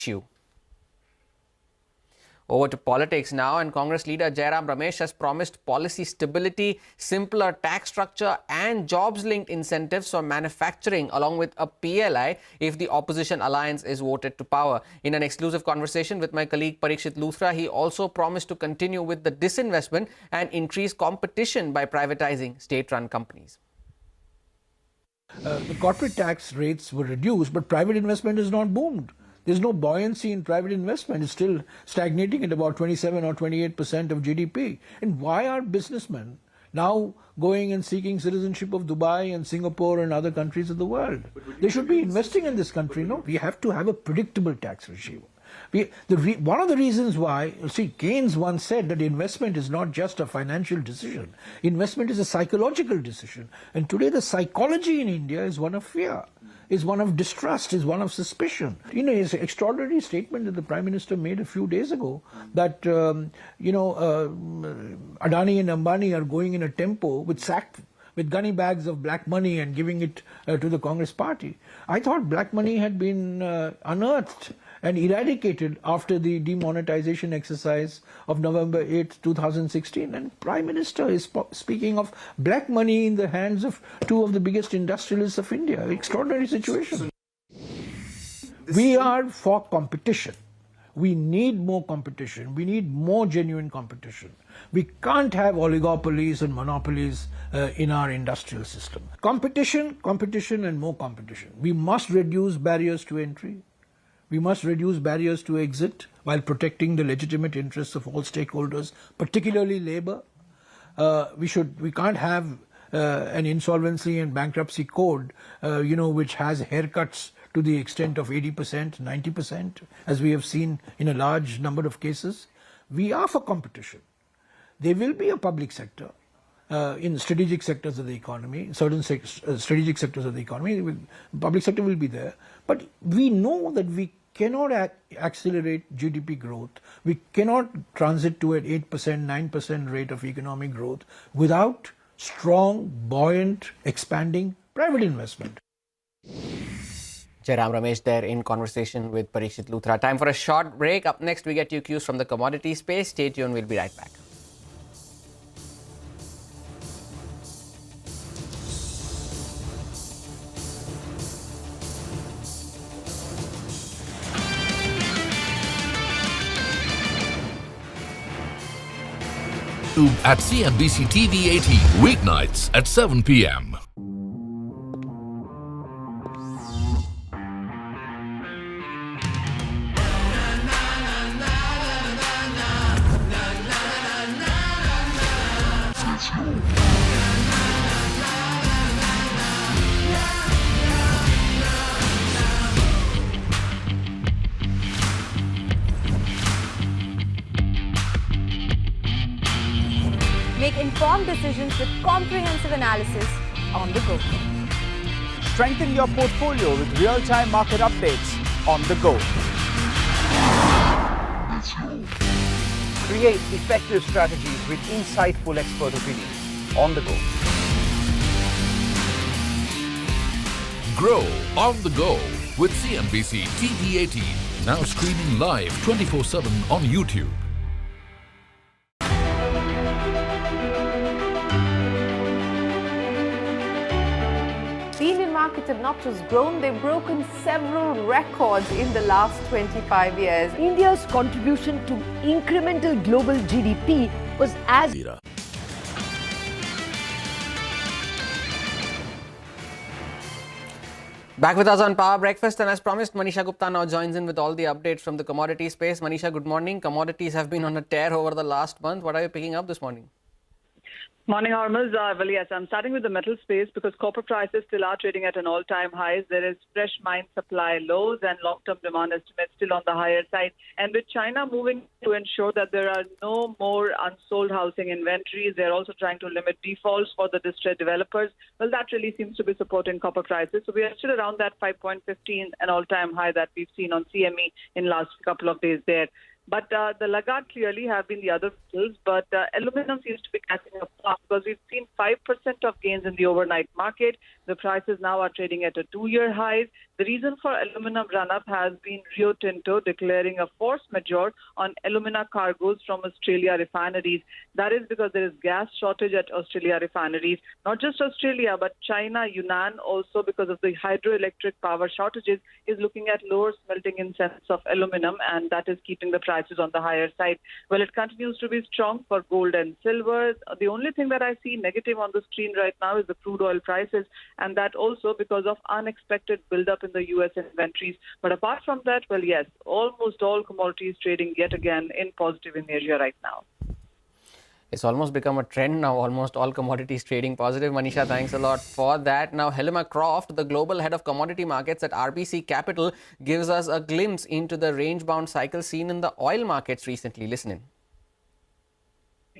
issue. Over to politics now, and Congress leader Jairam Ramesh has promised policy stability, simpler tax structure and jobs-linked incentives for manufacturing along with a PLI if the opposition alliance is voted to power. In an exclusive conversation with my colleague Parikshit Luthra, he also promised to continue with the disinvestment and increase competition by privatizing state-run companies. The corporate tax rates were reduced, but private investment has not boomed. There's no buoyancy in private investment. It's still stagnating at about 27 or 28% of GDP. And why are businessmen now going and seeking citizenship of Dubai and Singapore and other countries of the world? They should be investing in this country. No, we have to have a predictable tax regime. One of the reasons why, Keynes once said that investment is not just a financial decision. Investment is a psychological decision. And today the psychology in India is one of fear, is one of distrust, is one of suspicion. His extraordinary statement that the Prime Minister made a few days ago that, Adani and Ambani are going in a tempo with gunny bags of black money and giving it to the Congress party. I thought black money had been unearthed and eradicated after the demonetization exercise of November 8, 2016. And Prime Minister is speaking of black money in the hands of two of the biggest industrialists of India. Extraordinary situation. We are for competition. We need more competition. We need more genuine competition. We can't have oligopolies and monopolies in our industrial system. Competition and more competition. We must reduce barriers to entry. We must reduce barriers to exit while protecting the legitimate interests of all stakeholders, particularly labor. We can't have an insolvency and bankruptcy code, which has haircuts to the extent of 80%, 90%, as we have seen in a large number of cases. We are for competition. There will be a public sector in strategic sectors of the economy, certain strategic sectors of the economy. Public sector will be there. But we know that we cannot accelerate GDP growth. We cannot transit to an 8%, 9% rate of economic growth without strong, buoyant, expanding private investment. Jairam Ramesh there in conversation with Parikshit Luthra. Time for a short break. Up next, we get you cues from the commodity space. Stay tuned. We'll be right back. At CNBC-TV18 weeknights at 7 p.m. Make informed decisions with comprehensive analysis on the go. Strengthen your portfolio with real-time market updates on the go. Create effective strategies with insightful expert opinions on the go. Grow on the go with CNBC TV18. Now streaming live 24/7 on YouTube. The Indian markets have not just grown, they've broken several records in the last 25 years. India's contribution to incremental global GDP was as Back with us on Power Breakfast, and as promised, Manisha Gupta now joins in with all the updates from the commodity space. Manisha, good morning. Commodities have been on a tear over the last month. What are you picking up this morning? Morning, Hormuz. Well, yes, I'm starting with the metal space because copper prices still are trading at an all-time highs. There is fresh mine supply lows and long-term demand estimates still on the higher side. And with China moving to ensure that there are no more unsold housing inventories, they're also trying to limit defaults for the distressed developers. Well, that really seems to be supporting copper prices. So we are still around that 5.15, an all-time high that we've seen on CME in last couple of days there. But the laggard clearly have been the other metals, but aluminum seems to be catching up fast because we've seen 5% of gains in the overnight market. The prices now are trading at a 2-year high. The reason for aluminum run-up has been Rio Tinto declaring a force majeure on alumina cargoes from Australia refineries. That is because there is gas shortage at Australia refineries. Not just Australia, but China, Yunnan also, because of the hydroelectric power shortages, is looking at lower smelting in sense of aluminum, and that is keeping the prices on the higher side. Well, it continues to be strong for gold and silver. The only thing that I see negative on the screen right now is the crude oil prices, and that also because of unexpected buildup in the U.S. inventories. But apart from that, well, yes, almost all commodities trading yet again in positive in Asia right now. It's almost become a trend now, almost all commodities trading positive. Manisha, thanks a lot for that. Now, Helena Croft, the global head of commodity markets at RBC Capital, gives us a glimpse into the range-bound cycle seen in the oil markets recently. Listen in.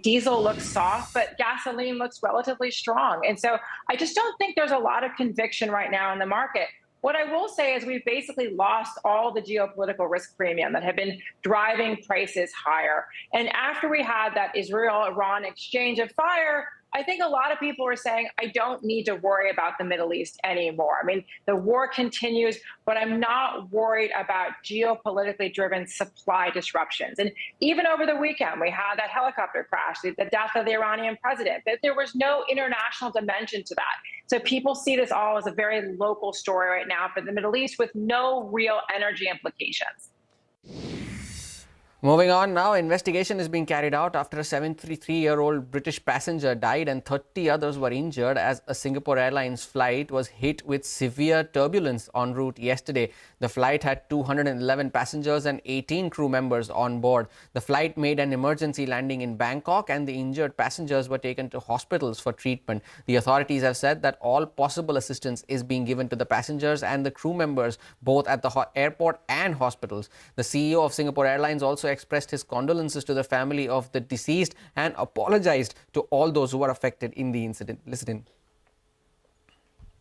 Diesel looks soft, but gasoline looks relatively strong. And so I just don't think there's a lot of conviction right now in the market. What I will say is we've basically lost all the geopolitical risk premium that had been driving prices higher. And after we had that Israel-Iran exchange of fire, I think a lot of people are saying, I don't need to worry about the Middle East anymore. I mean, the war continues, but I'm not worried about geopolitically driven supply disruptions. And even over the weekend, we had that helicopter crash, the death of the Iranian president, that there was no international dimension to that. So people see this all as a very local story right now for the Middle East with no real energy implications. Moving on now, investigation is being carried out after a 73-year-old British passenger died and 30 others were injured as a Singapore Airlines flight was hit with severe turbulence en route yesterday. The flight had 211 passengers and 18 crew members on board. The flight made an emergency landing in Bangkok and the injured passengers were taken to hospitals for treatment. The authorities have said that all possible assistance is being given to the passengers and the crew members both at the airport and hospitals. The CEO of Singapore Airlines also expressed his condolences to the family of the deceased and apologized to all those who were affected in the incident. Listen in.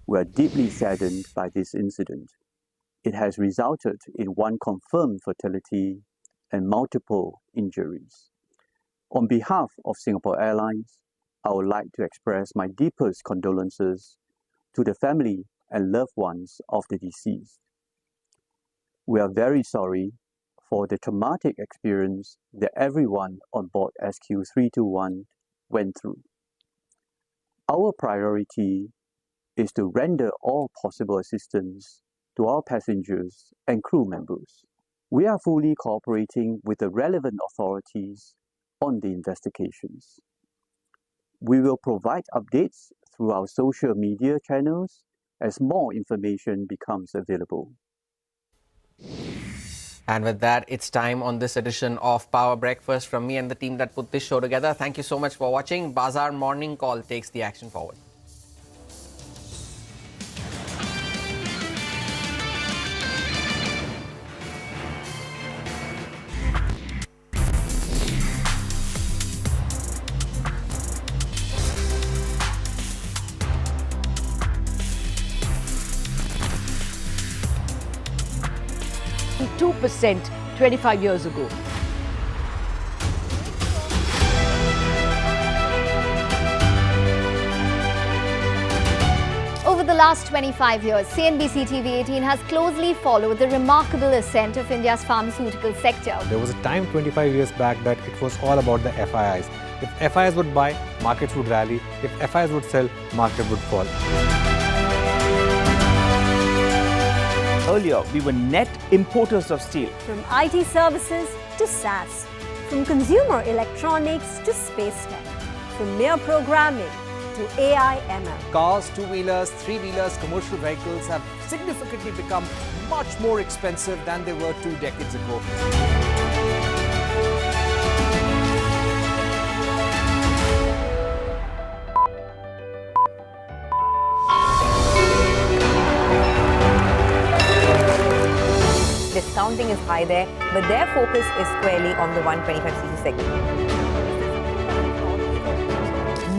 We are deeply saddened by this incident. It has resulted in one confirmed fatality and multiple injuries. On behalf of Singapore Airlines, I would like to express my deepest condolences to the family and loved ones of the deceased. We are very sorry for the traumatic experience that everyone on board SQ321 went through. Our priority is to render all possible assistance to our passengers and crew members. We are fully cooperating with the relevant authorities on the investigations. We will provide updates through our social media channels as more information becomes available. And with that, it's time on this edition of Power Breakfast from me and the team that put this show together. Thank you so much for watching. Bazaar Morning Call takes the action forward. %, 25 years ago. Over the last 25 years, CNBC-TV18 has closely followed the remarkable ascent of India's pharmaceutical sector. There was a time 25 years back that it was all about the FIIs. If FIIs would buy, markets would rally. If FIIs would sell, market would fall. Earlier, we were net importers of steel. From IT services to SaaS, from consumer electronics to space tech, from mere programming to AI ML. Cars, two-wheelers, three-wheelers, commercial vehicles have significantly become much more expensive than they were 2 decades ago. Discounting is high there, but their focus is squarely on the 125cc segment.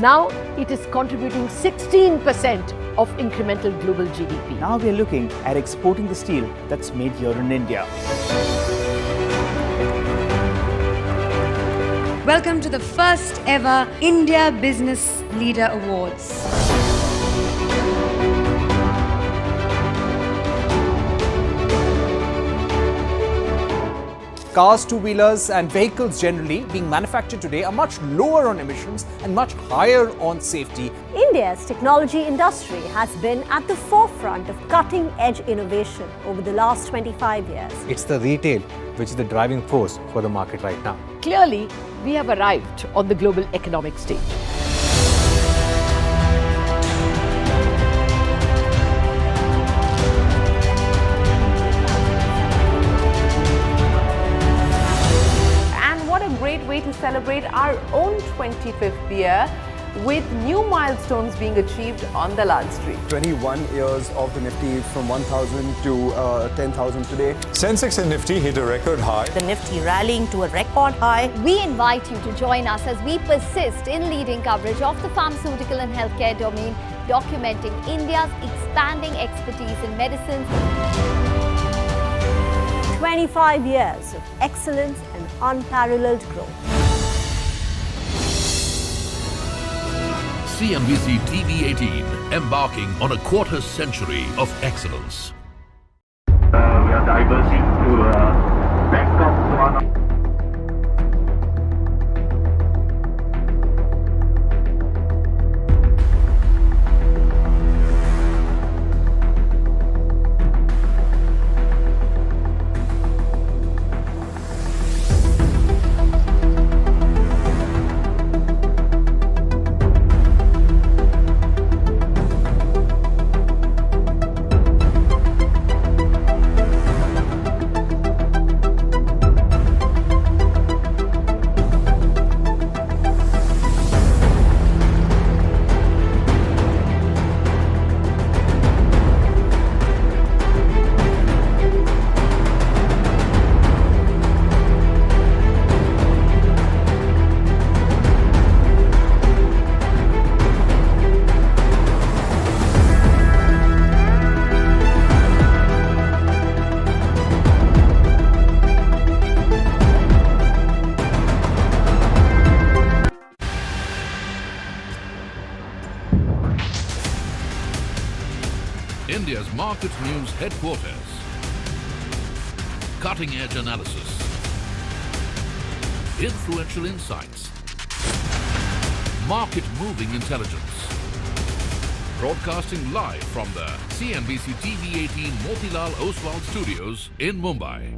Now it is contributing 16% of incremental global GDP. Now we are looking at exporting the steel that's made here in India. Welcome to the first ever India Business Leader Awards. Cars, two-wheelers and vehicles generally being manufactured today are much lower on emissions and much higher on safety. India's technology industry has been at the forefront of cutting-edge innovation over the last 25 years. It's the retail which is the driving force for the market right now. Clearly, we have arrived on the global economic stage. Great way to celebrate our own 25th year with new milestones being achieved on Dalal Street. 21 years of the Nifty from 1,000 to 10,000 today. Sensex and Nifty hit a record high. The Nifty rallying to a record high. We invite you to join us as we persist in leading coverage of the pharmaceutical and healthcare domain, documenting India's expanding expertise in medicines. 25 years of excellence and unparalleled growth. CNBC-TV18 embarking on a quarter century of excellence. We are diverging to back of one. India's market news headquarters. Cutting-edge analysis. Influential insights. Market-moving intelligence. Broadcasting live from the CNBC-TV18 Motilal Oswal studios in Mumbai.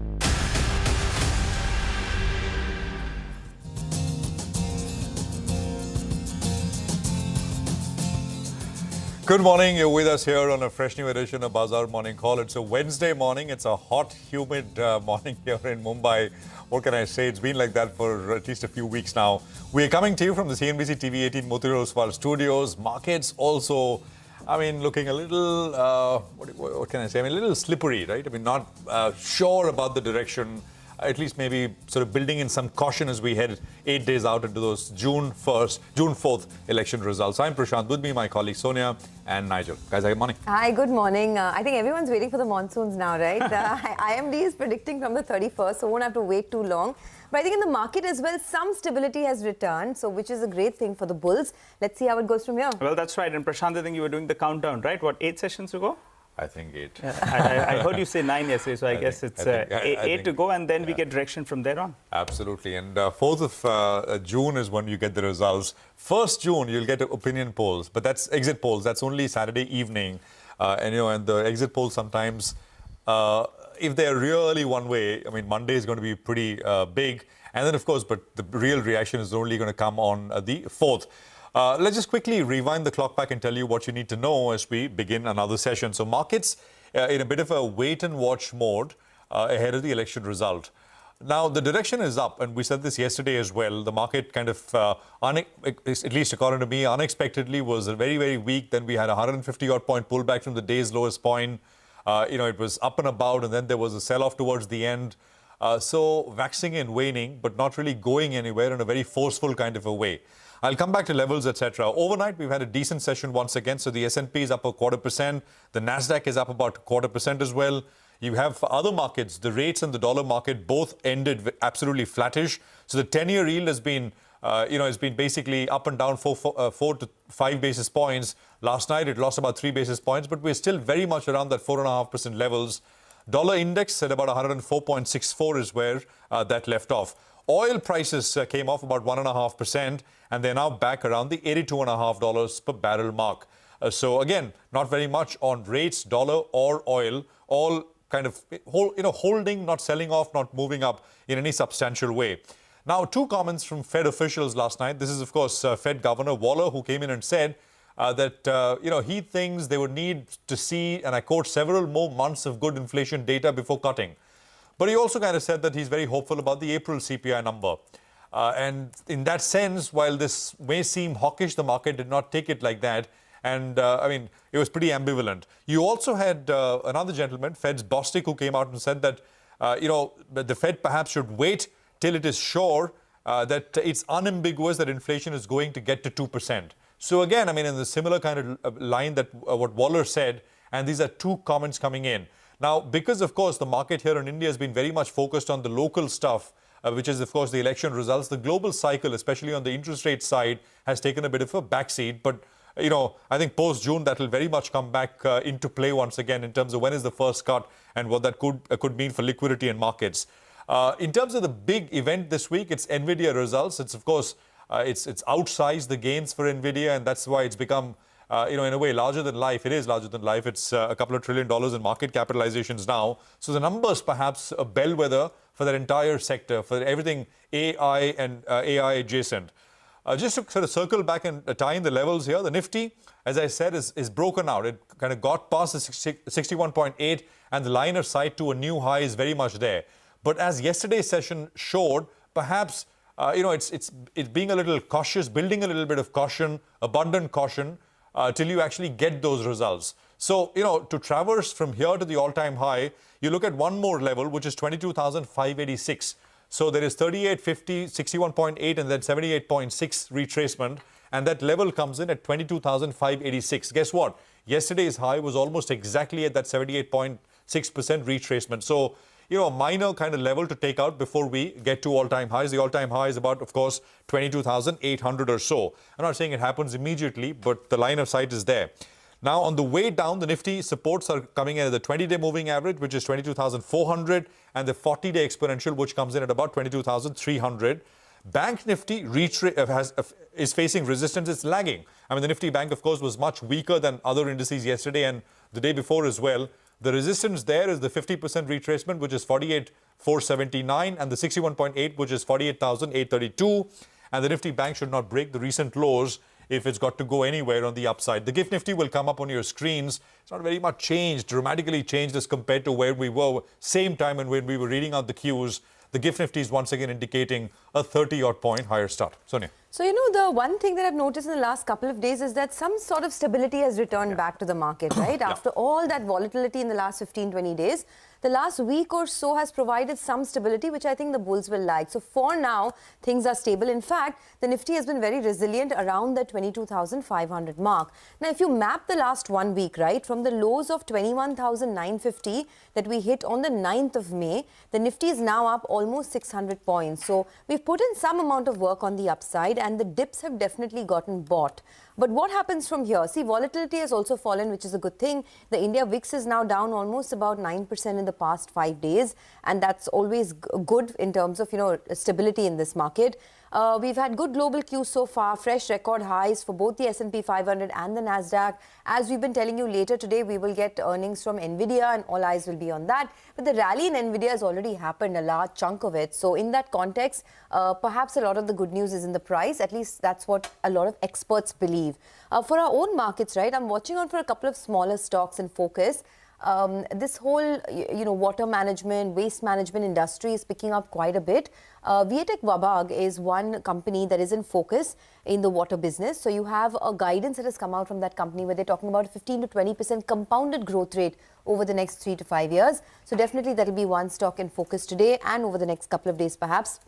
Good morning. You're with us here on a fresh new edition of Bazaar Morning Call. It's a Wednesday morning. It's a hot, humid morning here in Mumbai. What can I say? It's been like that for at least a few weeks now. We're coming to you from the CNBC-TV18 Motilal Oswal studios. Markets also, looking a little, what can I say? A little slippery, right? Not sure about the direction. At least maybe sort of building in some caution as we head 8 days out into those June 4th election results. I'm Prashant. With me, my colleague Sonia and Nigel. Guys, good morning. Hi, good morning. I think everyone's waiting for the monsoons now, right? IMD is predicting from the 31st, so won't have to wait too long. But I think in the market as well, some stability has returned, so which is a great thing for the bulls. Let's see how it goes from here. Well, that's right. And Prashant, I think you were doing the countdown, right? What, 8 sessions to go? I think 8. I heard you say 9 yesterday, so I guess it's 8 to go, and then we get direction from there on. Absolutely. And 4th of June is when you get the results. 1st June, you'll get opinion polls, but that's exit polls. That's only Saturday evening. And the exit polls sometimes, if they're really one way, Monday is going to be pretty big. And then, of course, but the real reaction is only going to come on the 4th. Let's just quickly rewind the clock back and tell you what you need to know as we begin another session. So markets in a bit of a wait-and-watch mode ahead of the election result. Now, the direction is up, and we said this yesterday as well. The market kind of, at least according to me, unexpectedly was very, very weak. Then we had a 150-odd point pullback from the day's lowest point. It was up and about, and then there was a sell-off towards the end. So waxing and waning, but not really going anywhere in a very forceful kind of a way. I'll come back to levels, etc. Overnight, we've had a decent session once again. So the S&P is up 0.25%. The Nasdaq is up about 0.25% as well. You have for other markets, the rates and the dollar market both ended absolutely flattish. So the 10-year yield has been, has been basically up and down 4 to 5 basis points. Last night it lost about 3 basis points, but we're still very much around that 4.5% levels. Dollar index at about 104.64 is where that left off. Oil prices came off about 1.5%, and they're now back around the $82.5 per barrel mark. So again, not very much on rates, dollar or oil, all kind of holding, not selling off, not moving up in any substantial way. Now, two comments from Fed officials last night. This is, of course, Fed Governor Waller, who came in and said that he thinks they would need to see, and I quote, several more months of good inflation data before cutting. But he also kind of said that he's very hopeful about the April CPI number. And in that sense, while this may seem hawkish, the market did not take it like that. And it was pretty ambivalent. You also had another gentleman, Fed's Bostic, who came out and said that, the Fed perhaps should wait till it is sure that it's unambiguous that inflation is going to get to 2%. So again, in the similar kind of line that what Waller said, and these are two comments coming in. Now, because, of course, the market here in India has been very much focused on the local stuff, which is, of course, the election results, the global cycle, especially on the interest rate side, has taken a bit of a backseat. But, I think post-June, that will very much come back into play once again in terms of when is the first cut and what that could mean for liquidity in markets. In terms of the big event this week, it's Nvidia results. It's, of course, it's outsized the gains for Nvidia, and that's why it's become in a way, larger than life. It is larger than life. It's a couple of $1 trillion in market capitalizations now. So the numbers perhaps a bellwether for that entire sector, for everything AI and AI adjacent. Just to sort of circle back and tie in the levels here, the Nifty, as I said, is broken out. It kind of got past the 61.8, and the line of sight to a new high is very much there. But as yesterday's session showed, perhaps it's being a little cautious, building a little bit of caution, abundant caution, till you actually get those results. So, to traverse from here to the all-time high, you look at one more level, which is 22,586. So there is 38.50, 61.8, and then 78.6 retracement. And that level comes in at 22,586. Guess what? Yesterday's high was almost exactly at that 78.6% retracement. So, a minor kind of level to take out before we get to all-time highs. The all-time high is about, of course, 22,800 or so. I'm not saying it happens immediately, but the line of sight is there. Now, on the way down, the Nifty supports are coming in at the 20-day moving average, which is 22,400, and the 40-day exponential, which comes in at about 22,300. Bank Nifty is facing resistance. It's lagging. The Nifty Bank, of course, was much weaker than other indices yesterday and the day before as well. The resistance there is the 50% retracement, which is 48,479, and the 61.8, which is 48,832. And the Nifty Bank should not break the recent lows if it's got to go anywhere on the upside. The GIFT Nifty will come up on your screens. It's not very much changed, dramatically changed as compared to where we were same time and when we were reading out the cues. The GIFT Nifty is once again indicating a 30-odd point higher start. Sonia. So, the one thing that I've noticed in the last couple of days is that some sort of stability has returned back to the market, right? After all that volatility in the last 15, 20 days, the last week or so has provided some stability, which I think the bulls will like. So for now, things are stable. In fact, the Nifty has been very resilient around the 22,500 mark. Now, if you map the last 1 week, right, from the lows of 21,950 that we hit on the 9th of May, the Nifty is now up almost 600 points. So we've put in some amount of work on the upside, and the dips have definitely gotten bought. But what happens from here? See, volatility has also fallen, which is a good thing. The India VIX is now down almost about 9% in the past 5 days. And that's always good in terms of, stability in this market. We've had good global cues so far, fresh record highs for both the S&P 500 and the Nasdaq. As we've been telling you, later today, we will get earnings from Nvidia and all eyes will be on that. But the rally in Nvidia has already happened, a large chunk of it. So in that context, perhaps a lot of the good news is in the price. At least that's what a lot of experts believe. For our own markets, right, I'm watching on for a couple of smaller stocks in focus. This whole, water management, waste management industry is picking up quite a bit. Tech Wabag is one company that is in focus in the water business. So you have a guidance that has come out from that company where they're talking about 15 to 20% compounded growth rate over the next 3 to 5 years. So definitely that will be one stock in focus today and over the next couple of days perhaps.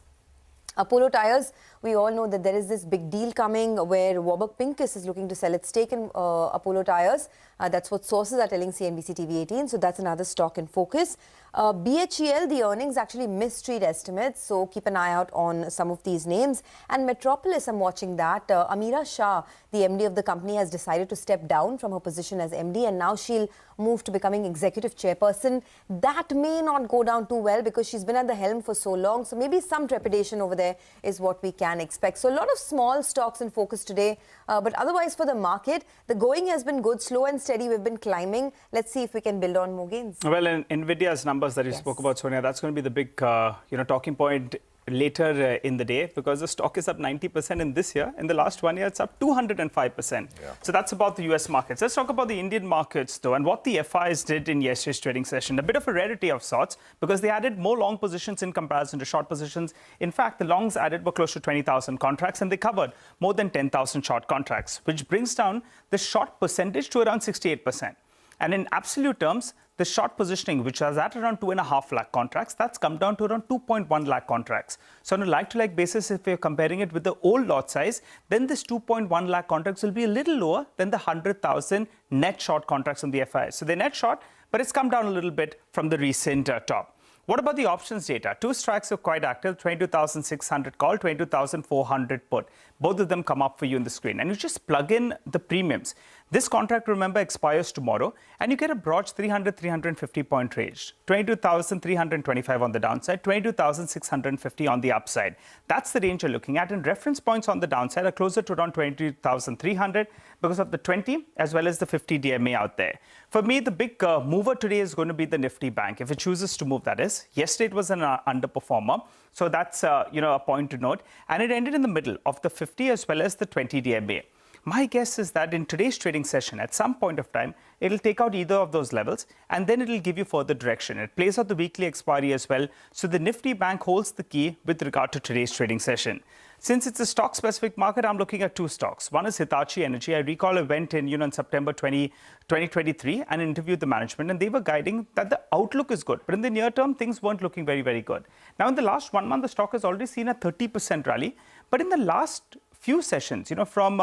Apollo Tyres, we all know that there is this big deal coming where Wabag Pincus is looking to sell its stake in Apollo Tyres. That's what sources are telling CNBC-TV18. So that's another stock in focus. BHEL, the earnings actually missed street estimates. So keep an eye out on some of these names. And Metropolis, I'm watching that. Amira Shah, the MD of the company, has decided to step down from her position as MD. And now she'll move to becoming executive chairperson. That may not go down too well because she's been at the helm for so long. So maybe some trepidation over there is what we can expect. So a lot of small stocks in focus today. But otherwise for the market, the going has been good, slow and steady. We've been climbing. Let's see if we can build on more gains. Well, in Nvidia's numbers that you spoke about, Sonia, that's going to be the big talking point later in the day, because the stock is up 90% in this year. In the last 1 year, it's up 205%. So that's about the US markets. Let's talk about the Indian markets, though, and what the FIs did in yesterday's trading session. A bit of a rarity of sorts, because they added more long positions in comparison to short positions. In fact, the longs added were close to 20,000 contracts, and they covered more than 10,000 short contracts, which brings down the short percentage to around 68%. And in absolute terms, the short positioning, which was at around 2.5 lakh contracts, that's come down to around 2.1 lakh contracts. So on a like-to-like basis, if we're comparing it with the old lot size, then this 2.1 lakh contracts will be a little lower than the 100,000 net short contracts on the FIs. So they're net short, but it's come down a little bit from the recent top. What about the options data? Two strikes are quite active, 22,600 call, 22,400 put. Both of them come up for you on the screen. And you just plug in the premiums. This contract, remember, expires tomorrow, and you get a broad 350 point range. 22,325 on the downside, 22,650 on the upside. That's the range you're looking at. And reference points on the downside are closer to around 22,300 because of the 20 as well as the 50 DMA out there. For me, the big mover today is going to be the Nifty Bank, if it chooses to move, that is. Yesterday, it was an underperformer. So that's a point to note. And it ended in the middle of the 50 as well as the 20 DMA. My guess is that in today's trading session, at some point of time, it'll take out either of those levels, and then it'll give you further direction. It plays out the weekly expiry as well. So the Nifty Bank holds the key with regard to today's trading session. Since it's a stock-specific market, I'm looking at two stocks. One is Hitachi Energy. I recall I went in, in September 2023 and interviewed the management, and they were guiding that the outlook is good. But in the near term, things weren't looking very, very good. Now, in the last 1 month, the stock has already seen a 30% rally. But in the last few sessions, from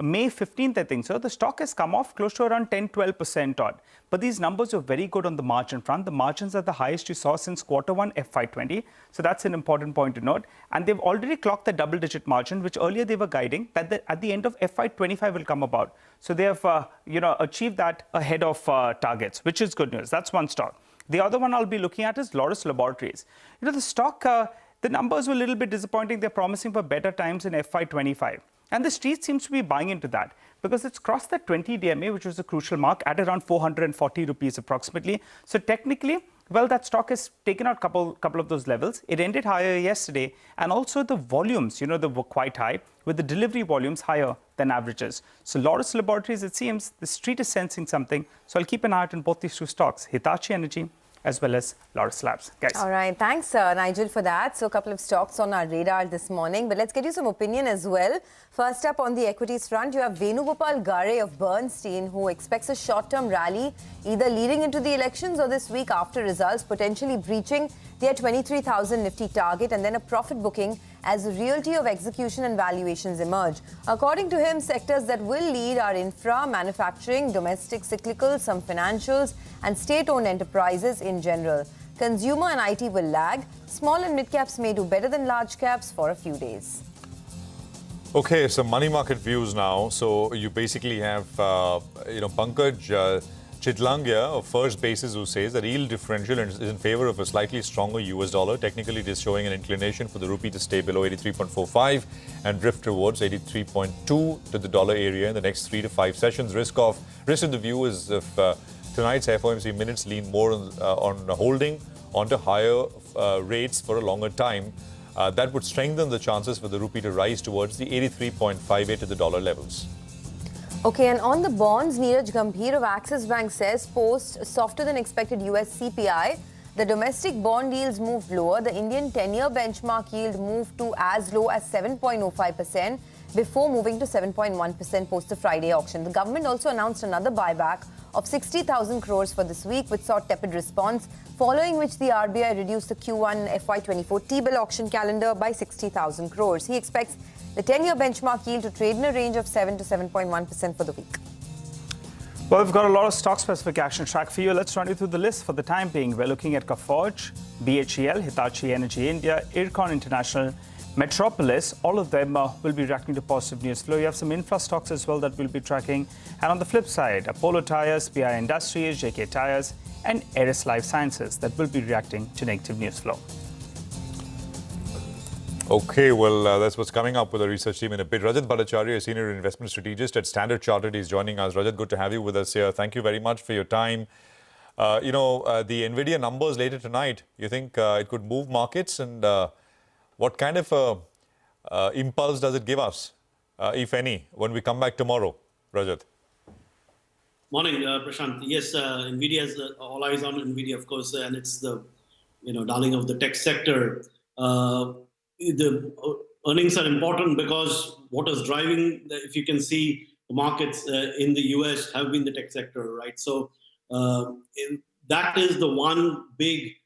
May 15th, I think so, the stock has come off close to around 10-12% odd. But these numbers are very good on the margin front. The margins are the highest you saw since Q1 FY20. So that's an important point to note. And they've already clocked the double-digit margin, which earlier they were guiding that at the end of FY25 will come about. So they have, achieved that ahead of targets, which is good news. That's one stock. The other one I'll be looking at is Laurus Laboratories. The stock, the numbers were a little bit disappointing. They're promising for better times in FY25. And the street seems to be buying into that because it's crossed the 20 DMA, which was a crucial mark, at around 440 rupees approximately. So technically, well, that stock has taken out couple of those levels. It ended higher yesterday. And also the volumes, they were quite high, with the delivery volumes higher than averages. So Laurus Laboratories, it seems the street is sensing something. So I'll keep an eye out on both these two stocks, Hitachi Energy as well as Laurus Labs. Guys. All right. Thanks, Nigel, for that. So a couple of stocks on our radar this morning. But let's get you some opinion as well. First up on the equities front, you have Venugopal Gare of Bernstein, who expects a short-term rally, either leading into the elections or this week after results, potentially breaching their 23,000 Nifty target, and then a profit booking as the reality of execution and valuations emerge. According to him, sectors that will lead are infra, manufacturing, domestic cyclical, some financials, and state-owned enterprises in general. Consumer and IT will lag. Small and mid-caps may do better than large caps for a few days. Okay, so money market views now. So you basically have, Pankaj Chitlangia of First Basis, who says that yield differential is in favor of a slightly stronger US dollar. Technically, it is showing an inclination for the rupee to stay below 83.45 and drift towards 83.2 to the dollar area in the next 3 to 5 sessions. Risk of the view is if tonight's FOMC minutes lean more on holding onto higher rates for a longer time. That would strengthen the chances for the rupee to rise towards the 83.58 to the dollar levels. Okay, and on the bonds, Neeraj Gambhir of Axis Bank says post softer than expected US CPI, the domestic bond yields moved lower. The Indian 10-year benchmark yield moved to as low as 7.05%. before moving to 7.1% post the Friday auction. The government also announced another buyback of 60,000 crores for this week, which saw tepid response, following which the RBI reduced the Q1 FY24 T-bill auction calendar by 60,000 crores. He expects the 10-year benchmark yield to trade in a range of 7 to 7.1% for the week. Well, we've got a lot of stock-specific action track for you. Let's run you through the list for the time being. We're looking at Coforge, BHEL, Hitachi Energy India, Ircon International, Metropolis. All of them will be reacting to positive news flow. You have some infra stocks as well that we'll be tracking. And on the flip side, Apollo Tyres, PI Industries, JK Tyres, and Eris Life Sciences that will be reacting to negative news flow. Okay, well, that's what's coming up with the research team in a bit. Rajat Bhattacharya, a senior investment strategist at Standard Chartered, is joining us. Rajat, good to have you with us here. Thank you very much for your time. The Nvidia numbers later tonight, you think it could move markets? And what kind of impulse does it give us, if any, when we come back tomorrow, Rajat? Morning, Prashant. Yes, Nvidia is all eyes on Nvidia, of course, and it's the darling of the tech sector. The earnings are important because what is driving, if you can see, the markets in the US have been the tech sector, right? So that is the one big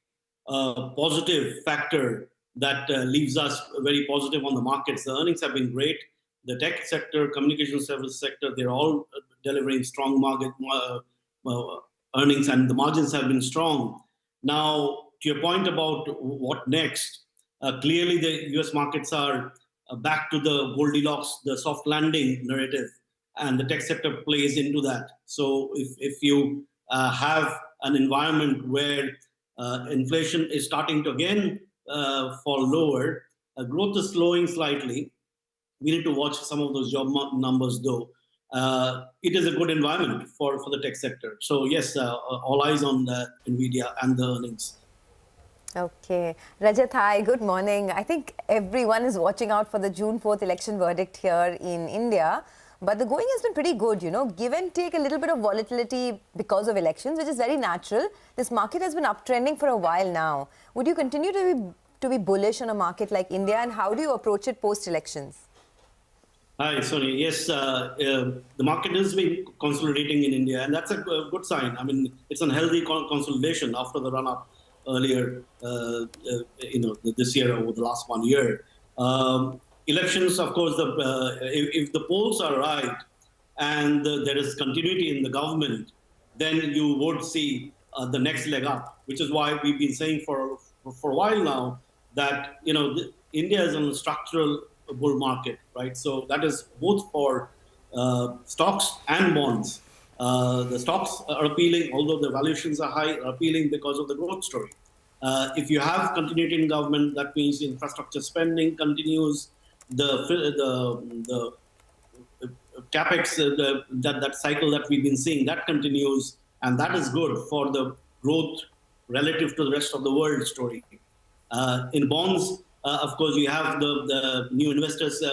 positive factor that leaves us very positive on the markets. The earnings have been great. The tech sector, communication service sector, they're all delivering strong market earnings, and the margins have been strong. Now, to your point about what next, clearly the US markets are back to the Goldilocks, the soft landing narrative, and the tech sector plays into that. So if you have an environment where inflation is starting to again fall lower, growth is slowing slightly, we need to watch some of those job numbers though. It is a good environment for the tech sector. So yes, all eyes on Nvidia and the earnings. Okay. Rajat, hi, good morning. I think everyone is watching out for the June 4th election verdict here in India. But the going has been pretty good, give and take a little bit of volatility because of elections, which is very natural. This market has been uptrending for a while now. Would you continue to be bullish on a market like India, and how do you approach it post-elections? Hi, Sonny. Yes, the market has been consolidating in India, and that's a good sign. I mean, it's a healthy consolidation after the run-up earlier, this year, over the last 1 year. Elections, of course, if the polls are right and there is continuity in the government, then you would see the next leg up, which is why we've been saying for a while now that, India is in a structural bull market, right? So that is both for stocks and bonds. The stocks are appealing, although the valuations are high, are appealing because of the growth story. If you have continuity in government, that means infrastructure spending continues, the capex, that cycle that we've been seeing, that continues, and that is good for the growth relative to the rest of the world story. In bonds, of course, you have the new investors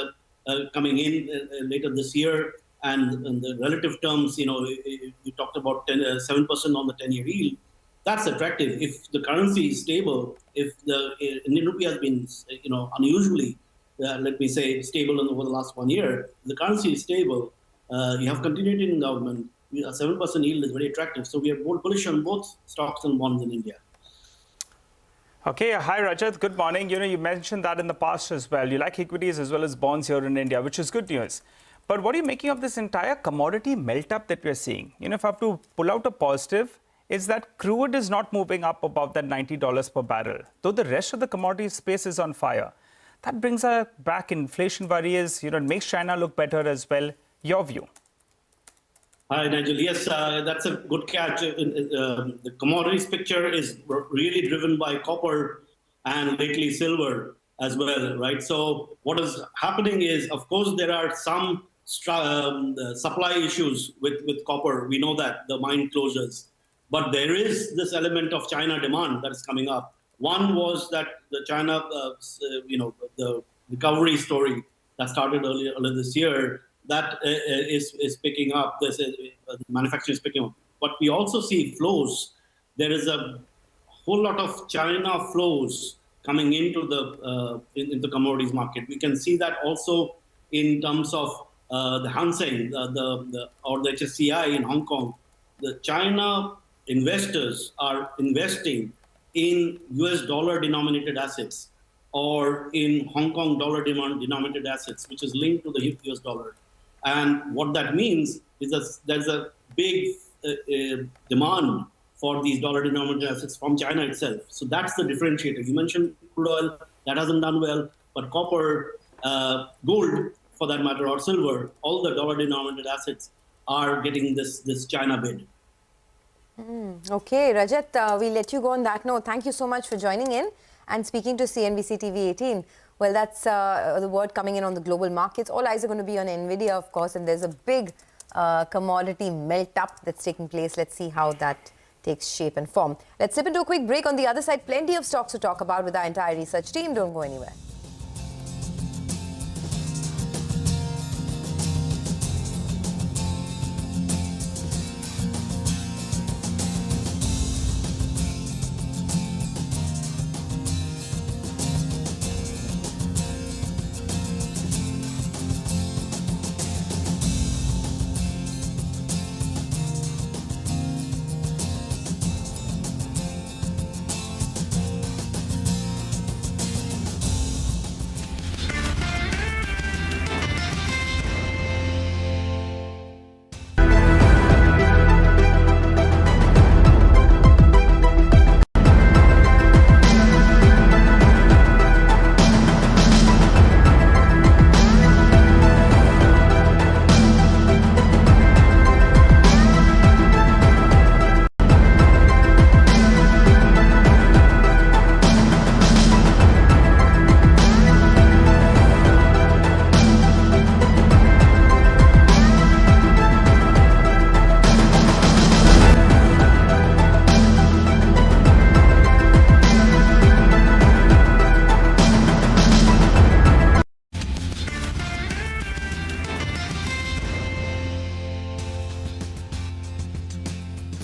coming in later this year. And in the relative terms, you talked about 7% on the 10-year yield. That's attractive. If the currency is stable, if the Indian rupee has been, unusually, let me say, stable over the last 1 year, the currency is stable, you have continuity in government, a 7% yield is very attractive. So we are more bullish on both stocks and bonds in India. Okay, hi Rajat, good morning. You mentioned that in the past as well. You like equities as well as bonds here in India, which is good news. But what are you making of this entire commodity melt-up that we're seeing? If I have to pull out a positive, it's that crude is not moving up above that $90 per barrel, though the rest of the commodity space is on fire. That brings back inflation worries, it makes China look better as well. Your view? Hi, Nigel. Yes, that's a good catch. The commodities picture is really driven by copper and lately silver as well, right? So what is happening is, of course, there are some supply issues with copper. We know that, the mine closures. But there is this element of China demand that is coming up. One was that the China, the recovery story that started earlier this year, that is picking up. The manufacturing is picking up. But we also see flows. There is a whole lot of China flows coming into the commodities market. We can see that also in terms of the Hang Seng or the HSCI in Hong Kong. The China investors are investing in US dollar denominated assets or in Hong Kong dollar denominated assets, which is linked to the US dollar. And what that means is that there's a big demand for these dollar denominated assets from China itself. So that's the differentiator. You mentioned crude oil, that hasn't done well, but copper, gold for that matter, or silver, all the dollar denominated assets are getting this China bid. Okay, Rajat, we'll let you go on that note. Thank you so much for joining in and speaking to CNBC TV18. Well, that's the word coming in on the global markets. All eyes are going to be on Nvidia, of course, and there's a big commodity melt-up that's taking place. Let's see how that takes shape and form. Let's slip into a quick break. On the other side, plenty of stocks to talk about with our entire research team. Don't go anywhere.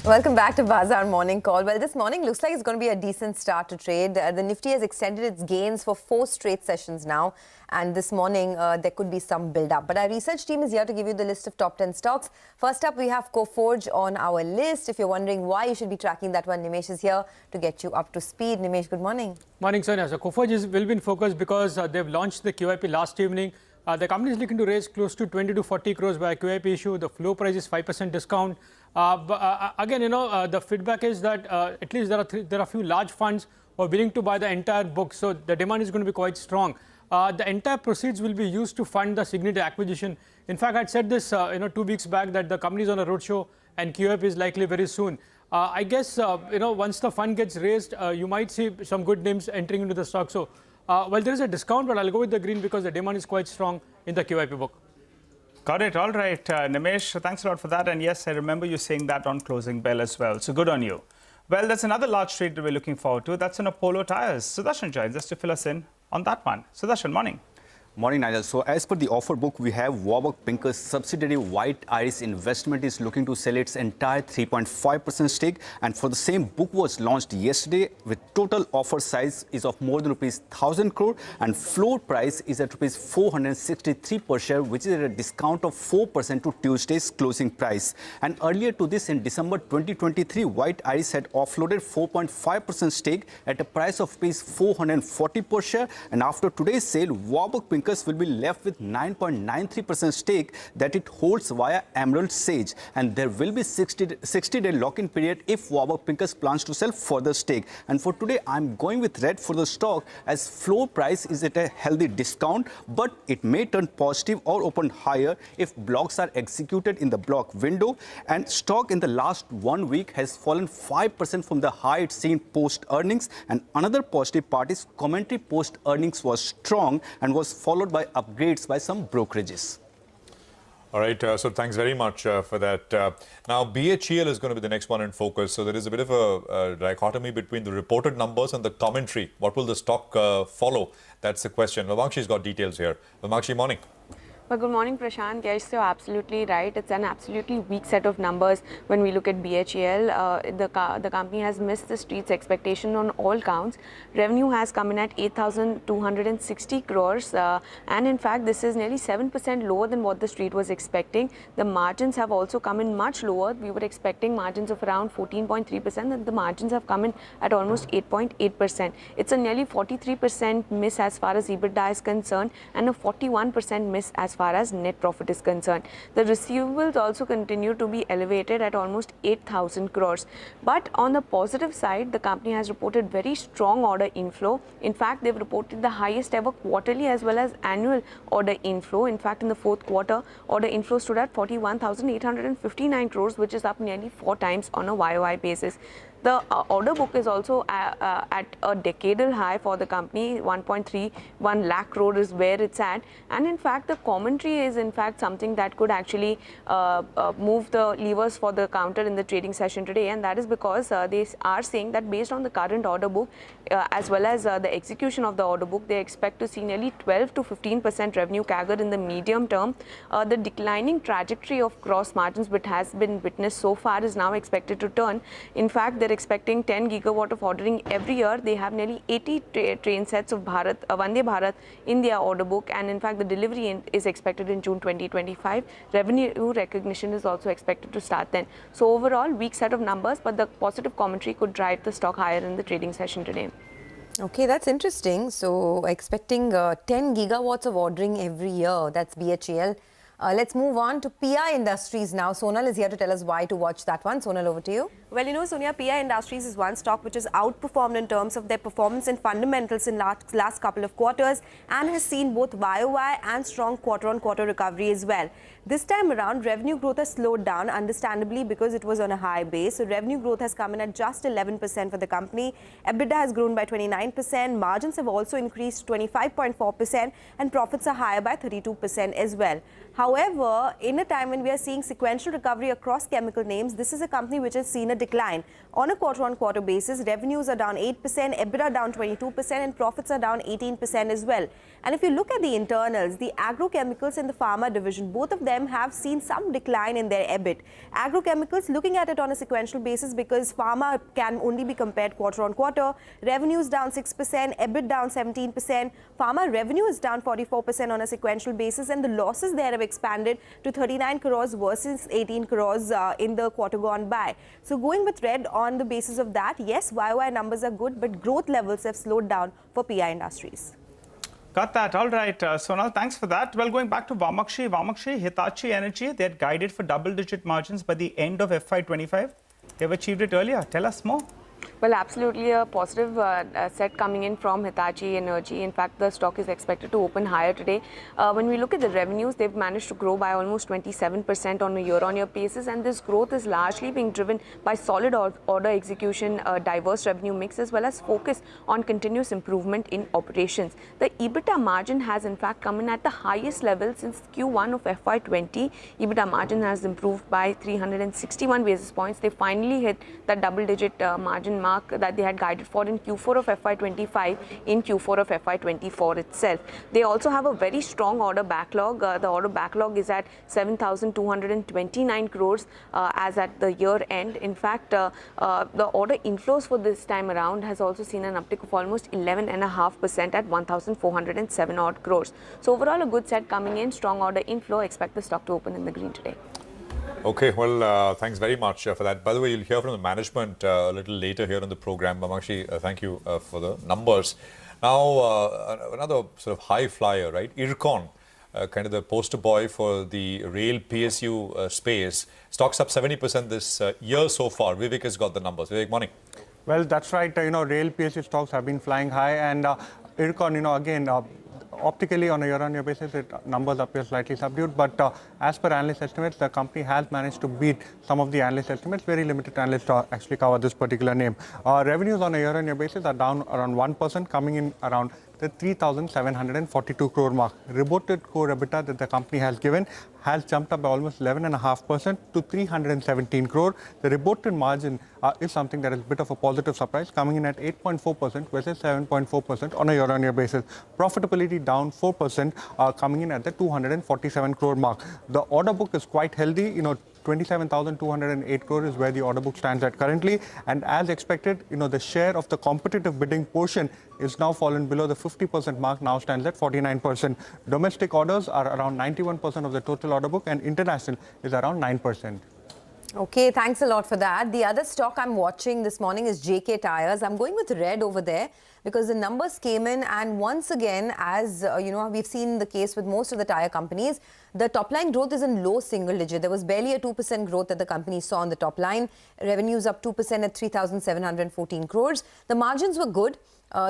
Welcome back to Bazaar Morning Call. Well, this morning looks like it's going to be a decent start to trade. The Nifty has extended its gains for 4 straight sessions now. And this morning, there could be some build-up. But our research team is here to give you the list of top 10 stocks. First up, we have Coforge on our list. If you're wondering why you should be tracking that one, Nimesh is here to get you up to speed. Nimesh, good morning. Morning, Sonia. So Coforge will be in focus because they've launched the QIP last evening. The company is looking to raise close to 20 to 40 crores by QIP issue. The floor price is 5% discount. Again, the feedback is that at least there are a few large funds who are willing to buy the entire book. So the demand is going to be quite strong. The entire proceeds will be used to fund the Cigniti acquisition. In fact, I'd said this 2 weeks back that the company is on a roadshow and QIP is likely very soon. I guess once the fund gets raised, you might see some good names entering into the stock. So well, there is a discount, but I'll go with the green because the demand is quite strong in the QIP book. Got it. All right, Nimesh, thanks a lot for that. And yes, I remember you saying that on closing bell as well. So good on you. Well, that's another large trade that we're looking forward to. That's in Apollo Tyres. Sudarshan joins us to fill us in on that one. Sudarshan, morning. Morning, Nigel. So as per the offer book, we have Wabag Pinker's subsidiary White Iris Investment is looking to sell its entire 3.5% stake. And for the same book was launched yesterday with total offer size is of more than rupees 1,000 crore and floor price is at rupees 463 per share, which is at a discount of 4% to Tuesday's closing price. And earlier to this, in December 2023, White Iris had offloaded 4.5% stake at a price of rupees 440 per share. And after today's sale, Wabag Pinker will be left with 9.93% stake that it holds via Emerald Sage, and there will be 60-day lock-in period if Wabag Pinkers plans to sell further stake. And for today, I'm going with red for the stock as floor price is at a healthy discount, but it may turn positive or open higher if blocks are executed in the block window. And stock in the last 1 week has fallen 5% from the high it's seen post earnings. And another positive part is commentary post earnings was strong and was followed by upgrades by some brokerages. All right, so thanks very much for that. Now, BHEL is going to be the next one in focus. So there is a bit of a dichotomy between the reported numbers and the commentary. What will the stock follow? That's the question. Vamakshi's got details here. Vamakshi, morning. Well, good morning, Prashant. Yes, you're absolutely right. It's an absolutely weak set of numbers when we look at BHEL. The company has missed the street's expectation on all counts. Revenue has come in at 8,260 crores. And in fact, this is nearly 7% lower than what the street was expecting. The margins have also come in much lower. We were expecting margins of around 14.3%, and the margins have come in at almost 8.8%. It's a nearly 43% miss as far as EBITDA is concerned, and a 41% miss as far as net profit is concerned. The receivables also continue to be elevated at almost 8,000 crores. But on the positive side, the company has reported very strong order inflow. In fact, they've reported the highest ever quarterly as well as annual order inflow. In fact, in the fourth quarter, order inflow stood at 41,859 crores, which is up nearly 4 times on a YOY basis. The order book is also at a decadal high for the company. 1.31 lakh crore is where it's at. And in fact, the commentary is in fact something that could actually move the levers for the counter in the trading session today. And that is because they are saying that based on the current order book, as well as the execution of the order book, they expect to see nearly 12 to 15% revenue CAGR in the medium term. The declining trajectory of gross margins, which has been witnessed so far, is now expected to turn. In fact, they're expecting 10 gigawatt of ordering every year. They have nearly 80 train sets of Vande Bharat in their order book, and in fact the delivery is expected in June 2025. Revenue recognition is also expected to start then. So overall, weak set of numbers, but the positive commentary could drive the stock higher in the trading session today. Okay, that's interesting. So expecting 10 gigawatts of ordering every year. That's BHEL. Let's move on to PI Industries now. Sonal is here to tell us why to watch that one. Sonal, over to you. Well, you know, Sonia, PI Industries is one stock which has outperformed in terms of their performance and fundamentals in last couple of quarters, and has seen both YOY and strong quarter-on-quarter recovery as well. This time around, revenue growth has slowed down, understandably, because it was on a high base. So revenue growth has come in at just 11% for the company. EBITDA has grown by 29%. Margins have also increased 25.4%, and profits are higher by 32% as well. However, in a time when we are seeing sequential recovery across chemical names, this is a company which has seen a decline. On a quarter-on-quarter basis, revenues are down 8%, EBITDA down 22%, and profits are down 18% as well. And if you look at the internals, the agrochemicals and the pharma division, both of them have seen some decline in their EBIT. Agrochemicals, looking at it on a sequential basis, because pharma can only be compared quarter-on-quarter, revenues down 6%, EBIT down 17%, pharma revenue is down 44% on a sequential basis, and the losses there have expanded to 39 crores versus 18 crores in the quarter gone by. So going with red on the basis of that, yes, YOY numbers are good, but growth levels have slowed down for PI Industries. Got that. All right, Sonal, thanks for that. Well, going back to Vamakshi, Hitachi Energy, they had guided for double-digit margins by the end of FY25. They've achieved it earlier. Tell us more. Well, absolutely a positive set coming in from Hitachi Energy. In fact, the stock is expected to open higher today. When we look at the revenues, they've managed to grow by almost 27% on a year-on-year basis, and this growth is largely being driven by solid order execution, diverse revenue mix, as well as focus on continuous improvement in operations. The EBITDA margin has in fact come in at the highest level since Q1 of FY20. EBITDA margin has improved by 361 basis points. They finally hit the double-digit margin mark that they had guided for in Q4 of FY25 in Q4 of FY24 itself. They also have a very strong order backlog. The order backlog is at 7,229 crores as at the year end. In fact, the order inflows for this time around has also seen an uptick of almost 11.5% at 1,407 odd crores. So overall, a good set coming in, strong order inflow. Expect the stock to open in the green today. Okay, well, thanks very much for that. By the way, you'll hear from the management a little later here on the program. Vamakshi, thank you for the numbers. Now, another sort of high flyer, right? IRCON, kind of the poster boy for the rail PSU space. Stocks up 70% this year so far. Vivek has got the numbers. Vivek, morning. Well, that's right. Rail PSU stocks have been flying high, and IRCON, again, optically on a year-on-year basis, numbers appear slightly subdued, but as per analyst estimates, the company has managed to beat some of the analyst estimates. Very limited analysts actually cover this particular name. Revenues on a year-on-year basis are down around 1%, coming in around the 3,742 crore mark. Reported core EBITDA that the company has given has jumped up by almost 11.5% to 317 crore. The reported margin is something that is a bit of a positive surprise, coming in at 8.4% versus 7.4% on a year-on-year basis. Profitability down 4%, coming in at the 247 crore mark. The order book is quite healthy. 27,208 crore is where the order book stands at currently, and as expected, the share of the competitive bidding portion is now fallen below the 50% mark, now stands at 49%. Domestic orders are around 91% of the total order book, and international is around 9%. Okay, thanks a lot for that. The other stock I'm watching this morning is JK Tyres. I'm going with red over there because the numbers came in, and once again, as we've seen the case with most of the tyre companies, the top line growth is in low single digit. There was barely a 2% growth that the company saw on the top line. Revenues up 2% at 3,714 crores. The margins were good.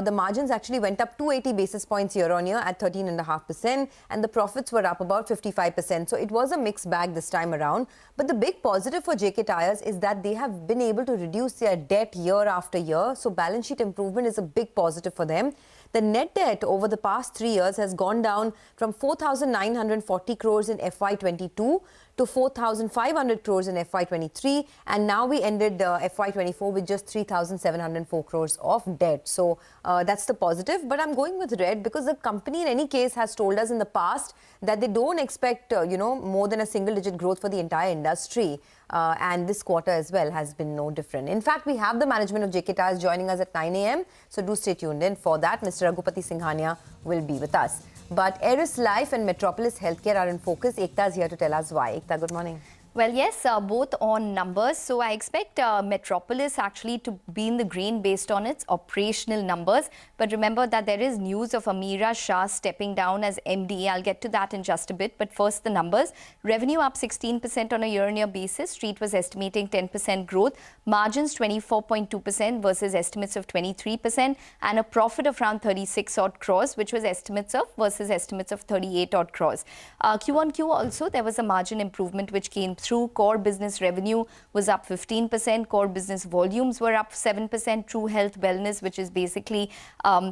The margins actually went up 280 basis points year on year at 13.5%, and the profits were up about 55%. So it was a mixed bag this time around. But the big positive for JK Tyres is that they have been able to reduce their debt year after year. So balance sheet improvement is a big positive for them. The net debt over the past 3 years has gone down from 4,940 crores in FY22 to 4,500 crores in FY23, and now we ended FY24 with just 3,704 crores of debt. So that's the positive. But I'm going with red because the company in any case has told us in the past that they don't expect more than a single-digit growth for the entire industry. And this quarter as well has been no different. In fact, we have the management of JK Tyres joining us at 9 a.m. So do stay tuned in for that. Mr. Raghupati Singhania will be with us. But Eris Life and Metropolis Healthcare are in focus. Ekta is here to tell us why. Ekta, good morning. Well, yes, both on numbers. So I expect Metropolis actually to be in the green based on its operational numbers. But remember that there is news of Ameera Shah stepping down as MD. I'll get to that in just a bit. But first, the numbers. Revenue up 16% on a year-on-year basis. Street was estimating 10% growth. Margins 24.2% versus estimates of 23%. And a profit of around 36 odd crores, which was estimates of versus estimates of 38 odd crores. Q on Q also, there was a margin improvement which came through. Core business revenue was up 15%. Core business volumes were up 7%. True Health Wellness, which is basically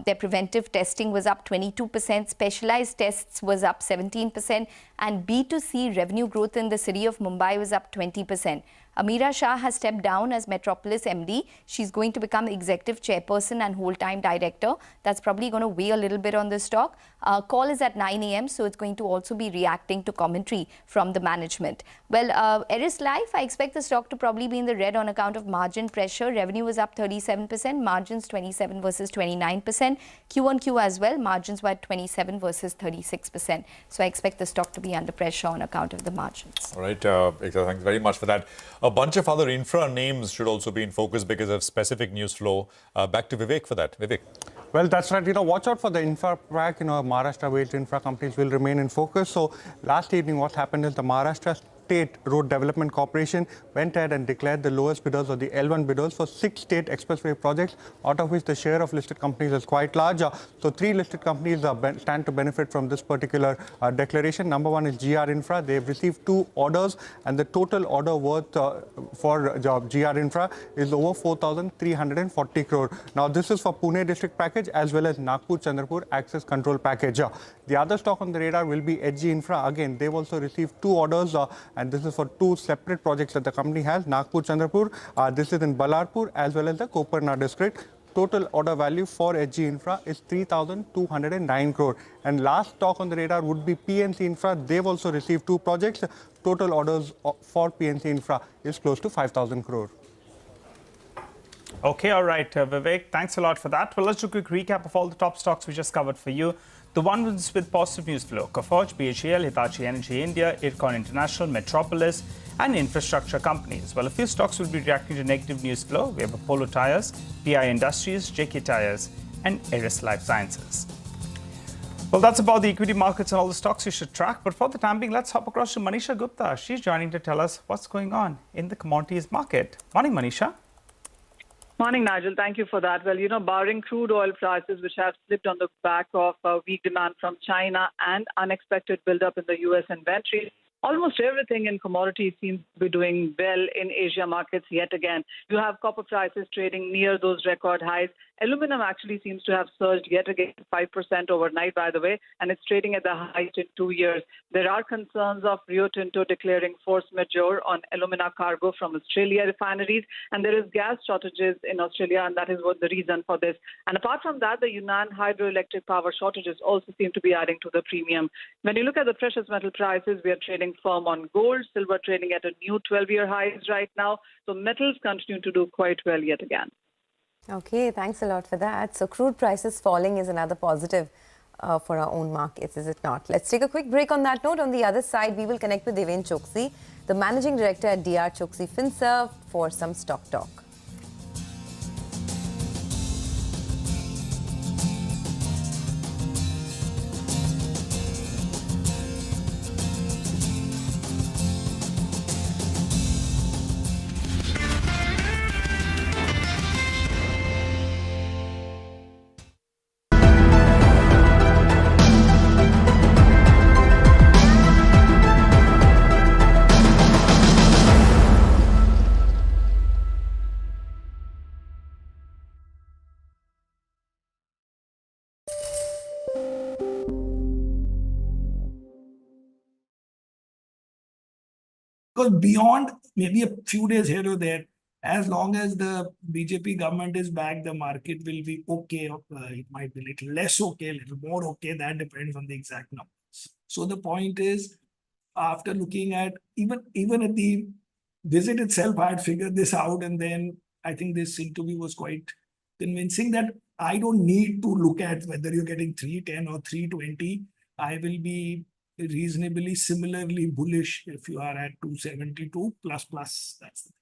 their preventive testing, was up 22%. Specialized tests was up 17%. And B2C revenue growth in the city of Mumbai was up 20%. Ameera Shah has stepped down as Metropolis MD. She's going to become executive chairperson and whole-time director. That's probably going to weigh a little bit on the stock. Call is at 9 a.m., so it's going to also be reacting to commentary from the management. Well, Eris Life, I expect the stock to probably be in the red on account of margin pressure. Revenue was up 37%, margins 27 versus 29%. Q on Q as well, margins were at 27 versus 36%. So I expect the stock to be under pressure on account of the margins. All right, Ekta, thanks very much for that. A bunch of other infra names should also be in focus because of specific news flow. Back to Vivek for that. Vivek. Well, that's right. Watch out for the infra pack. Maharashtra-based infra companies will remain in focus. So last evening, what happened is the Maharashtra State Road Development Corporation went ahead and declared the lowest bidders or the L1 bidders for 6 state expressway projects, out of which the share of listed companies is quite large. So 3 listed companies stand to benefit from this particular declaration. Number 1 is GR Infra. They've received 2 orders, and the total order worth for GR Infra is over 4,340 crore. Now, this is for Pune district package as well as Nagpur-Chandrapur access control package. The other stock on the radar will be HG Infra. Again, they've also received 2 orders, and this is for 2 separate projects that the company has, Nagpur-Chandrapur. This is in Ballarpur as well as the Koparna district. Total order value for HG Infra is 3,209 crore. And last stock on the radar would be PNC Infra. They've also received 2 projects. Total orders for PNC Infra is close to 5,000 crore. Okay, all right, Vivek, thanks a lot for that. Well, let's do a quick recap of all the top stocks we just covered for you. The ones with positive news flow: Coforge, BHEL, Hitachi Energy India, Ircon International, Metropolis, and infrastructure companies. Well, a few stocks will be reacting to negative news flow. We have Apollo Tyres, PI Industries, JK Tyres, and Eris Life Sciences. Well, that's about the equity markets and all the stocks you should track. But for the time being, let's hop across to Manisha Gupta. She's joining to tell us what's going on in the commodities market. Morning, Manisha. Morning, Nigel. Thank you for that. Well, barring crude oil prices, which have slipped on the back of weak demand from China and unexpected buildup in the U.S. inventory, Almost everything in commodities seems to be doing well in Asia markets yet again. You have copper prices trading near those record highs. Aluminum actually seems to have surged yet again 5% overnight, by the way, and it's trading at the highest in 2 years. There are concerns of Rio Tinto declaring force majeure on alumina cargo from Australia refineries, and there is gas shortages in Australia, and that is what the reason for this. And apart from that, the Yunnan hydroelectric power shortages also seem to be adding to the premium. When you look at the precious metal prices, we are trading firm on gold, silver trading at a new 12-year highs right now. So metals continue to do quite well yet again. Okay, thanks a lot for that. So crude prices falling is another positive for our own markets, is it not? Let's take a quick break on that note. On the other side, we will connect with Deven Choksi, the Managing Director at DR Choksi FinServ, for some stock talk. Because beyond maybe a few days here or there, as long as the BJP government is back, the market will be okay. It might be a little less okay, a little more okay. That depends on the exact numbers. So the point is, after looking at even at the visit itself, I had figured this out, and then I think this interview was quite convincing that I don't need to look at whether you're getting 310 or 320. I will be reasonably similarly bullish if you are at 272 plus. That's the thing.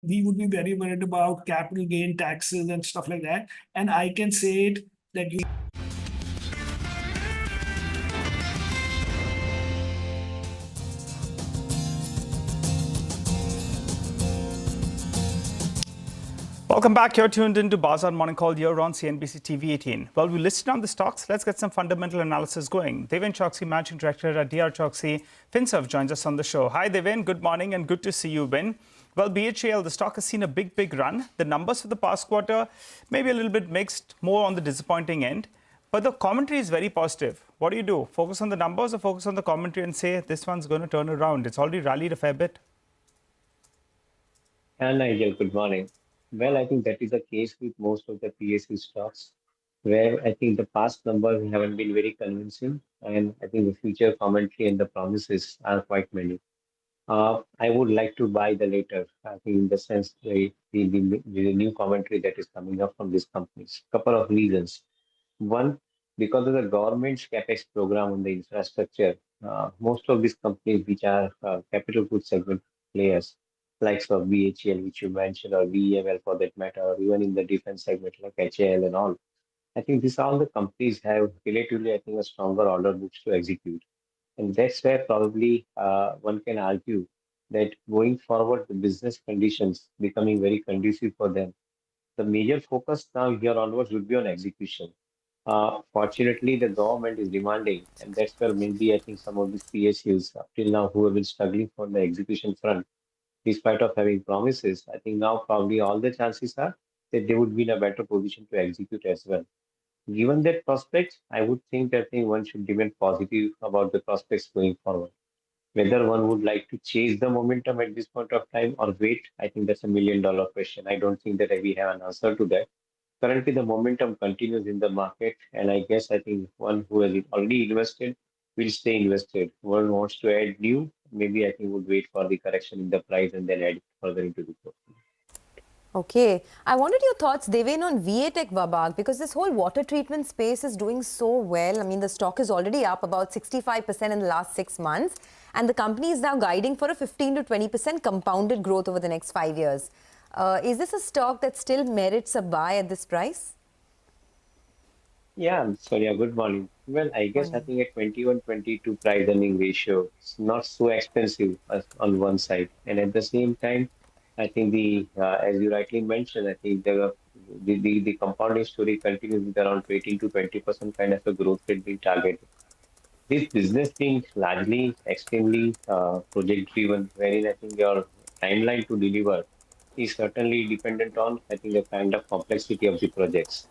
We would be very worried about capital gain taxes and stuff like that. And I can say it that you. Welcome back. You're tuned into Bazaar Morning Call here on CNBC-TV18. Well, we listed on the stocks. Let's get some fundamental analysis going. Deven Choksi, Managing Director at DR Choksi FinServ, joins us on the show. Hi, Deven. Good morning and good to see you, Ben. Well, BHEL, the stock has seen a big run. The numbers for the past quarter, maybe a little bit mixed, more on the disappointing end. But the commentary is very positive. What do? Focus on the numbers or focus on the commentary and say this one's going to turn around? It's already rallied a fair bit. Nigel, good morning. Well, I think that is the case with most of the PSU stocks, where I think the past numbers haven't been very convincing, and I think the future commentary and the promises are quite many. I would like to buy the later. I think in the sense the new commentary that is coming up from these companies. Couple of reasons. One, because of the government's capex program on the infrastructure, most of these companies which are capital goods segment players, likes of BHEL, which you mentioned, or VEML for that matter, or even in the defense segment like HAL and all. I think these all the companies have relatively, I think, a stronger order books to execute. And that's where probably one can argue that going forward, the business conditions becoming very conducive for them. The major focus now here onwards would be on execution. Fortunately, the government is demanding, and that's where maybe I think some of these PSUs up till now who have been struggling for the execution front, despite of having promises, I think now probably all the chances are that they would be in a better position to execute as well. Given that prospect, I would think that one should remain positive about the prospects going forward. Whether one would like to chase the momentum at this point of time or wait, I think that's $1 million question. I don't think that we have an answer to that. Currently, the momentum continues in the market, and I think one who has already invested will stay invested. One wants to add new, maybe I think would wait for the correction in the price and then add further into the portfolio. Okay. I wanted your thoughts, Deven, on Tech Wabag, because this whole water treatment space is doing so well. I mean, the stock is already up about 65% in the last 6 months, and the company is now guiding for a 15 to 20% compounded growth over the next 5 years. Is this a stock that still merits a buy at this price? Yeah, Sonia, good morning. Well, I guess I think at 21-22 price earning ratio, it's not so expensive as on one side. And at the same time, I think as you rightly mentioned, I think the compounding story continues with around 18 to 20% kind of a growth rate being targeted. this business being largely extremely project driven, wherein I think your timeline to deliver is certainly dependent on, I think, the kind of complexity of the projects.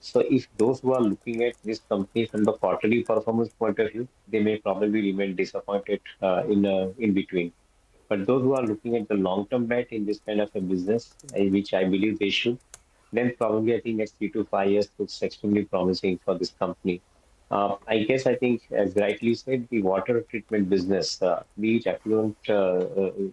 So if those who are looking at this company from the quarterly performance point of view, they may probably remain disappointed in between. But those who are looking at the long-term bet in this kind of a business, which I believe they should, then probably I think next 3 to 5 years looks extremely promising for this company. I guess I think, as rightly said, the water treatment business, be it effluent, the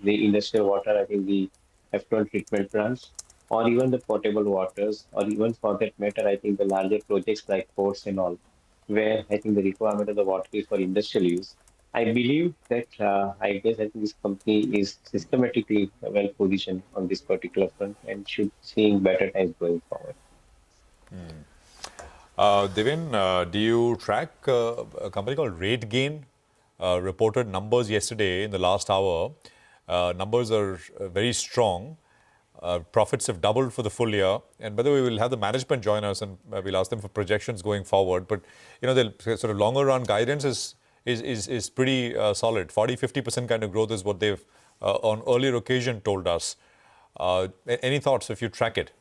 industrial water, I think the effluent treatment plants, or even the potable waters, or even for that matter, I think the larger projects like ports and all, where I think the requirement of the water is for industrial use. I believe that I think this company is systematically well positioned on this particular front and should seeing better times going forward. Devin, do you track a company called RateGain? Reported numbers yesterday in the last hour. Numbers are very strong. Profits have doubled for the full year. And by the way, we'll have the management join us and we'll ask them for projections going forward. But, the sort of longer run guidance is pretty solid. 40-50% kind of growth is what they've on earlier occasion told us. Any thoughts if you track it?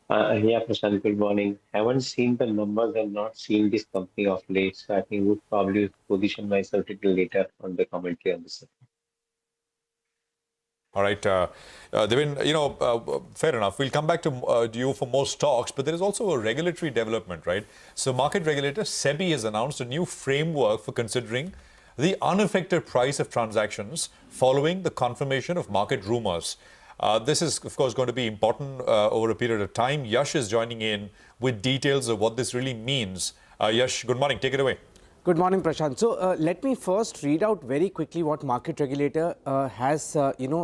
Yeah, Prashant, good morning. Haven't seen the numbers and not seen this company of late, so I think would probably position myself a little later on the commentary on this. All right, Devin, fair enough. We'll come back to you for more stocks, but there is also a regulatory development, right? So market regulator SEBI has announced a new framework for considering the unaffected price of transactions following the confirmation of market rumors. This is, of course, going to be important over a period of time. Yash is joining in with details of what this really means. Yash, good morning. Take it away. Good morning, Prashant. So let me first read out very quickly what market regulator has,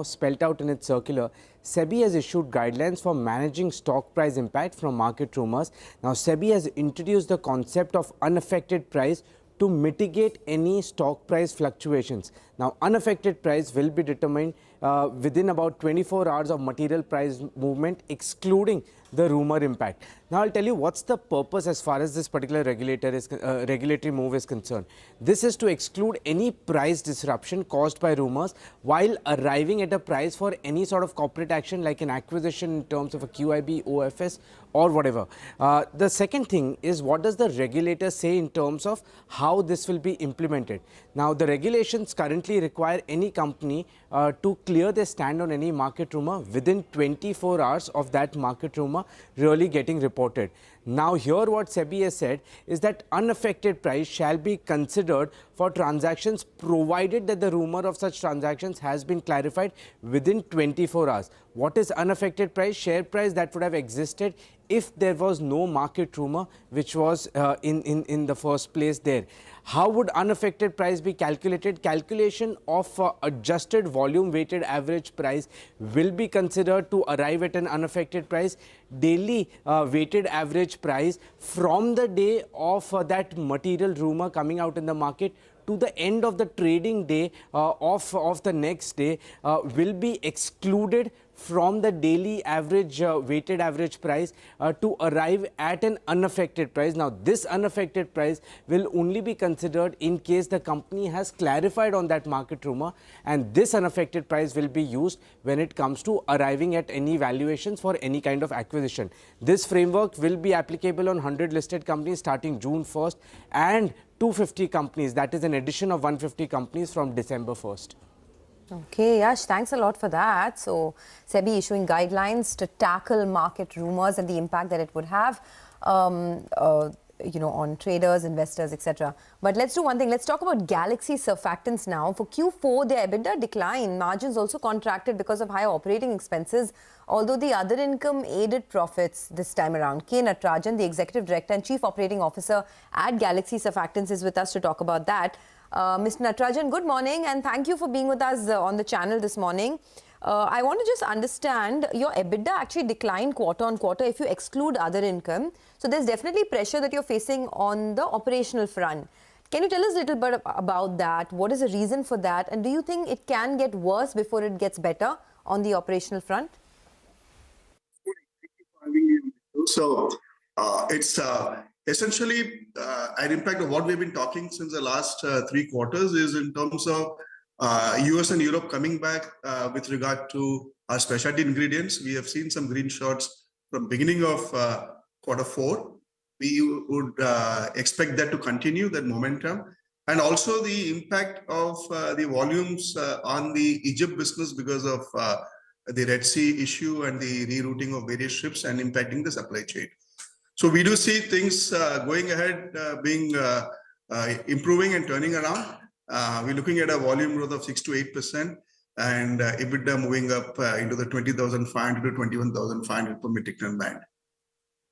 spelled out in its circular. SEBI has issued guidelines for managing stock price impact from market rumors. Now, SEBI has introduced the concept of unaffected price to mitigate any stock price fluctuations. Now, unaffected price will be determined within about 24 hours of material price movement, excluding the rumor impact. Now, I'll tell you what's the purpose as far as this particular regulatory move is concerned. This is to exclude any price disruption caused by rumors while arriving at a price for any sort of corporate action like an acquisition in terms of a QIB, OFS or whatever. The second thing is, what does the regulator say in terms of how this will be implemented? Now, the regulations currently require any company to clear their stand on any market rumor within 24 hours of that market rumor really getting reported. Now, here what SEBI has said is that unaffected price shall be considered for transactions provided that the rumor of such transactions has been clarified within 24 hours. What is unaffected price? Share price that would have existed if there was no market rumor which was in the first place there. How would unaffected price be calculated? Calculation of adjusted volume weighted average price will be considered to arrive at an unaffected price. Daily weighted average price from the day of that material rumor coming out in the market to the end of the trading day of the next day will be excluded from the daily average weighted average price to arrive at an unaffected price. Now, this unaffected price will only be considered in case the company has clarified on that market rumor, and this unaffected price will be used when it comes to arriving at any valuations for any kind of acquisition. This framework will be applicable on 100 listed companies starting June 1st and 250 companies, that is an addition of 150 companies from December 1st. Okay, Yash, thanks a lot for that. So, SEBI issuing guidelines to tackle market rumors and the impact that it would have, on traders, investors, etc. But let's do one thing. Let's talk about Galaxy Surfactants now. For Q4, their EBITDA declined. Margins also contracted because of higher operating expenses, although the other income aided profits this time around. K. Natarajan, the Executive Director and Chief Operating Officer at Galaxy Surfactants, is with us to talk about that. Mr. Natarajan, good morning and thank you for being with us on the channel this morning. I want to just understand, your EBITDA actually declined quarter on quarter if you exclude other income. So there's definitely pressure that you're facing on the operational front. Can you tell us a little bit about that? What is the reason for that? And do you think it can get worse before it gets better on the operational front? So it's essentially, an impact of what we've been talking since the last 3 quarters is in terms of US and Europe coming back with regard to our specialty ingredients. We have seen some green shoots from beginning of Q4. We would expect that to continue, that momentum. And also the impact of the volumes on the Egypt business because of the Red Sea issue and the rerouting of various ships and impacting the supply chain. So we do see things going ahead being improving and turning around. We're looking at a volume growth of 6 to 8% and EBITDA moving up into the 20,500 to 21,500 per metric ton band.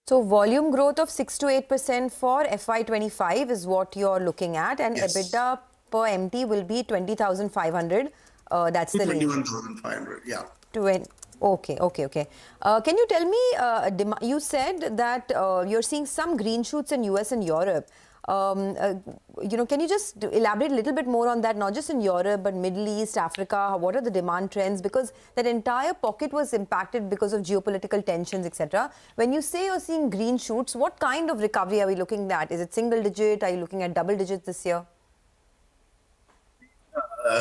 So volume growth of 6 to 8% for FY25 is what you're looking at, and Yes. EBITDA per MT will be 20,500. That's the range. 21,500, yeah. Okay. Can you tell me, you said that you're seeing some green shoots in US and Europe. Can you just elaborate a little bit more on that, not just in Europe, but Middle East, Africa? What are the demand trends? Because that entire pocket was impacted because of geopolitical tensions, etc. When you say you're seeing green shoots, what kind of recovery are we looking at? Is it single digit? Are you looking at double digits this year?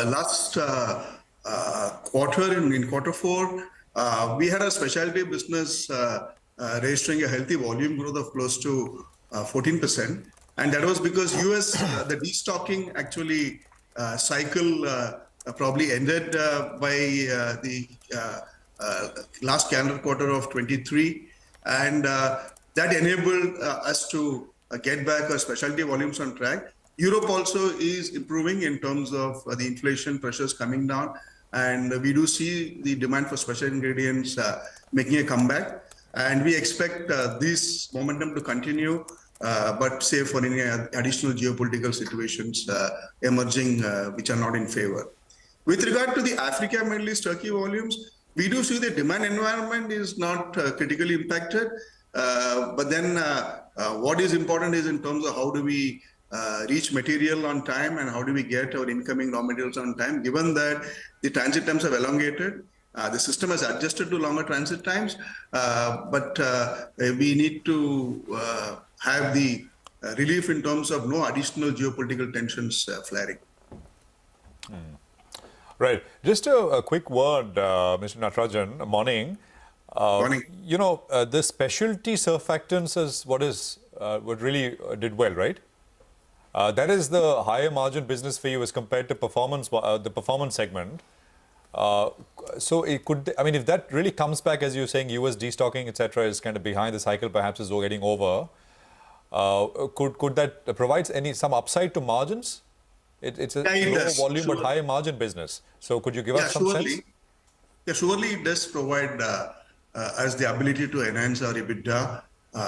Last quarter, in Q4, we had a specialty business registering a healthy volume growth of close to 14%. And that was because US, the destocking actually cycle probably ended by the last calendar quarter of 23. And that enabled us to get back our specialty volumes on track. Europe also is improving in terms of the inflation pressures coming down. And we do see the demand for special ingredients making a comeback. And we expect this momentum to continue. But say for any additional geopolitical situations emerging which are not in favor. With regard to the Africa, Middle East, Turkey volumes, we do see the demand environment is not critically impacted. But then what is important is in terms of how do we reach material on time and how do we get our incoming raw materials on time, given that the transit times have elongated. The system has adjusted to longer transit times, but we need to have the relief in terms of no additional geopolitical tensions flaring. Right. Just a quick word, Mr. Natarajan. Morning. Morning. The specialty surfactants is what really did well, right? That is the higher margin business for you as compared to the performance segment. So it could, if that really comes back, as you're saying, US destocking, etc., is kind of behind the cycle, perhaps is getting over. Could that provide some upside to margins? It's a low volume but higher margin business. So could you give us some sense? Yeah, surely it does provide us the ability to enhance our EBITDA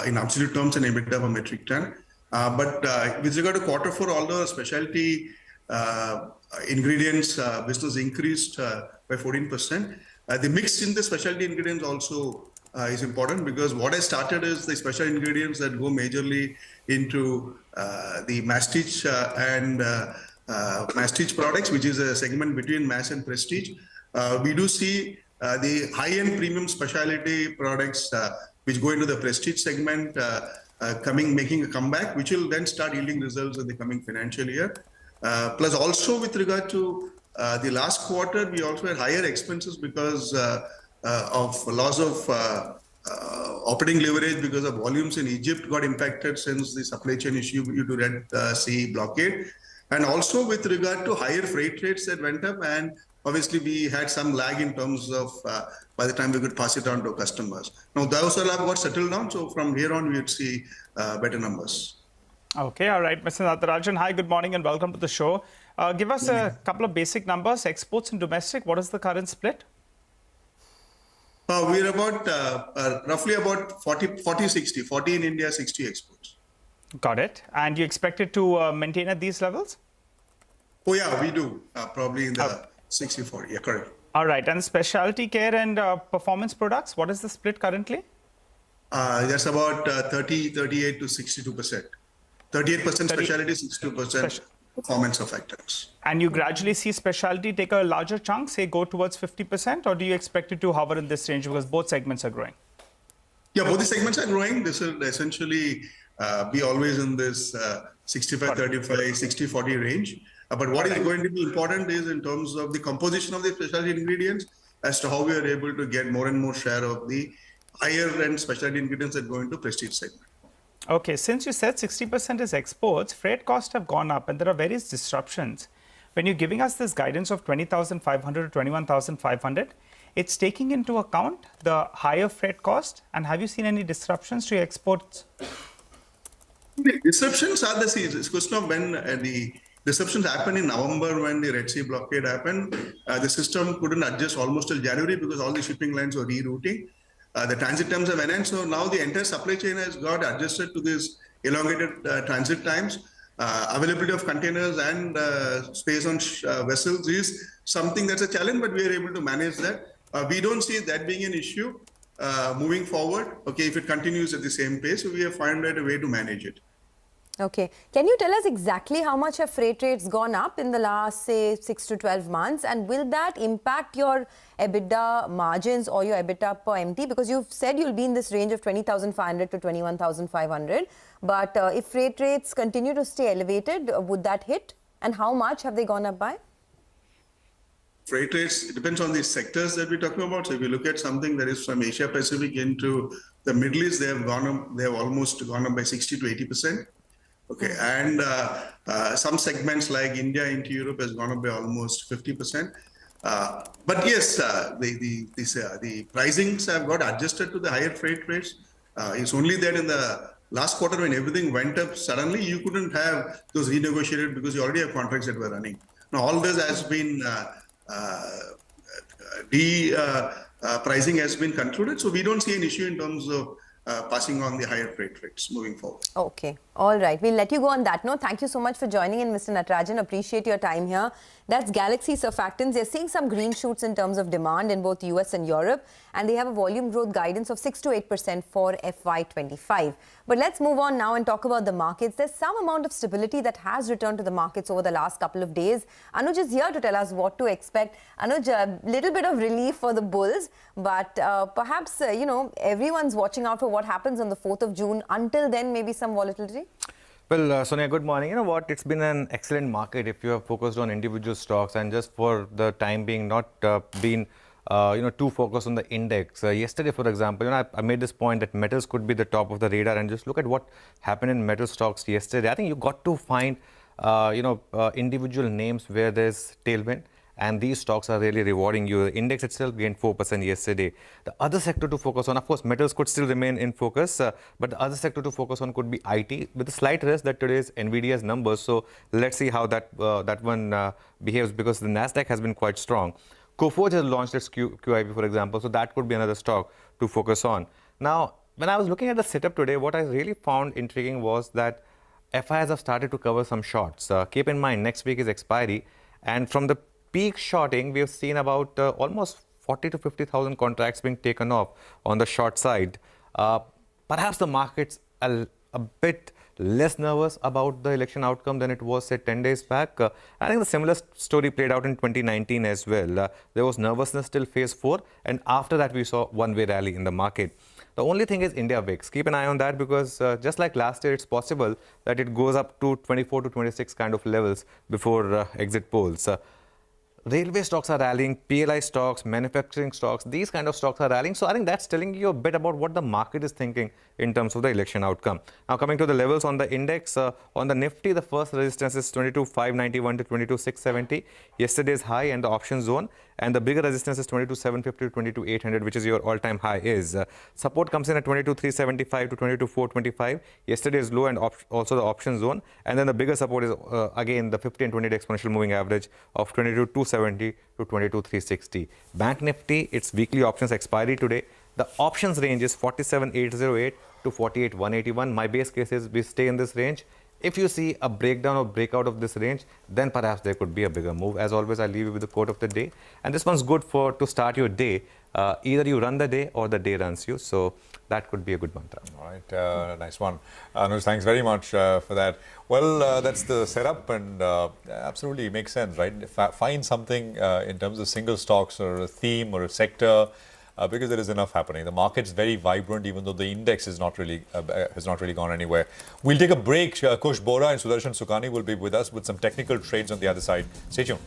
in absolute terms and EBITDA per metric ton. But with regard to Q4, although specialty ingredients business increased by 14%, the mix in the specialty ingredients also is important, because what I started is the special ingredients that go majorly into the masstige and masstige products, which is a segment between mass and prestige. We do see the high-end premium specialty products which go into the prestige segment making a comeback, which will then start yielding results in the coming financial year. Plus also with regard to the last quarter, we also had higher expenses because of loss of operating leverage because of volumes in Egypt got impacted since the supply chain issue due to Red Sea blockade. And also with regard to higher freight rates that went up, and obviously we had some lag in terms of by the time we could pass it on to customers. Now those all have got settled down, so from here on we would see better numbers. Okay, all right, Mr. Natarajan. Hi, good morning and welcome to the show. Give us a couple of basic numbers, exports and domestic. What is the current split? We're about roughly about 40-60, 40 in India, 60 exports. Got it. And you expect it to maintain at these levels? Oh yeah, we do. Probably in the 60-40, yeah, correct. All right, and specialty care and performance products, what is the split currently? That's about 38 to 62%. 38% specialty, 62% performance surfactants. And you gradually see specialty take a larger chunk, say go towards 50%, or do you expect it to hover in this range because both segments are growing? Yeah, both the segments are growing. This is essentially be always in this 65-35, 60-40 range. But what is going to be important is in terms of the composition of the specialty ingredients as to how we are able to get more and more share of the higher end specialty ingredients that go into prestige segment. Okay, since you said 60% is exports, freight costs have gone up and there are various disruptions. When you're giving us this guidance of 20,500 to 21,500, it's taking into account the higher freight cost. And have you seen any disruptions to your exports? Disruptions are the season. It's a question of when the disruptions happened in November when the Red Sea blockade happened. The system couldn't adjust almost till January because all the shipping lines were rerouting. The transit times have enhanced. So now the entire supply chain has got adjusted to this elongated transit times. Availability of containers and space on vessels is something that's a challenge, but we are able to manage that. We don't see that being an issue moving forward. Okay, if it continues at the same pace, we have found a way to manage it. Okay. Can you tell us exactly how much have freight rates gone up in the last, say, 6 to 12 months? And will that impact your EBITDA margins or your EBITDA per MT? Because you've said you'll be in this range of 20,500 to 21,500. But if freight rates continue to stay elevated, would that hit? And how much have they gone up by? Freight rates, it depends on the sectors that we're talking about. So if you look at something that is from Asia Pacific into the Middle East, they have gone up, they have almost gone up by 60 to 80%. Okay, and some segments like India into Europe has gone up by almost 50%. But yes, the pricings have got adjusted to the higher freight rates. It's only that in the last quarter when everything went up suddenly, you couldn't have those renegotiated because you already have contracts that were running. Now all this has been pricing has been concluded, so we don't see an issue in terms of passing on the higher freight rates moving forward. Okay. All right. We'll let you go on that note. Thank you so much for joining in, Mr. Natarajan. Appreciate your time here. That's Galaxy Surfactants. They're seeing some green shoots in terms of demand in both US and Europe. And they have a volume growth guidance of 6 to 8% for FY25. But let's move on now and talk about the markets. There's some amount of stability that has returned to the markets over the last couple of days. Anuj is here to tell us what to expect. Anuj, a little bit of relief for the bulls. But perhaps, you know, everyone's watching out for what happens on the 4th of June. Until then, maybe some volatility? Well, Sonia, good morning. You know what? It's been an excellent market if you have focused on individual stocks and just for the time being not been too focused on the index. Yesterday, for example, I made this point that metals could be the top of the radar, and just look at what happened in metal stocks yesterday. I think you got to find individual names where there's tailwind. And these stocks are really rewarding you. The index itself gained 4% yesterday. The other sector to focus on, of course, metals could still remain in focus, but the other sector to focus on could be IT, with a slight risk that today's Nvidia's numbers. So let's see how that one behaves, because the Nasdaq has been quite strong. Coforge has launched its QIP, for example, so that could be another stock to focus on. Now, when I was looking at the setup today, what I really found intriguing was that FIs have started to cover some shorts. Keep in mind, next week is expiry, and from the peak shorting, we have seen about almost 40 to 50,000 contracts being taken off on the short side. Perhaps the market's a bit less nervous about the election outcome than it was, say, 10 days back. I think the similar story played out in 2019 as well. There was nervousness till phase 4, and after that we saw one-way rally in the market. The only thing is India VIX. Keep an eye on that, because just like last year, it's possible that it goes up to 24 to 26 kind of levels before exit polls. Railway stocks are rallying, PLI stocks, manufacturing stocks, these kind of stocks are rallying. So I think that's telling you a bit about what the market is thinking in terms of the election outcome. Now coming to the levels on the index, on the Nifty, the first resistance is 22,591 to 22,670, yesterday's high and the option zone. And the bigger resistance is 22,750 to 22,800, which is your all-time high is. Support comes in at 22,375 to 22,425, yesterday's low and also the option zone. And then the bigger support is again the 50 and 20-day exponential moving average of 22,270 to 22,360. Bank Nifty, its weekly options expiry today. The options range is 47,808 to 48,181. My base case is we stay in this range. If you see a breakdown or breakout of this range, then perhaps there could be a bigger move. As always, I'll leave you with the quote of the day. And this one's good to start your day. Either you run the day or the day runs you. So that could be a good mantra. All right, nice one. Anuj, thanks very much for that. Well, that's the setup, and absolutely makes sense, right? Find something in terms of single stocks or a theme or a sector because there is enough happening. The market's very vibrant, even though the index is not really has not really gone anywhere. We'll take a break. Kush Bora and Sudarshan Sukhani will be with us with some technical trades on the other side. Stay tuned.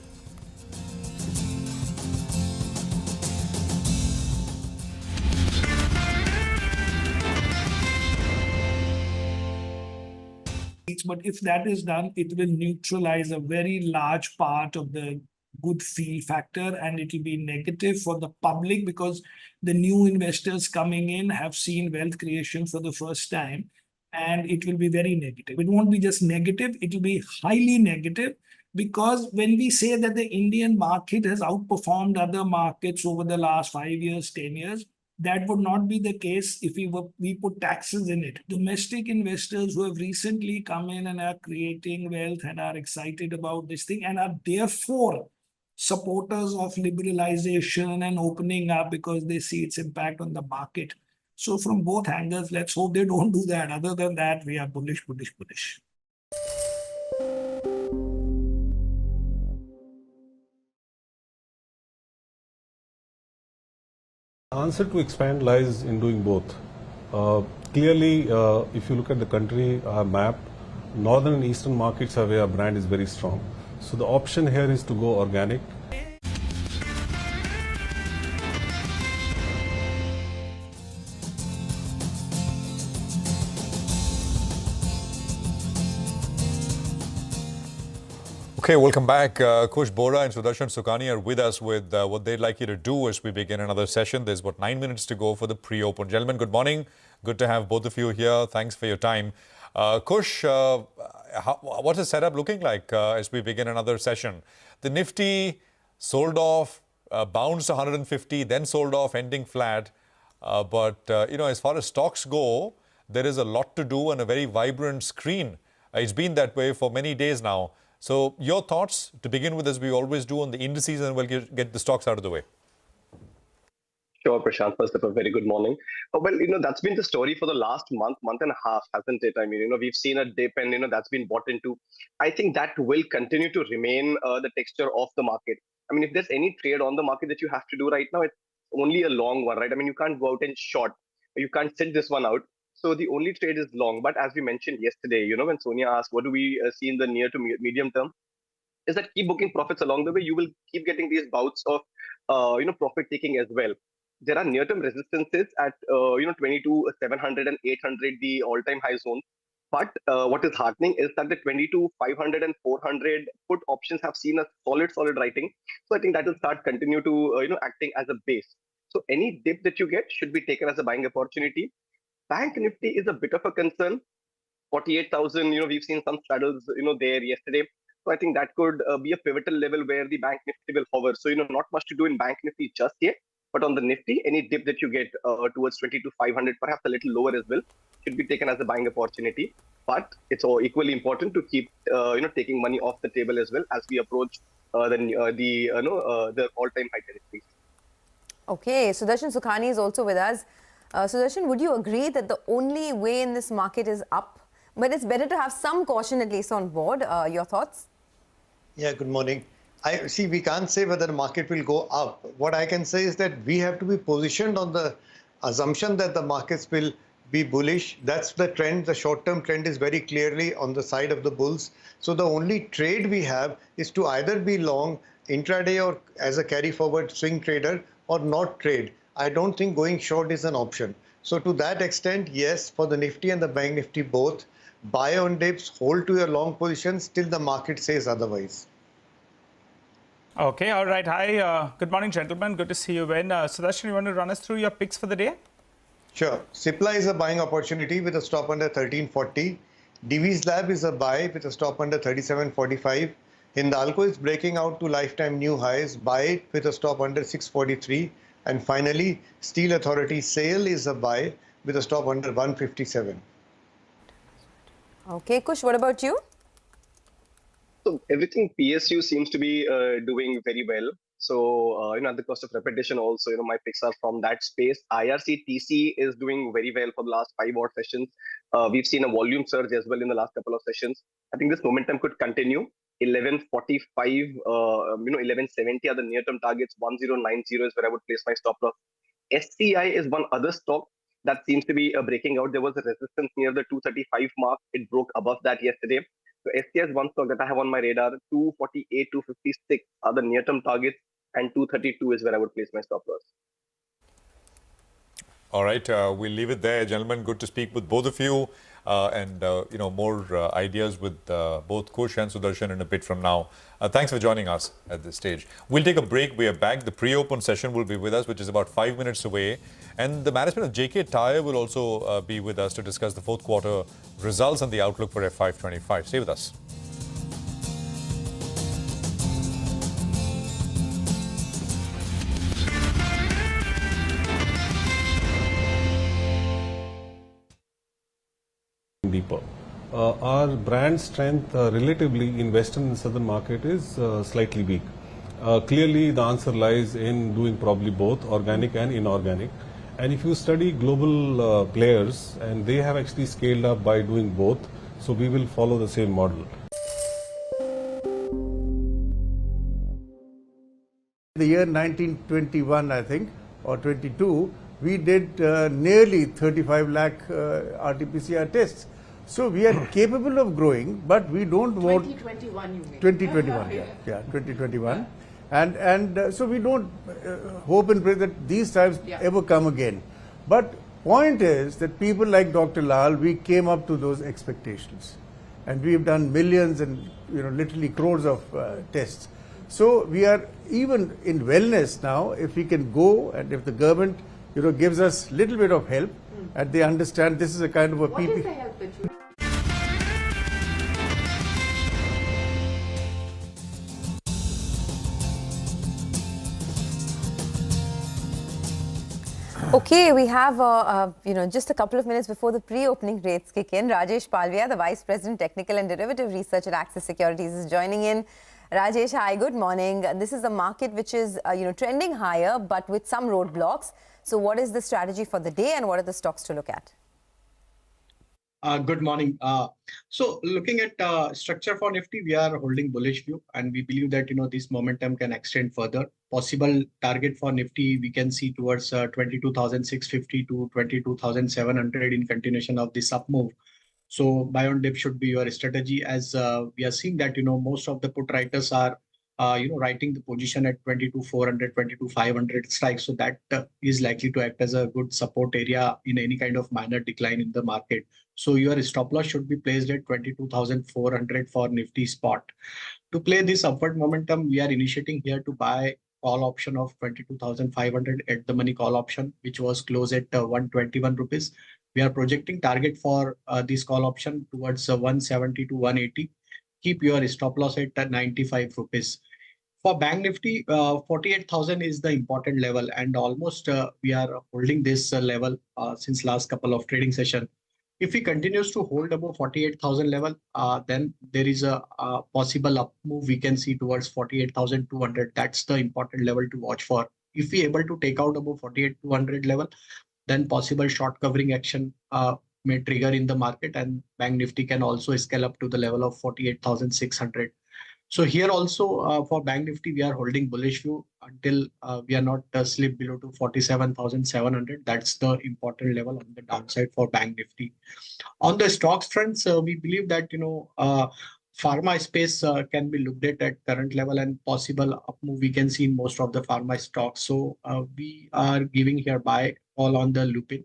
But if that is done, it will neutralize a very large part of the good feel factor, and it will be negative for the public because the new investors coming in have seen wealth creation for the first time, and it will be very negative. It won't be just negative, it will be highly negative, because when we say that the Indian market has outperformed other markets over the last 5 years, 10 years, that would not be the case if we put taxes in it. Domestic investors who have recently come in and are creating wealth and are excited about this thing and are therefore supporters of liberalization and opening up because they see its impact on the market. So from both angles, let's hope they don't do that. Other than that, we are bullish, bullish, bullish. The answer to expand lies in doing both. Clearly, if you look at the country map, northern and eastern markets are where our brand is very strong. So the option here is to go organic. Okay, welcome back. Kush Bora and Sudarshan Sukhani are with us with what they'd like you to do as we begin another session. There's about 9 minutes to go for the pre-open. Gentlemen, good morning. Good to have both of you here. Thanks for your time. Kush, what's the setup looking like as we begin another session? The Nifty sold off, bounced 150, then sold off, ending flat. But as far as stocks go, there is a lot to do and a very vibrant screen. It's been that way for many days now. So your thoughts to begin with, as we always do on the indices, and we'll get the stocks out of the way. Sure, Prashant. First of all, very good morning. Well, that's been the story for the last month and a half, hasn't it? I mean, we've seen a dip and, that's been bought into. I think that will continue to remain the texture of the market. I mean, if there's any trade on the market that you have to do right now, it's only a long one, right? I mean, you can't go out and short. You can't sit this one out. So the only trade is long. But as we mentioned yesterday, when Sonia asked, what do we see in the near to medium term, is that keep booking profits along the way. You will keep getting these bouts of, profit taking as well. There are near-term resistances at, 22,700 and 800, the all-time high zone. But what is heartening is that the 22,500 and 400 put options have seen a solid writing. So I think that will start continue to, acting as a base. So any dip that you get should be taken as a buying opportunity. Bank Nifty is a bit of a concern. 48,000, we've seen some straddles, there yesterday. So I think that could be a pivotal level where the Bank Nifty will hover. So, not much to do in Bank Nifty just yet. But on the Nifty, any dip that you get towards 22,500, perhaps a little lower as well, should be taken as a buying opportunity. But it's equally important to keep, taking money off the table as well as we approach the all-time high territory. Okay, Sudarshan Sukhani is also with us. Sudarshan, would you agree that the only way in this market is up? But it's better to have some caution at least on board. Your thoughts? Yeah, good morning. We can't say whether the market will go up. What I can say is that we have to be positioned on the assumption that the markets will be bullish. That's the trend. The short-term trend is very clearly on the side of the bulls. So the only trade we have is to either be long intraday or as a carry-forward swing trader or not trade. I don't think going short is an option. So to that extent, yes, for the Nifty and the Bank Nifty both, buy on dips, hold to your long positions till the market says otherwise. Okay, all right. Hi, good morning, gentlemen. Good to see you again. Sudarshan, you want to run us through your picks for the day? Sure. Cipla is a buying opportunity with a stop under 1340. Divi's Lab is a buy with a stop under 3745. Hindalco is breaking out to lifetime new highs. Buy it with a stop under 643. And finally, Steel Authority SAIL is a buy with a stop under 157. Okay, Kush, what about you? So everything PSU seems to be doing very well. So, at the cost of repetition also, my picks are from that space. IRCTC is doing very well for the last 5 odd sessions. We've seen a volume surge as well in the last couple of sessions. I think this momentum could continue. 1145, 1170 are the near-term targets. 1090 is where I would place my stop loss. SCI is one other stock that seems to be breaking out. There was a resistance near the 235 mark. It broke above that yesterday. So SCI is one stock that I have on my radar. 248, 256 are the near-term targets, and 232 is where I would place my stop loss. All right, we'll leave it there, gentlemen. Good to speak with both of you, and more ideas with both Kush and Sudarshan in a bit from now. Thanks for joining us at this stage. We'll take a break. We are back. The pre-open session will be with us, which is about 5 minutes away, and the management of JK Tyre will also be with us to discuss the fourth quarter results and the outlook for FY25. Stay with us. Deeper. Our brand strength relatively in Western and Southern market is slightly weak. Clearly, the answer lies in doing probably both organic and inorganic. And if you study global players, and they have actually scaled up by doing both, so we will follow the same model. The year 1921, I think, or 22, we did nearly 35 lakh RT-PCR tests. So we are capable of growing, but we don't want 2021, you mean? 2021, yeah, 2021, and so we don't hope and pray that these times ever come again. But point is that people like Dr. Lal, we came up to those expectations, and we've done millions and literally crores of tests. So we are even in wellness now. If we can go, and if the government gives us little bit of help, and they understand this is a kind of a What is the help that you... Okay, we have just a couple of minutes before the pre-opening rates kick in. Rajesh Palvia, the Vice President Technical and Derivative Research at Axis Securities, is joining in. Rajesh, hi, good morning. This is a market which is trending higher, but with some roadblocks. So what is the strategy for the day, and what are the stocks to look at? Good morning. So looking at structure for Nifty, we are holding bullish view, and we believe that this momentum can extend further. Possible target for Nifty we can see towards 22,650 to 22,700 in continuation of this up move. So buy on dip should be your strategy, as we are seeing that most of the put writers are writing the position at 22,400, 22,500 strikes. So that is likely to act as a good support area in any kind of minor decline in the market. So your stop loss should be placed at 22,400 for Nifty spot. To play this upward momentum, we are initiating here to buy call option of 22,500 at the money call option, which was closed at 121 rupees. We are projecting target for this call option towards 170 to 180. Keep your stop loss at 95 rupees. For Bank Nifty, 48,000 is the important level, and almost we are holding this level since last couple of trading session. If he continues to hold above 48,000 level, then there is a possible up move we can see towards 48,200. That's the important level to watch for. If we able to take out above 48,200 level, then possible short covering action may trigger in the market, and Bank Nifty can also scale up to the level of 48,600. So here also for Bank Nifty, we are holding bullish view until we are not slip below to 47,700. That's the important level on the downside for Bank Nifty. On the stocks fronts, we believe that pharma space can be looked at current level, and possible up move we can see in most of the pharma stocks. So we are giving here buy all on the Lupin.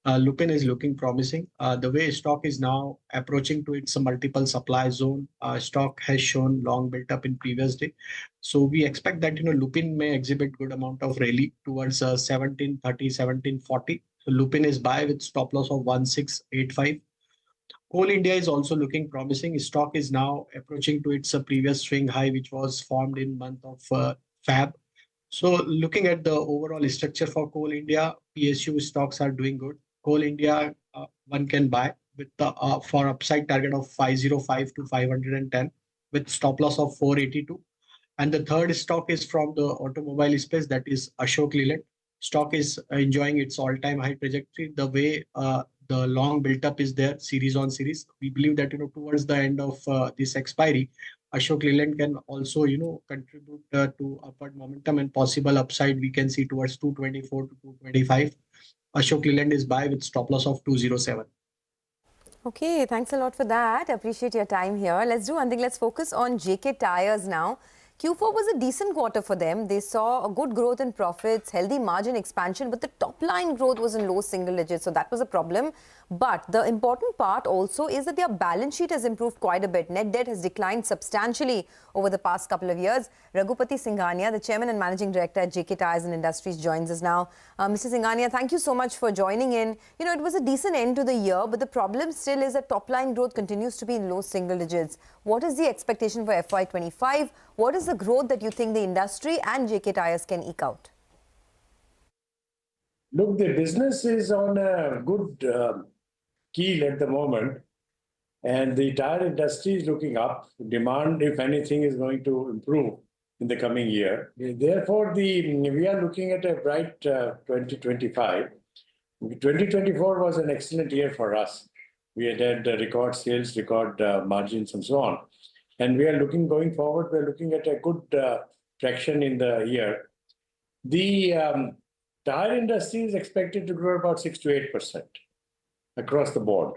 Lupin is looking promising. The way stock is now approaching to its multiple supply zone, stock has shown long built up in previous day. So we expect that Lupin may exhibit good amount of rally towards 1730, 1740. So Lupin is buy with stop loss of 1685. Coal India is also looking promising. Stock is now approaching to its previous swing high, which was formed in month of Feb. So looking at the overall structure for Coal India, PSU stocks are doing good. Coal India, one can buy with the for upside target of 505 to 510 with stop loss of 482. And the third stock is from the automobile space, that is Ashok Leyland. Stock is enjoying its all-time high trajectory. The way the long built up is there, series on series. We believe that towards the end of this expiry, Ashok Leyland can also, contribute to upward momentum and possible upside we can see towards 224 to 225. Ashok Leyland is buy with stop loss of 207. Okay, thanks a lot for that. Appreciate your time here. Let's do one thing. Let's focus on JK Tyres now. Q4 was a decent quarter for them. They saw a good growth in profits, healthy margin expansion, but the top line growth was in low single digits, so that was a problem. But the important part also is that their balance sheet has improved quite a bit. Net debt has declined substantially over the past couple of years. Raghupati Singhania, the Chairman and Managing Director at JK Tyres and Industries, joins us now. Mr. Singhania, thank you so much for joining in. You know, it was a decent end to the year, but the problem still is that top line growth continues to be in low single digits. What is the expectation for FY25? What is the growth that you think the industry and JK Tyres can eke out? Look, the business is on a good keel at the moment, and the tire industry is looking up. Demand, if anything, is going to improve in the coming year. Therefore, we are looking at a bright 2025. 2024 was an excellent year for us. We had record sales, record margins, and so on. And we are looking, going forward, we're looking at a good traction in the year. The tire industry is expected to grow about 6 to 8% across the board.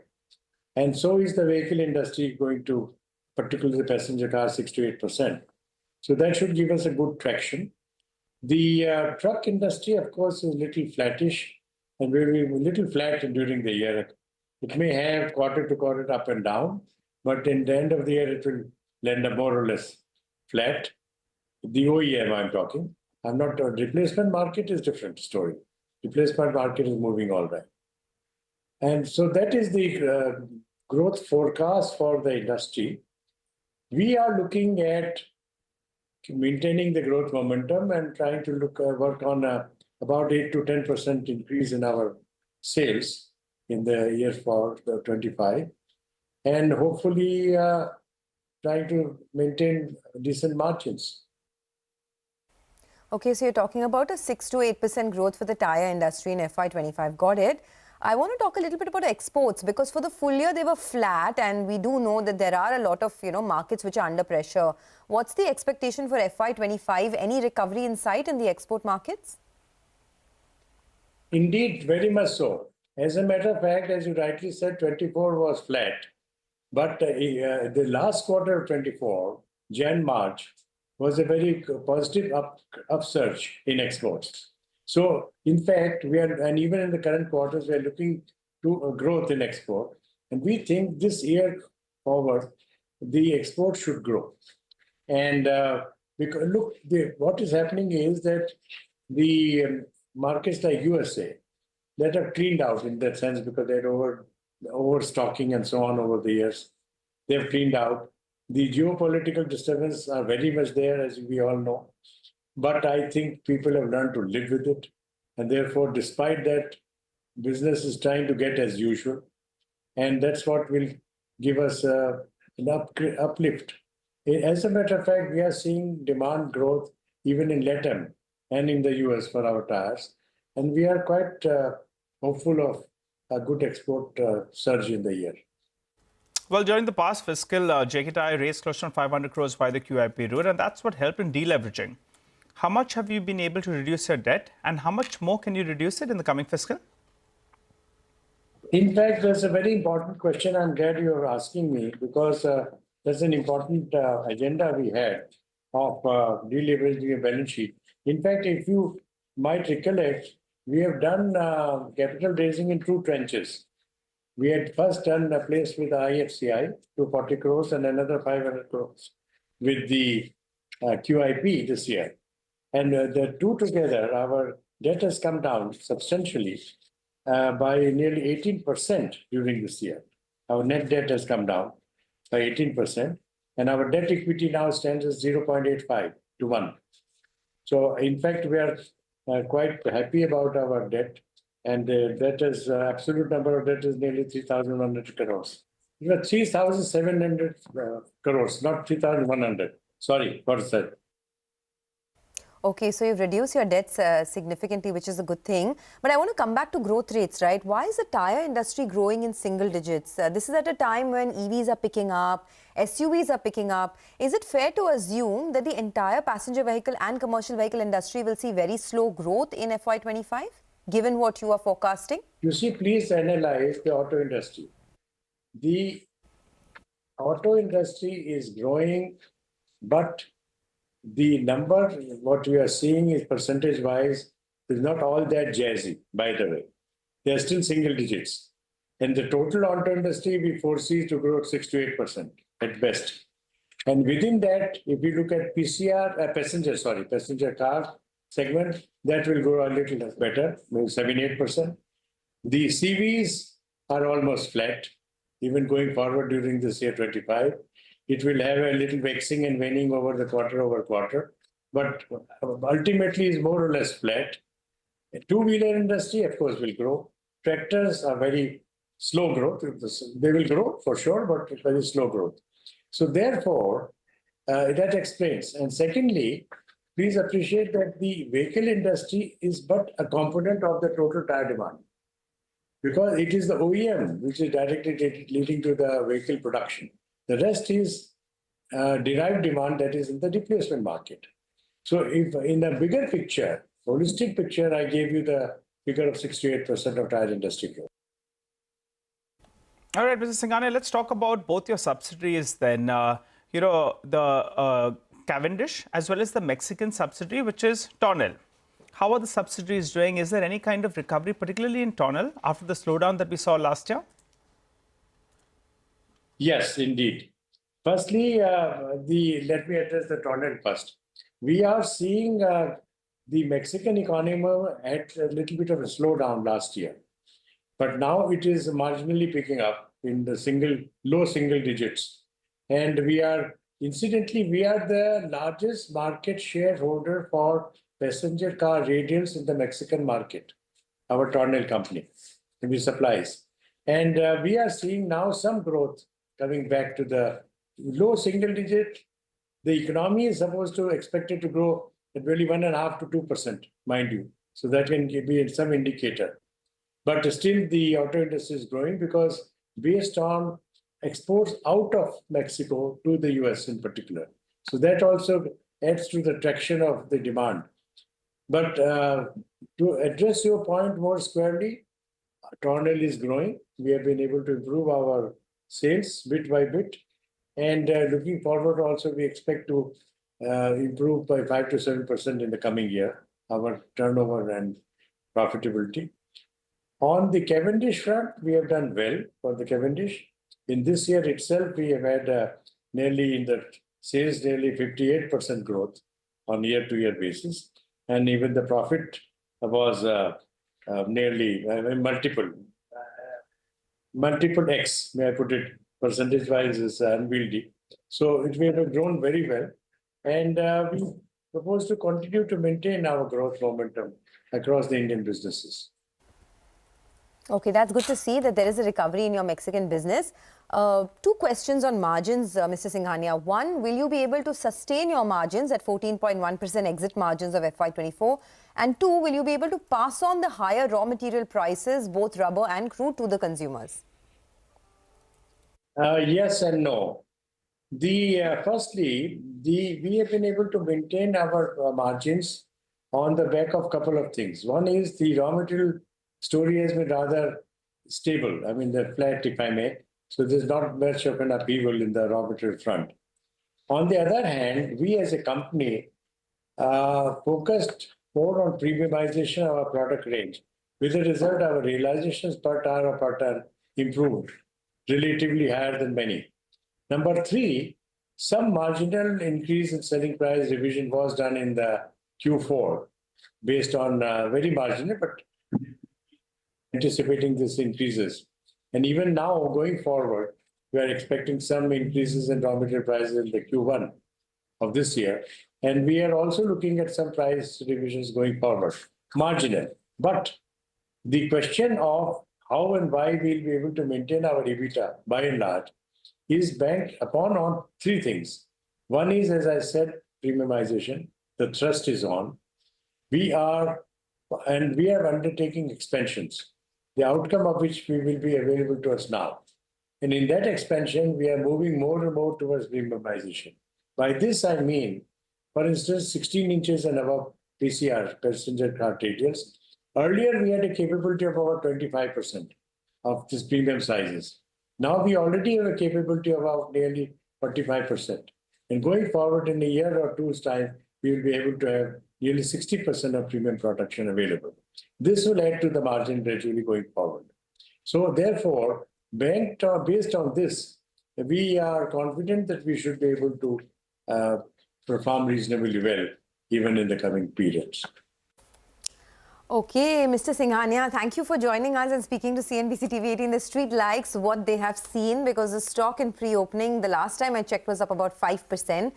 And so is the vehicle industry going to, particularly the passenger car, 6 to 8%. So that should give us a good traction. The truck industry, of course, is a little flattish and will be a little flat during the year. It may have quarter to quarter up and down, but in the end of the year, it will land up more or less flat. The OEM I'm talking. I'm not, replacement market is different story. Replacement market is moving all right. And so that is the growth forecast for the industry. We are looking at maintaining the growth momentum and trying to work on about 8 to 10% increase in our sales in the year for 25, and hopefully trying to maintain decent margins. Okay, so you're talking about a 6 to 8% growth for the tire industry in FY25. Got it. I want to talk a little bit about exports, because for the full year they were flat, and we do know that there are a lot of markets which are under pressure. What's the expectation for FY25? Any recovery in sight in the export markets? Indeed, very much so. As a matter of fact, as you rightly said, 24 was flat. But the last quarter of 24, Jan-March, was a very positive upsurge in exports. So, in fact, and even in the current quarters, we are looking to a growth in export. And we think this year forward, the export should grow. And because, look, what is happening is that the markets like USA, that have cleaned out in that sense because they're overstocking and so on over the years. They've cleaned out. The geopolitical disturbances are very much there, as we all know. But I think people have learned to live with it. And therefore, despite that, business is trying to get as usual. And that's what will give us an uplift. As a matter of fact, we are seeing demand growth even in LATAM and in the US for our tires. And we are quite hopeful of a good export surge in the year. Well, during the past fiscal, JK Tyre raised close to 500 crores by the QIP route, and that's what helped in deleveraging. How much have you been able to reduce your debt, and how much more can you reduce it in the coming fiscal? In fact, that's a very important question. I'm glad you're asking me, because that's an important agenda we had of deleveraging a balance sheet. In fact, if you might recollect, we have done capital raising in 2 tranches. We had first done a place with IFCI, 240 crores, and another 500 crores with the QIP this year. And the two together, our debt has come down substantially by nearly 18% during this year. Our net debt has come down by 18%, and our debt equity now stands at 0.85 to 1. So, in fact, we are quite happy about our debt. And that is absolute number of debt is nearly 3,100 crores. 3,700 crores, not 3,100. Sorry, what is that? Okay, so you've reduced your debts significantly, which is a good thing. But I want to come back to growth rates, right? Why is the tyre industry growing in single digits? This is at a time when EVs are picking up, SUVs are picking up. Is it fair to assume that the entire passenger vehicle and commercial vehicle industry will see very slow growth in FY25, given what you are forecasting? You see, please analyze the auto industry. The auto industry is growing, but the number, what we are seeing is percentage-wise, is not all that jazzy, by the way. They are still single digits. And the total auto industry, we foresee to grow at 6 to 8% at best. And within that, if you look at passenger car segment, that will grow a little better, maybe 7-8%. The CVs are almost flat, even going forward during this year 25. It will have a little waxing and waning over the quarter, but ultimately is more or less flat. The two-wheeler industry, of course, will grow. Tractors are very slow growth. They will grow for sure, but very slow growth. So therefore, that explains. And secondly, please appreciate that the vehicle industry is but a component of the total tire demand, because it is the OEM which is directly leading to the vehicle production. The rest is derived demand that is in the replacement market. So if in a bigger picture, holistic picture, I gave you the figure of 6 to 8% of tire industry growth. All right, Mr. Singhania, let's talk about both your subsidiaries then. The Cavendish as well as the Mexican subsidiary, which is Tonel. How are the subsidiaries doing? Is there any kind of recovery, particularly in Tonel, after the slowdown that we saw last year? Yes, indeed. Firstly, let me address the Tonel first. We are seeing the Mexican economy had a little bit of a slowdown last year, but now it is marginally picking up in the low single digits. And incidentally, we are the largest market shareholder for passenger car radials in the Mexican market, our Tonel company, which supplies. And we are seeing now some growth coming back to the low single digit. The economy is supposed to expected to grow at really 1.5 to 2%, mind you. So that can be some indicator. But still the auto industry is growing because based on exports out of Mexico to the US in particular. So that also adds to the traction of the demand. But to address your point more squarely, Tonel is growing. We have been able to improve our sales bit by bit. And looking forward also, we expect to improve by 5 to 7% in the coming year, our turnover and profitability. On the Cavendish front, we have done well for the Cavendish. In this year itself, we have had nearly in the sales, nearly 58% growth on year-to-year basis. And even the profit was nearly multiple X, may I put it, percentage-wise is unwieldy. So we have grown very well. And we propose to continue to maintain our growth momentum across the Indian businesses. Okay, that's good to see that there is a recovery in your Mexican business. Two questions on margins, Mr. Singhania. One, will you be able to sustain your margins at 14.1% exit margins of FY24? And two, will you be able to pass on the higher raw material prices, both rubber and crude, to the consumers? Yes and no. Firstly, we have been able to maintain our margins on the back of a couple of things. One is the raw material story has been rather stable. I mean, they're flat, if I may. So there's not much of an upheaval in the raw material front. On the other hand, we as a company focused more on premiumization of our product range. With the result, our realizations per tire or per ton improved, relatively higher than many. Number three, some marginal increase in selling price revision was done in the Q4 based on very marginal, but anticipating these increases. And even now, going forward, we are expecting some increases in raw material prices in the Q1 of this year. And we are also looking at some price revisions going forward, marginal. But the question of how and why we'll be able to maintain our EBITDA, by and large, is banked upon on three things. One is, as I said, premiumization. the thrust is on. We are undertaking expansions, the outcome of which will be available to us now. And in that expansion, we are moving more and more towards premiumization. By this, I mean, for instance, 16 inches and above PCR, passenger car radials. Earlier, we had a capability of about 25% of these premium sizes. Now we already have a capability of about nearly 45%. And going forward in a year or two's time, we will be able to have nearly 60% of premium production available. This will add to the margin gradually going forward. So therefore, based on this, we are confident that we should be able to perform reasonably well even in the coming periods. Okay, Mr. Singhania, thank you for joining us and speaking to CNBC TV18. The street likes what they have seen because the stock in pre-opening, the last time I checked, was up about 5%.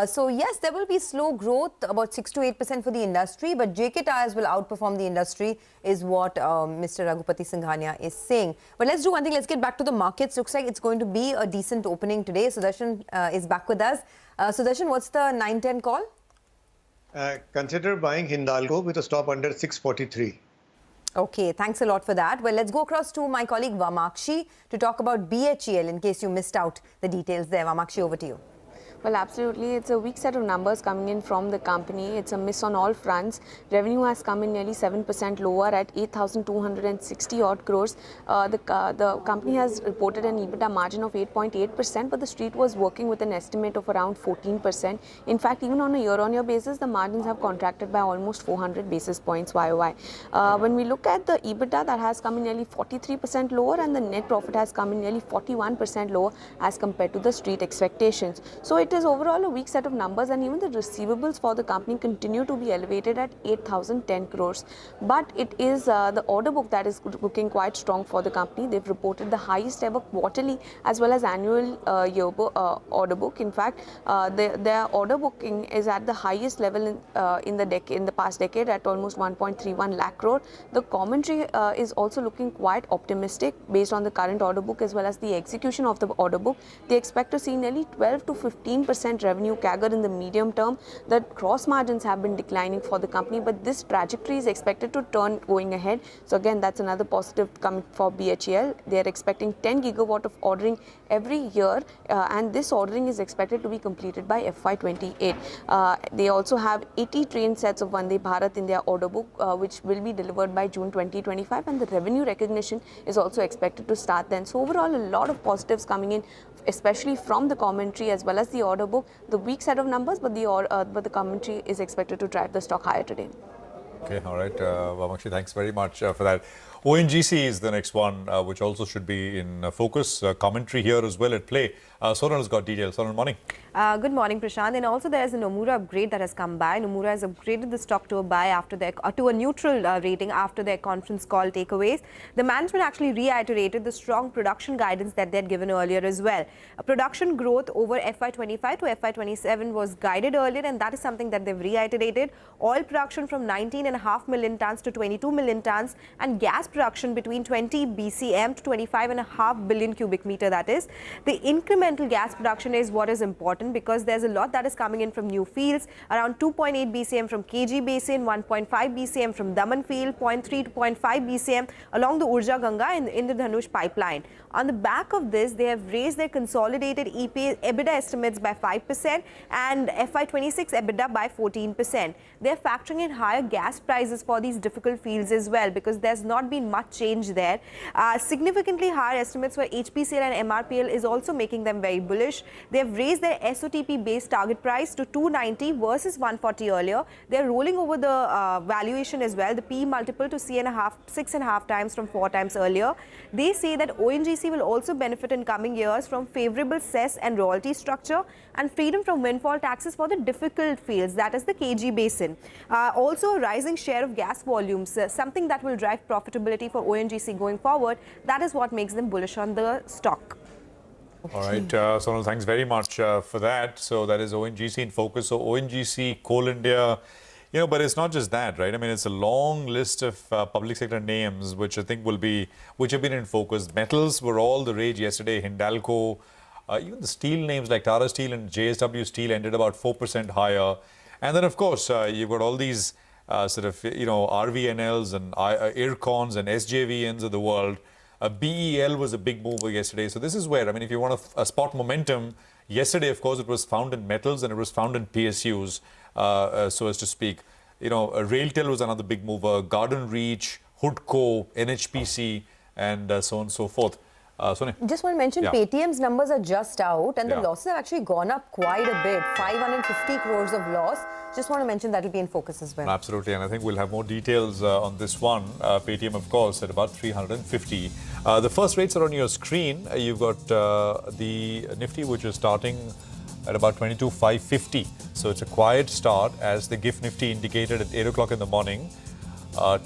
So yes, there will be slow growth, about 6 to 8% for the industry, but JK Tyres will outperform the industry is what Mr. Raghupati Singhania is saying. But let's do one thing, let's get back to the markets. Looks like it's going to be a decent opening today. Sudarshan is back with us. Sudarshan, what's the 9-10 call? Consider buying Hindalco with a stop under 643. Okay, thanks a lot for that. Well, let's go across to my colleague Vamakshi to talk about BHEL in case you missed out the details there. Vamakshi, over to you. Well, absolutely. It's a weak set of numbers coming in from the company. It's a miss on all fronts. Revenue has come in nearly 7% lower at 8,260 odd crores. The company has reported an EBITDA margin of 8.8%, but the street was working with an estimate of around 14%. In fact, even on a year-on-year basis, the margins have contracted by almost 400 basis points YOY. When we look at the EBITDA, that has come in nearly 43% lower, and the net profit has come in nearly 41% lower as compared to the street expectations. So it is overall a weak set of numbers, and even the receivables for the company continue to be elevated at 8,010 crores. But it is the order book that is looking quite strong for the company. They've reported the highest ever quarterly as well as annual order book. In fact, their order booking is at the highest level in the past decade at almost 1.31 lakh crore. The commentary is also looking quite optimistic based on the current order book as well as the execution of the order book. They expect to see nearly 12 to 15% revenue CAGR in the medium term. The gross margins have been declining for the company, but this trajectory is expected to turn going ahead. So again, that's another positive coming for BHEL. They are expecting 10 gigawatt of ordering every year, and this ordering is expected to be completed by FY28. They also have 80 train sets of Vande Bharat in their order book, which will be delivered by June 2025, and the revenue recognition is also expected to start then. So overall, a lot of positives coming in, especially from the commentary as well as the order book. The weak set of numbers, but the commentary is expected to drive the stock higher today. Okay, all right. Vamakshi, thanks very much for that. ONGC is the next one, which also should be in focus. Commentary here as well at play. Sonal has got details. Sonal, morning. Good morning, Prashant. And also there is a Nomura upgrade that has come by. Nomura has upgraded the stock to a buy after their to a neutral rating after their conference call takeaways. The management actually reiterated the strong production guidance that they had given earlier as well. Production growth over FY25 to FY27 was guided earlier, and that is something that they've reiterated. Oil production from 19.5 million tons to 22 million tons, and gas production between 20 BCM to 25.5 billion cubic meter, that is. The incremental gas production is what is important because there's a lot that is coming in from new fields, around 2.8 BCM from KG Basin, 1.5 BCM from Daman field, 0.3 to 0.5 BCM along the Urja Ganga and the Indradhanush pipeline. On the back of this, they have raised their consolidated EBITDA estimates by 5% and FY26 EBITDA by 14%. They're factoring in higher gas prices for these difficult fields as well because there's not been much change there. Significantly higher estimates for HPCL and MRPL is also making them very bullish. They've raised their SOTP base target price to 290 versus 140 earlier. They're rolling over the valuation as well, the P multiple to 6.5 times from 4 times earlier. They say that ONGC will also benefit in coming years from favorable cess and royalty structure and freedom from windfall taxes for the difficult fields, that is the KG Basin. Also a rising share of gas volumes, something that will drive profitability for ONGC going forward. That is what makes them bullish on the stock. All right, Sonal, thanks very much for that. So that is ONGC in focus. So ONGC, Coal India, you know, but it's not just that, right? I mean, it's a long list of public sector names which I think which have been in focus. Metals were all the rage yesterday. Hindalco, even the steel names like Tata Steel and JSW Steel ended about 4% higher. And then, of course, you've got all these sort of, RVNLs and Aircons and SJVNs of the world. BEL was a big mover yesterday. So this is where, if you want a spot momentum, yesterday, of course, it was found in metals and it was found in PSUs, so as to speak. RailTel was another big mover, Garden Reach, Hoodco, NHPC, and so on and so forth. Sonia? Just want to mention, Paytm's numbers are just out and the losses have actually gone up quite a bit. 550 crores of loss. Just want to mention that will be in focus as well. Absolutely, and I think we'll have more details on this one. Paytm, of course, at about 350. The first rates are on your screen. You've got the Nifty, which is starting at about 22,550. So it's a quiet start, as the GIFT Nifty indicated at 8 o'clock in the morning.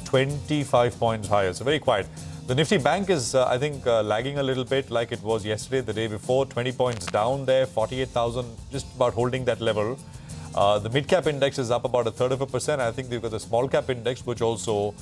25 points higher, so very quiet. The Nifty Bank is, I think, lagging a little bit like it was yesterday, the day before. 20 points down there, 48,000, just about holding that level. The mid-cap index is up about 1/3%. I think they've got the small-cap index, which also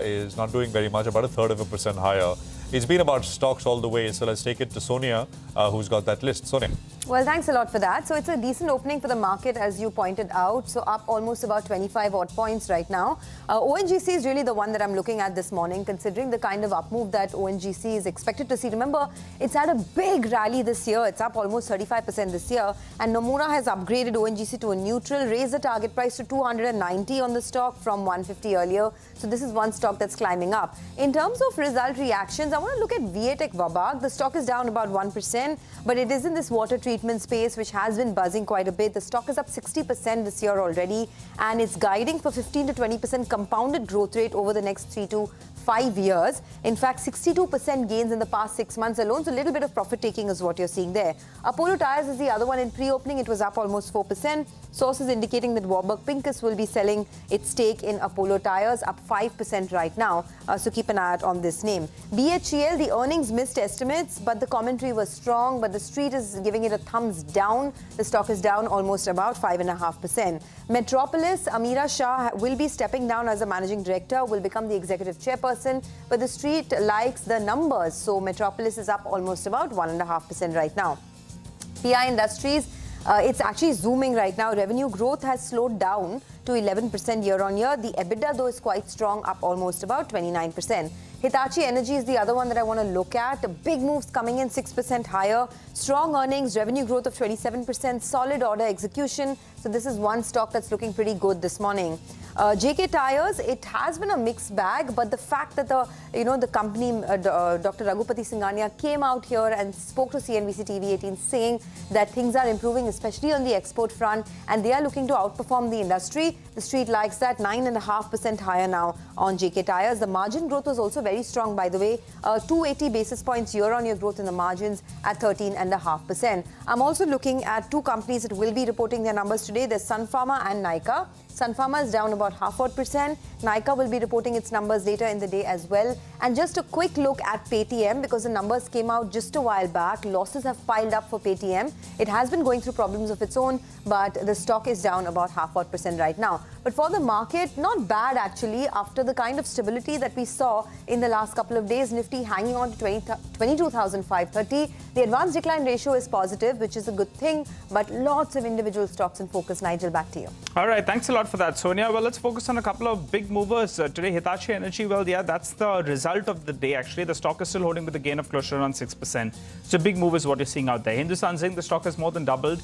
is not doing very much, about 1/3% higher. It's been about stocks all the way, so let's take it to Sonia, who's got that list. Sonia. Well, thanks a lot for that. So it's a decent opening for the market, as you pointed out. So up almost about 25 odd points right now. ONGC is really the one that I'm looking at this morning, considering the kind of up move that ONGC is expected to see. Remember, it's had a big rally this year. It's up almost 35% this year. And Nomura has upgraded ONGC to a neutral, raised the target price to 290 on the stock from 150 earlier. So this is one stock that's climbing up. In terms of result reactions, I want to look at Tech Wabag. The stock is down about 1%, but it is in this water treatment space, which has been buzzing quite a bit. The stock is up 60% this year already, and it's guiding for 15 to 20% compounded growth rate over the next 3 to 5 years. In fact, 62% gains in the past 6 months alone. So a little bit of profit taking is what you're seeing there. Apollo Tyres is the other one. In pre-opening, it was up almost 4%. Sources indicating that Warburg Pincus will be selling its stake in Apollo Tyres, up 5% right now. So keep an eye out on this name. BHEL, the earnings missed estimates, but the commentary was strong. But the street is giving it a thumbs down. The stock is down almost about 5.5%. Metropolis, Amira Shah will be stepping down as a managing director, will become the executive chairperson. But the street likes the numbers. So Metropolis is up almost about 1.5% right now. PI Industries, it's actually zooming right now. Revenue growth has slowed down to 11% year on year. The EBITDA, though, is quite strong, up almost about 29%. Hitachi Energy is the other one that I want to look at. Big moves coming in 6% higher. Strong earnings, revenue growth of 27%, solid order execution. So this is one stock that's looking pretty good this morning. JK Tyres, it has been a mixed bag, but the fact that the company, Dr. Raghupati Singhania, came out here and spoke to CNBC-TV18 saying that things are improving, especially on the export front, and they are looking to outperform the industry. The street likes that. 9.5% higher now on JK Tyres. The margin growth was also very strong, by the way. 280 basis points year-on-year growth in the margins at 13.5%. I'm also looking at two companies that will be reporting their numbers today. There's Sun Pharma and Nykaa. Sun Pharma is down about 0.5%. Nykaa will be reporting its numbers later in the day as well. And just a quick look at Paytm, because the numbers came out just a while back. Losses have piled up for Paytm. It has been going through problems of its own, but the stock is down about 0.5% right now. But for the market, not bad actually, after the kind of stability that we saw in the last couple of days. Nifty hanging on to 22,530. The advanced decline ratio is positive, which is a good thing, but lots of individual stocks in focus. Nigel, back to you. All right, thanks a lot for that, Sonia. Well, let's focus on a couple of big movers today. Hitachi Energy, well, yeah, that's the result of the day, actually. The stock is still holding with a gain of close to around 6%. So big move is what you're seeing out there. Hindustan Zinc, the stock has more than doubled,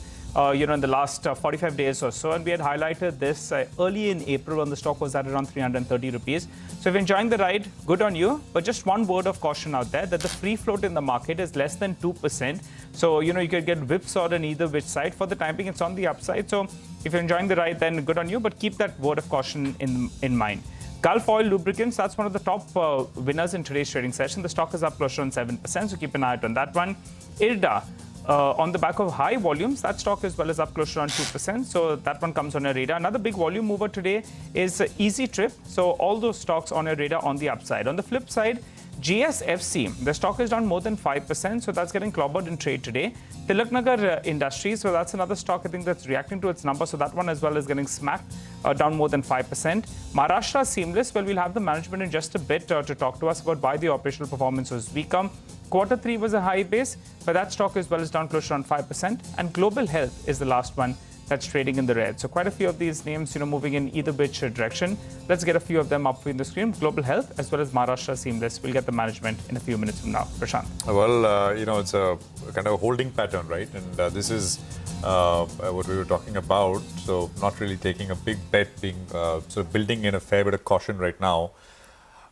in the last 45 days or so. And we had highlighted this early in April when the stock was at around 330 rupees. So if you're enjoying the ride, good on you. But just one word of caution out there, that the free float in the market is less than 2%. So, you could get whipsawed on either which side. For the time being, it's on the upside. So if you're enjoying the ride, then good on you. But keep that word of caution in mind. Gulf Oil Lubricants, that's one of the top winners in today's trading session. The stock is up close to 7%, so keep an eye out on that one. IRDA, on the back of high volumes, that stock as well is up close to around 2%, so that one comes on your radar. Another big volume mover today is Easy Trip, so all those stocks on your radar on the upside. On the flip side, GSFC, the stock is down more than 5%, so that's getting clobbered in trade today. Tilaknagar Industries, so that's another stock I think that's reacting to its number, so that one as well is getting smacked, down more than 5%. Maharashtra Seamless, well, we'll have the management in just a bit to talk to us about why the operational performance was weaker. Q3 was a high base, but that stock as well is down close to around 5%. And Global Health is the last one that's trading in the red. So quite a few of these names, moving in either which direction. Let's get a few of them up on the screen. Global Health as well as Maharashtra Seamless. We'll get the management in a few minutes from now. Prashant. Well, it's a kind of a holding pattern, right? And this is what we were talking about. So not really taking a big bet, being sort of building in a fair bit of caution right now.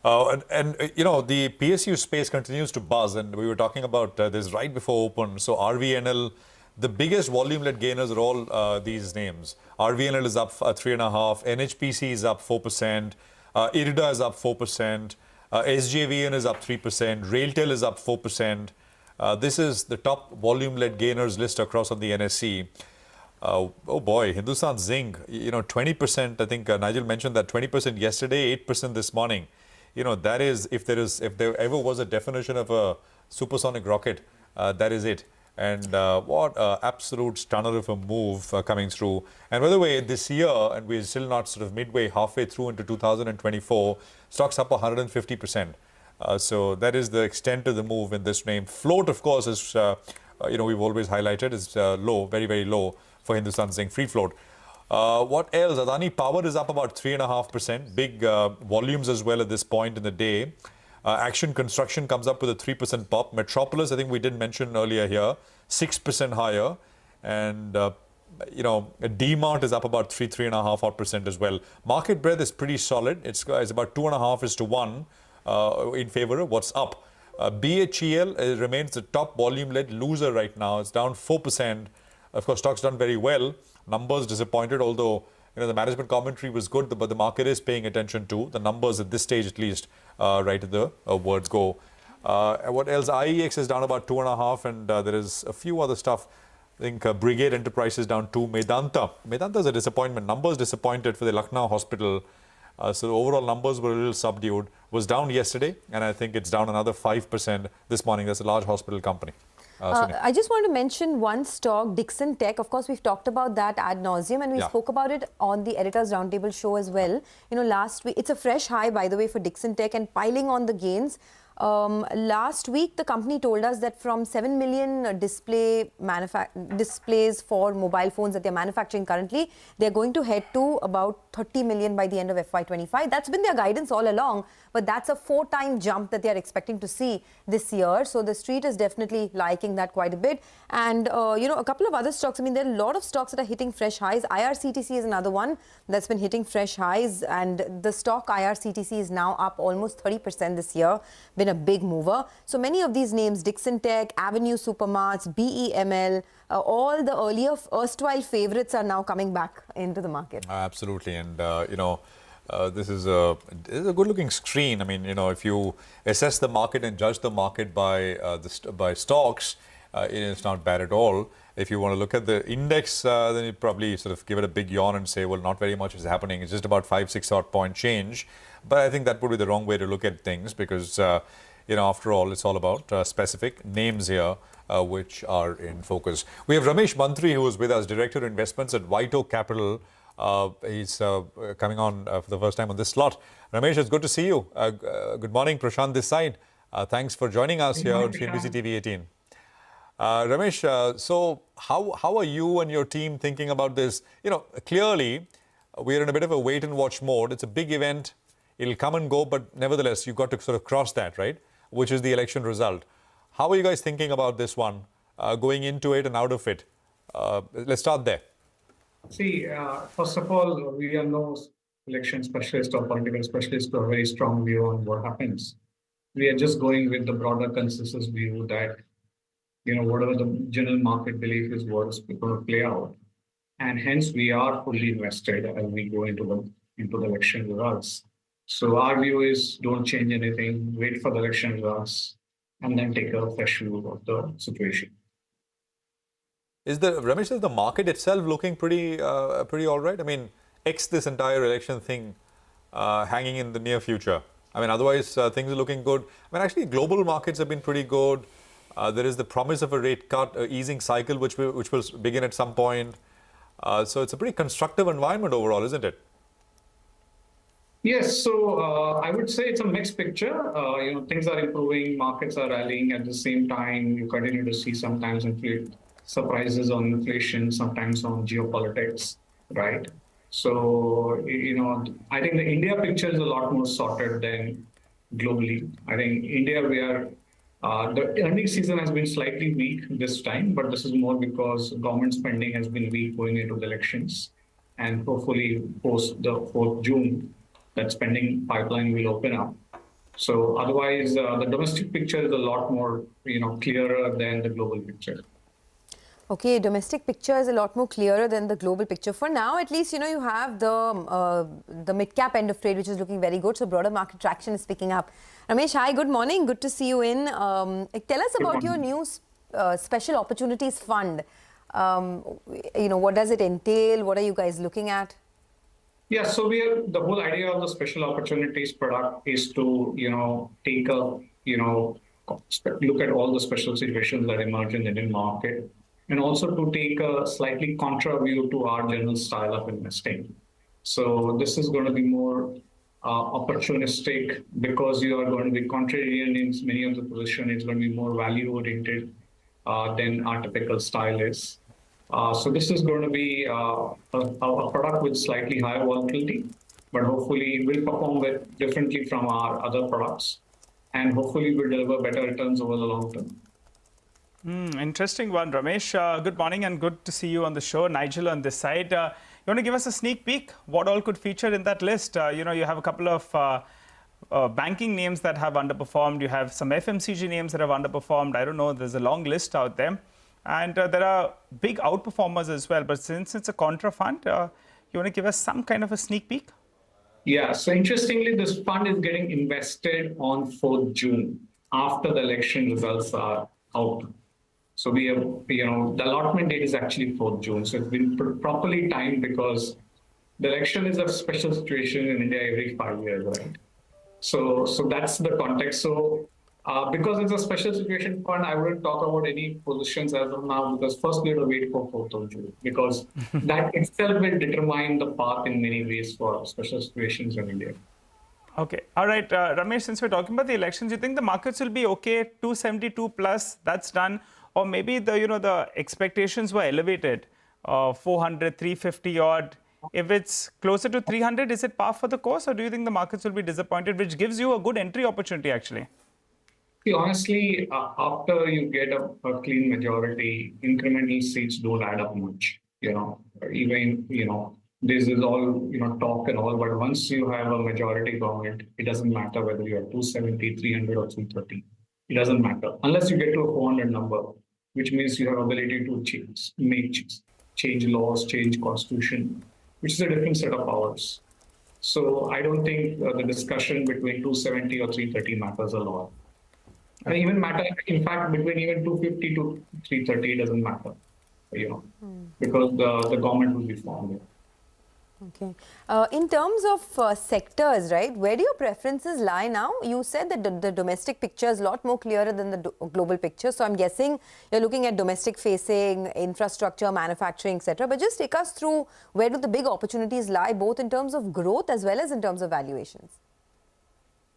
The PSU space continues to buzz, and we were talking about this right before open. So RVNL, the biggest volume-led gainers are all these names. RVNL is up 3.5%, NHPC is up 4%, IRIDA is up 4%, SJVN is up 3%, RailTel is up 4%. This is the top volume-led gainers list across on the NSE. Oh boy, Hindustan Zinc, 20%. I think Nigel mentioned that 20% yesterday, 8% this morning. That is, if there ever was a definition of a supersonic rocket, that is it. And what an absolute stunner of a move coming through. And by the way, this year, and we're still not sort of halfway through into 2024, stocks up 150%. So that is the extent of the move in this name. Float, of course, is, we've always highlighted, is low, very, very low for Hindustan Zinc, free float. What else? Adani Power is up about 3.5%. Big volumes as well at this point in the day. Action Construction comes up with a 3% pop. Metropolis, I think we did mention earlier here, 6% higher. And, D-Mart is up about 3.5% as well. Market breadth is pretty solid. It's about 2.5:1 in favor of what's up. BHEL remains the top volume-led loser right now. It's down 4%. Of course, stock's done very well. Numbers disappointed, although the management commentary was good, but the market is paying attention to the numbers at this stage, at least, right at the words go. What else? IEX is down about 2.5%, and there is a few other stuff. I think Brigade Enterprises down 2%. Medanta is a disappointment. Numbers disappointed for the Lucknow hospital. So the overall numbers were a little subdued. Was down yesterday, and I think it's down another 5% this morning. That's a large hospital company. I just want to mention one stock, Dixon Tech. Of course, we've talked about that ad nauseum, and we spoke about it on the Editors Roundtable show as well. Last week, it's a fresh high, by the way, for Dixon Tech, and piling on the gains. Last week, the company told us that from 7 million displays for mobile phones that they're manufacturing currently, they're going to head to about 30 million by the end of FY25. That's been their guidance all along, but that's a 4-time jump that they're expecting to see this year. So the street is definitely liking that quite a bit. And, a couple of other stocks, there are a lot of stocks that are hitting fresh highs. IRCTC is another one that's been hitting fresh highs, and the stock IRCTC is now up almost 30% this year. Been a big mover. So many of these names, Dixon Tech, Avenue Supermarts, BEML, all the earlier erstwhile favorites are now coming back into the market. Absolutely. And, this is a good-looking screen. If you assess the market and judge the market by stocks, it's not bad at all. If you want to look at the index, then you probably sort of give it a big yawn and say, well, not very much is happening. It's just about 5-6 odd point change. But I think that would be the wrong way to look at things because, after all, it's all about specific names here, which are in focus. We have Ramesh Mantri, who is with us, Director of Investments at White Oak Capital. He's coming on for the first time on this slot. Ramesh, it's good to see you. Good morning, Prashant this side. Thanks for joining us here on CNBC-TV18. Ramesh, so how are you and your team thinking about this? Clearly, we're in a bit of a wait-and-watch mode. It's a big event. It'll come and go, but nevertheless, you've got to sort of cross that, right? Which is the election result. How are you guys thinking about this one, going into it and out of it? Let's start there. See, first of all, we are no election specialist or political specialist with a very strong view on what happens. We are just going with the broader consensus view that, whatever the general market belief is, what is going to play out. And hence, we are fully invested as we go into the election results. So our view is don't change anything, wait for the election results, and then take a fresh view of the situation. Ramesh, is the market itself looking pretty all right? X this entire election thing hanging in the near future. Otherwise things are looking good. Actually, global markets have been pretty good. There is the promise of a rate cut, easing cycle, which will begin at some point. So it's a pretty constructive environment overall, isn't it? Yes, so I would say it's a mixed picture. Things are improving, markets are rallying. At the same time, you continue to see sometimes surprises on inflation, sometimes on geopolitics, right? So, I think the India picture is a lot more sorted than globally. I think India, the earnings season has been slightly weak this time, but this is more because government spending has been weak going into the elections. And hopefully post the 4th June, that spending pipeline will open up. So otherwise, the domestic picture is a lot more, clearer than the global picture. Okay, domestic picture is a lot more clearer than the global picture. For now, at least, you have the mid-cap end of trade, which is looking very good. So broader market traction is picking up. Ramesh, hi, good morning. Good to see you in. Tell us about your new Special Opportunities Fund. What does it entail? What are you guys looking at? Yeah, so the whole idea of the Special Opportunities product is to, take a, look at all the special situations that emerge in the Indian market, and also to take a slightly contra view to our general style of investing. So this is going to be more opportunistic because you are going to be contrarian in many of the positions. It's going to be more value oriented than our typical style is. So this is going to be a product with slightly higher volatility, but hopefully will perform differently from our other products, and hopefully will deliver better returns over the long term. Interesting one, Ramesh. Good morning and good to see you on the show. Nigel on this side. You want to give us a sneak peek? What all could feature in that list? You have a couple of banking names that have underperformed. You have some FMCG names that have underperformed. I don't know. There's a long list out there. And there are big outperformers as well. But since it's a contra fund, you want to give us some kind of a sneak peek? Yeah. So interestingly, this fund is getting invested on 4th June after the election results are out. So we have, the allotment date is actually 4th June. So it's been properly timed because the election is a special situation in India every 5 years, right? So that's the context. So because it's a special situation fund, I wouldn't talk about any positions as of now, because first we have to wait for 4th of June, because that itself will determine the path in many ways for special situations in India. Okay. All right. Ramesh, since we're talking about the elections, you think the markets will be okay, 272 plus, that's done? Or maybe the expectations were elevated, 400, 350 odd. If it's closer to 300, is it par for the course, or do you think the markets will be disappointed, which gives you a good entry opportunity actually? See, honestly, after you get a clean majority, incremental seats don't add up much. Even this is all talk and all, but once you have a majority government, it doesn't matter whether you are 270, 300, or 330. It doesn't matter unless you get to a 400 number, which means you have ability to change laws, change constitution, which is a different set of powers. So I don't think the discussion between 270 or 330 matters a lot. And even matter, in fact, between even 250 to 330 doesn't matter, because the government will be formed. Okay. In terms of sectors, right, where do your preferences lie now? You said that the domestic picture is a lot more clearer than the global picture. So I'm guessing you're looking at domestic facing, infrastructure, manufacturing, etc. But just take us through, where do the big opportunities lie, both in terms of growth as well as in terms of valuations?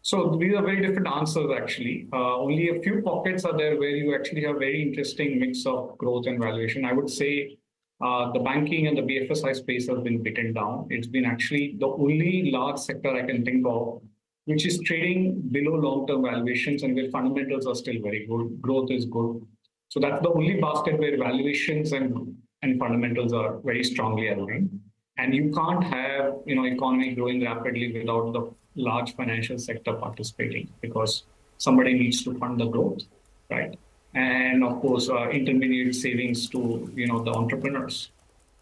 So these are very different answers, actually. Only a few pockets are there where you actually have very interesting mix of growth and valuation. I would say the banking and the BFSI space has been beaten down. It's been actually the only large sector I can think of which is trading below long-term valuations and where fundamentals are still very good. Growth is good. So that's the only basket where valuations and fundamentals are very strongly aligned. And you can't have economy growing rapidly without the large financial sector participating, because somebody needs to fund the growth, right? And of course, intermediate savings to the entrepreneurs.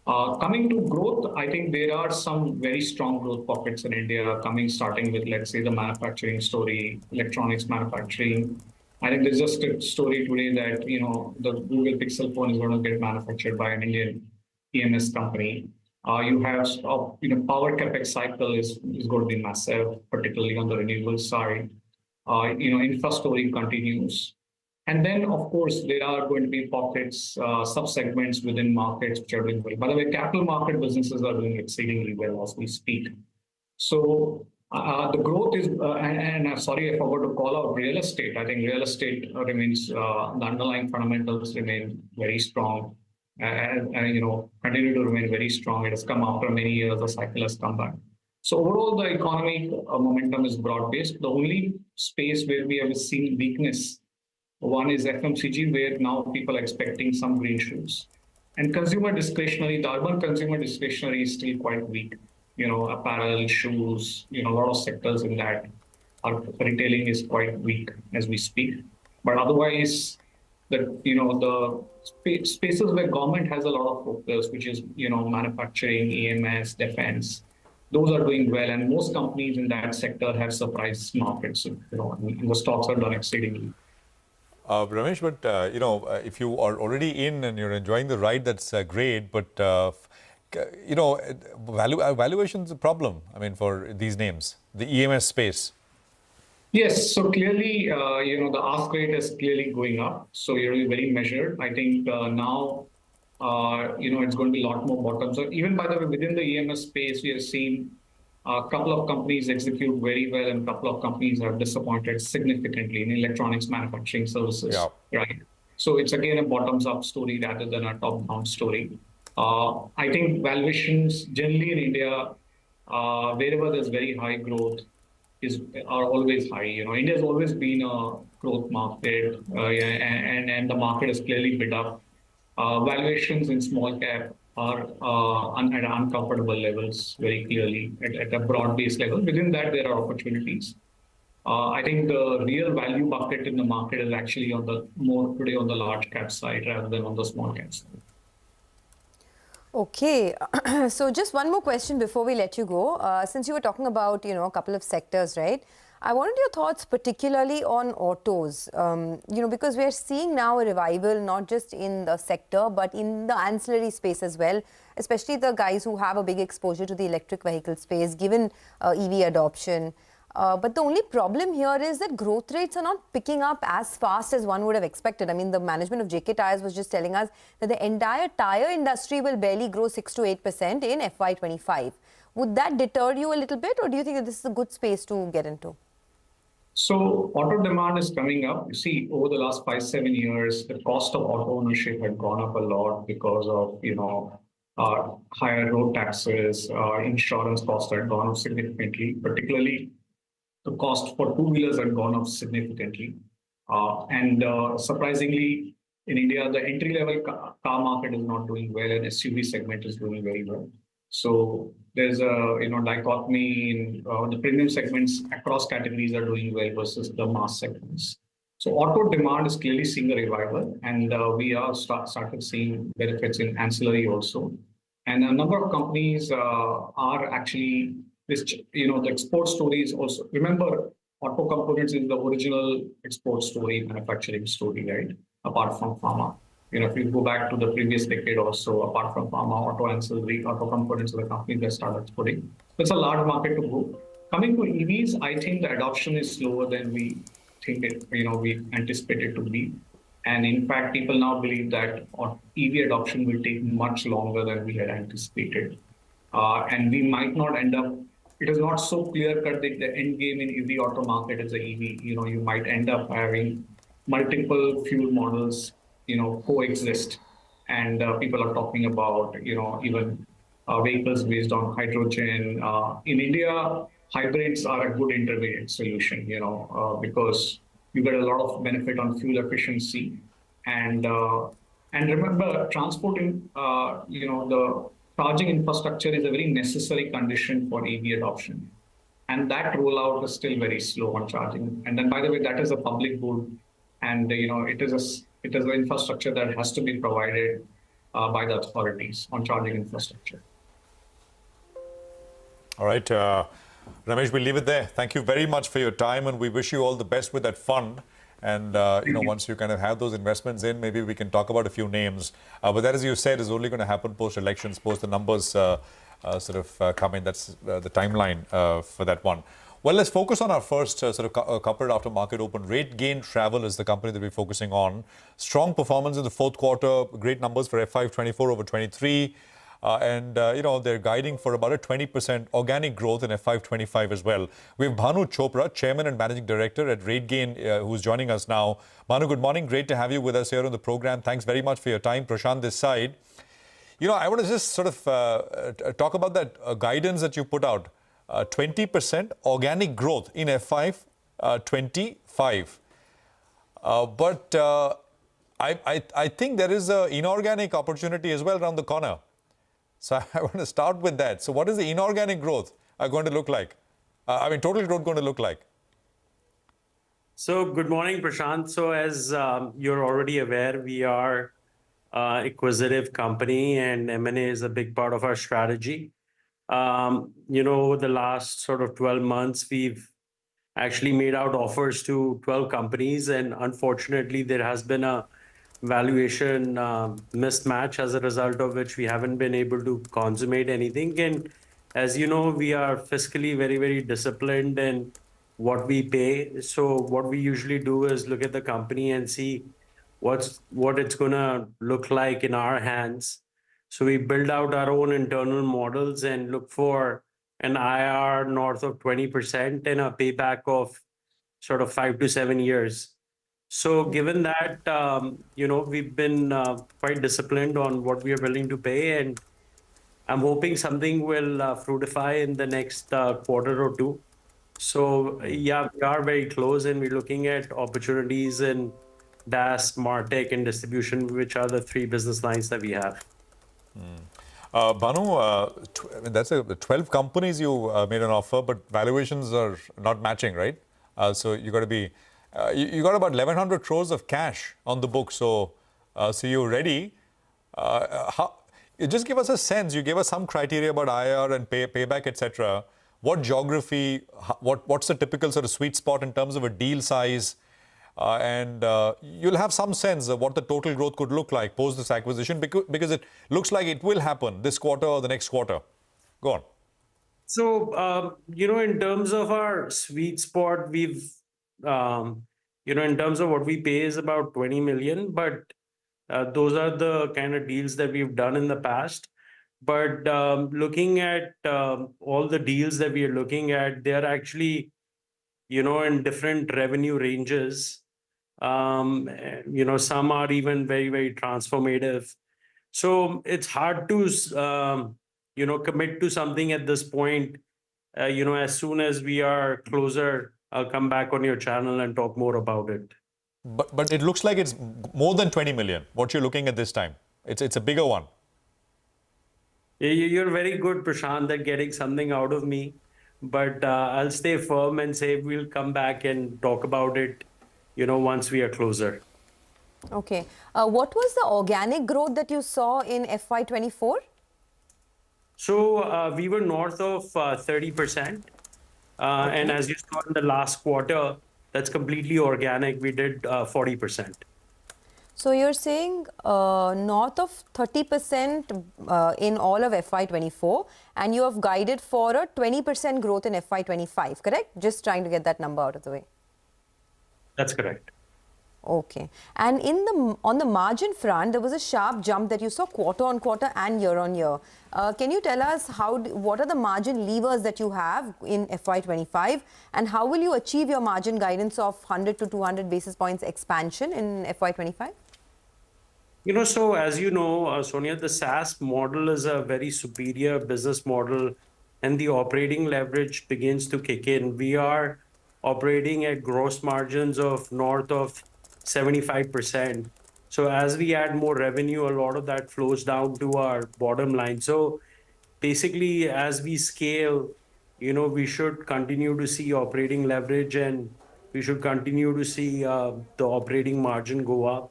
Coming to growth, I think there are some very strong growth pockets in India starting with, let's say, the manufacturing story, electronics manufacturing. I think there's just a story today that the Google Pixel phone is going to get manufactured by an Indian EMS company. You have power capex cycle is going to be massive, particularly on the renewable side. Infra story continues. And then, of course, there are going to be pockets, sub-segments within markets which are doing well. By the way, capital market businesses are doing exceedingly well as we speak. So the growth is, and I'm sorry, I forgot to call out real estate. I think real estate remains, the underlying fundamentals remain very strong. and continue to remain very strong. It has come after many years. The cycle has come back. So overall, the economic momentum is broad-based. The only space where we have seen weakness, one is FMCG, where now people are expecting some green shoots. And consumer discretionary, the urban consumer discretionary is still quite weak. Apparel, shoes, a lot of sectors in that. Our retailing is quite weak as we speak. But otherwise, the spaces where government has a lot of focus, which is manufacturing, EMS, defense, those are doing well, and most companies in that sector have surprised markets. And the stocks are done exceedingly. Ramesh, but if you are already in and you're enjoying the ride, that's great. But valuation's a problem. I mean, for these names, the EMS space. Yes, so clearly, the ask rate is clearly going up. So you're very measured. I think now, it's going to be a lot more bottoms. So even by the way, within the EMS space, we have seen a couple of companies execute very well, and a couple of companies have disappointed significantly in electronics manufacturing services. Yeah. Right. So it's again a bottoms-up story rather than a top-down story. I think valuations generally in India, wherever there's very high growth, are always high. India has always been a growth market, and the market is clearly bid up. Valuations in small cap are at uncomfortable levels very clearly at a broad-based level. Within that, there are opportunities. I think the real value bucket in the market is actually more today on the large cap side rather than on the small cap side. Okay, so just one more question before we let you go. Since you were talking about, a couple of sectors, right? I wanted your thoughts particularly on autos, because we're seeing now a revival, not just in the sector, but in the ancillary space as well, especially the guys who have a big exposure to the electric vehicle space, given EV adoption. But the only problem here is that growth rates are not picking up as fast as one would have expected. I mean, the management of JK Tyres was just telling us that the entire tyre industry will barely grow 6 to 8% in FY25. Would that deter you a little bit, or do you think that this is a good space to get into? So auto demand is coming up. You see, over the last 5-7 years, the cost of auto ownership had gone up a lot because of, higher road taxes, insurance costs had gone up significantly, particularly the cost for two-wheelers had gone up significantly. And surprisingly, in India, the entry-level car market is not doing well, and SUV segment is doing very well. So there's a dichotomy in the premium segments across categories are doing well versus the mass segments. So auto demand is clearly seeing a revival, and we are started seeing benefits in ancillary also. And a number of companies are actually the export story is also, remember, auto components is the original export story, manufacturing story, right? Apart from pharma. If you go back to the previous decade or so, apart from pharma, auto ancillary, auto components of the companies that started exporting. It's a large market to go. Coming to EVs, I think the adoption is slower than we think we anticipate it to be. And in fact, people now believe that EV adoption will take much longer than we had anticipated. And we might not end up, it is not so clear-cut that the end game in EV auto market is the EV. You might end up having multiple fuel models, coexist. And people are talking about, even vehicles based on hydrogen. In India, hybrids are a good intermediate solution, because you get a lot of benefit on fuel efficiency. And remember, transporting, the charging infrastructure is a very necessary condition for EV adoption. And that rollout is still very slow on charging. And then, by the way, that is a public good. And, it is an infrastructure that has to be provided by the authorities on charging infrastructure. All right. Ramesh, we'll leave it there. Thank you very much for your time, and we wish you all the best with that fund. And, once you kind of have those investments in, maybe we can talk about a few names. But that, as you said, is only going to happen post-elections, post the numbers come in. That's the timeline for that one. Well, let's focus on our first corporate after-market open. RateGain Travel is the company that we're focusing on. Strong performance in the fourth quarter, great numbers for FY24 over 23. they're guiding for about a 20% organic growth in FY25 as well. We have Bhanu Chopra, Chairman and Managing Director at RateGain, who's joining us now. Bhanu, good morning. Great to have you with us here on the program. Thanks very much for your time. Prashant this side. I want to just sort of talk about that guidance that you put out. 20% organic growth in FY25. But I think there is an inorganic opportunity as well around the corner. So I want to start with that. So what is the inorganic growth going to look like? Total growth going to look like? So good morning, Prashant. So as you're already aware, we are an acquisitive company and M&A is a big part of our strategy. Over the last sort of 12 months, we've actually made out offers to 12 companies. And unfortunately, there has been a valuation mismatch, as a result of which we haven't been able to consummate anything. And as you know, we are fiscally very, very disciplined in what we pay. So what we usually do is look at the company and see what it's going to look like in our hands. So we build out our own internal models and look for an IR north of 20% and a payback of sort of 5 to 7 years. So given that, we've been quite disciplined on what we are willing to pay, and I'm hoping something will fructify in the next quarter or two. So yeah, we are very close, and we're looking at opportunities in DaaS, MarTech, and distribution, which are the 3 business lines that we have. Bhanu, that's 12 companies you made an offer, but valuations are not matching, right? So you got to be... you got about 1,100 crores of cash on the book, so you're ready. Just give us a sense. You gave us some criteria about IR and payback, etc. What geography? What's the typical sort of sweet spot in terms of a deal size? And you'll have some sense of what the total growth could look like post this acquisition, because it looks like it will happen this quarter or the next quarter. Go on. So, in terms of our sweet spot, we've in terms of what we pay is about 20 million, but those are the kind of deals that we've done in the past. But looking at all the deals that we are looking at, they're actually, in different revenue ranges. Some are even very, very transformative. So it's hard to, commit to something at this point. As soon as we are closer, I'll come back on your channel and talk more about it. But it looks like it's more than 20 million, what you're looking at this time. It's a bigger one. You're very good, Prashant, at getting something out of me. But I'll stay firm and say we'll come back and talk about it, once we are closer. Okay. What was the organic growth that you saw in FY24? So we were north of 30%. And as you saw in the last quarter, that's completely organic. We did 40%. So you're saying north of 30% in all of FY24, and you have guided for a 20% growth in FY25, correct? Just trying to get that number out of the way. That's correct. Okay. And on the margin front, there was a sharp jump that you saw quarter on quarter and year on year. Can you tell us what are the margin levers that you have in FY25, and how will you achieve your margin guidance of 100 to 200 basis points expansion in FY25? So as you know, Sonia, the SaaS model is a very superior business model, and the operating leverage begins to kick in. We are operating at gross margins of north of 75%. So as we add more revenue, a lot of that flows down to our bottom line. So basically, as we scale, we should continue to see operating leverage, and we should continue to see the operating margin go up.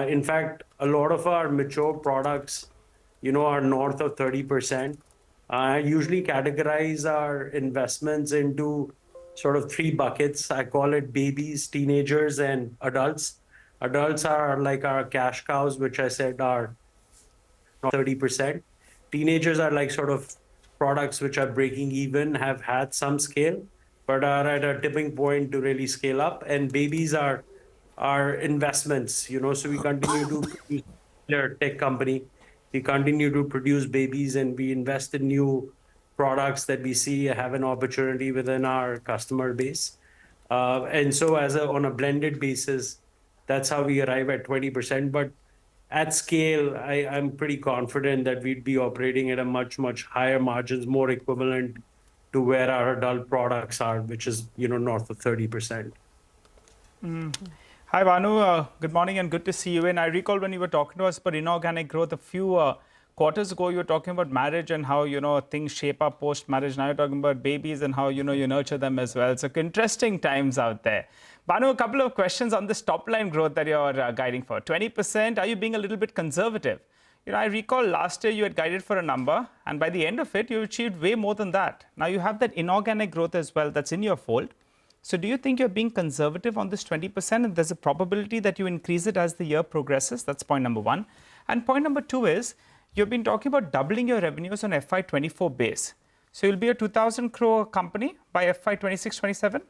In fact, a lot of our mature products, are north of 30%. I usually categorize our investments into sort of 3 buckets. I call it babies, teenagers, and adults. Adults are like our cash cows, which I said are 30%. Teenagers are like sort of products which are breaking even, have had some scale, but are at a tipping point to really scale up. And babies are our investments, so we continue to use their tech company. we continue to produce babies, and we invest in new products that we see have an opportunity within our customer base. And so on a blended basis, that's how we arrive at 20%. But at scale, I'm pretty confident that we'd be operating at a much, much higher margins, more equivalent to where our adult products are, which is, north of 30%. Hi, Bhanu. Good morning and good to see you. And I recall when you were talking to us about inorganic growth a few quarters ago, you were talking about marriage and how, things shape up post-marriage. Now you're talking about babies and how, you nurture them as well. So interesting times out there. Bhanu, a couple of questions on this top-line growth that you're guiding for. 20%, are you being a little bit conservative? I recall last year you had guided for a number, and by the end of it, you achieved way more than that. Now you have that inorganic growth as well that's in your fold. So do you think you're being conservative on this 20% and there's a probability that you increase it as the year progresses? That's point number one. And point number two is, you've been talking about doubling your revenues on FY24 base. So you'll be a 2,000 crore company by FY26-27?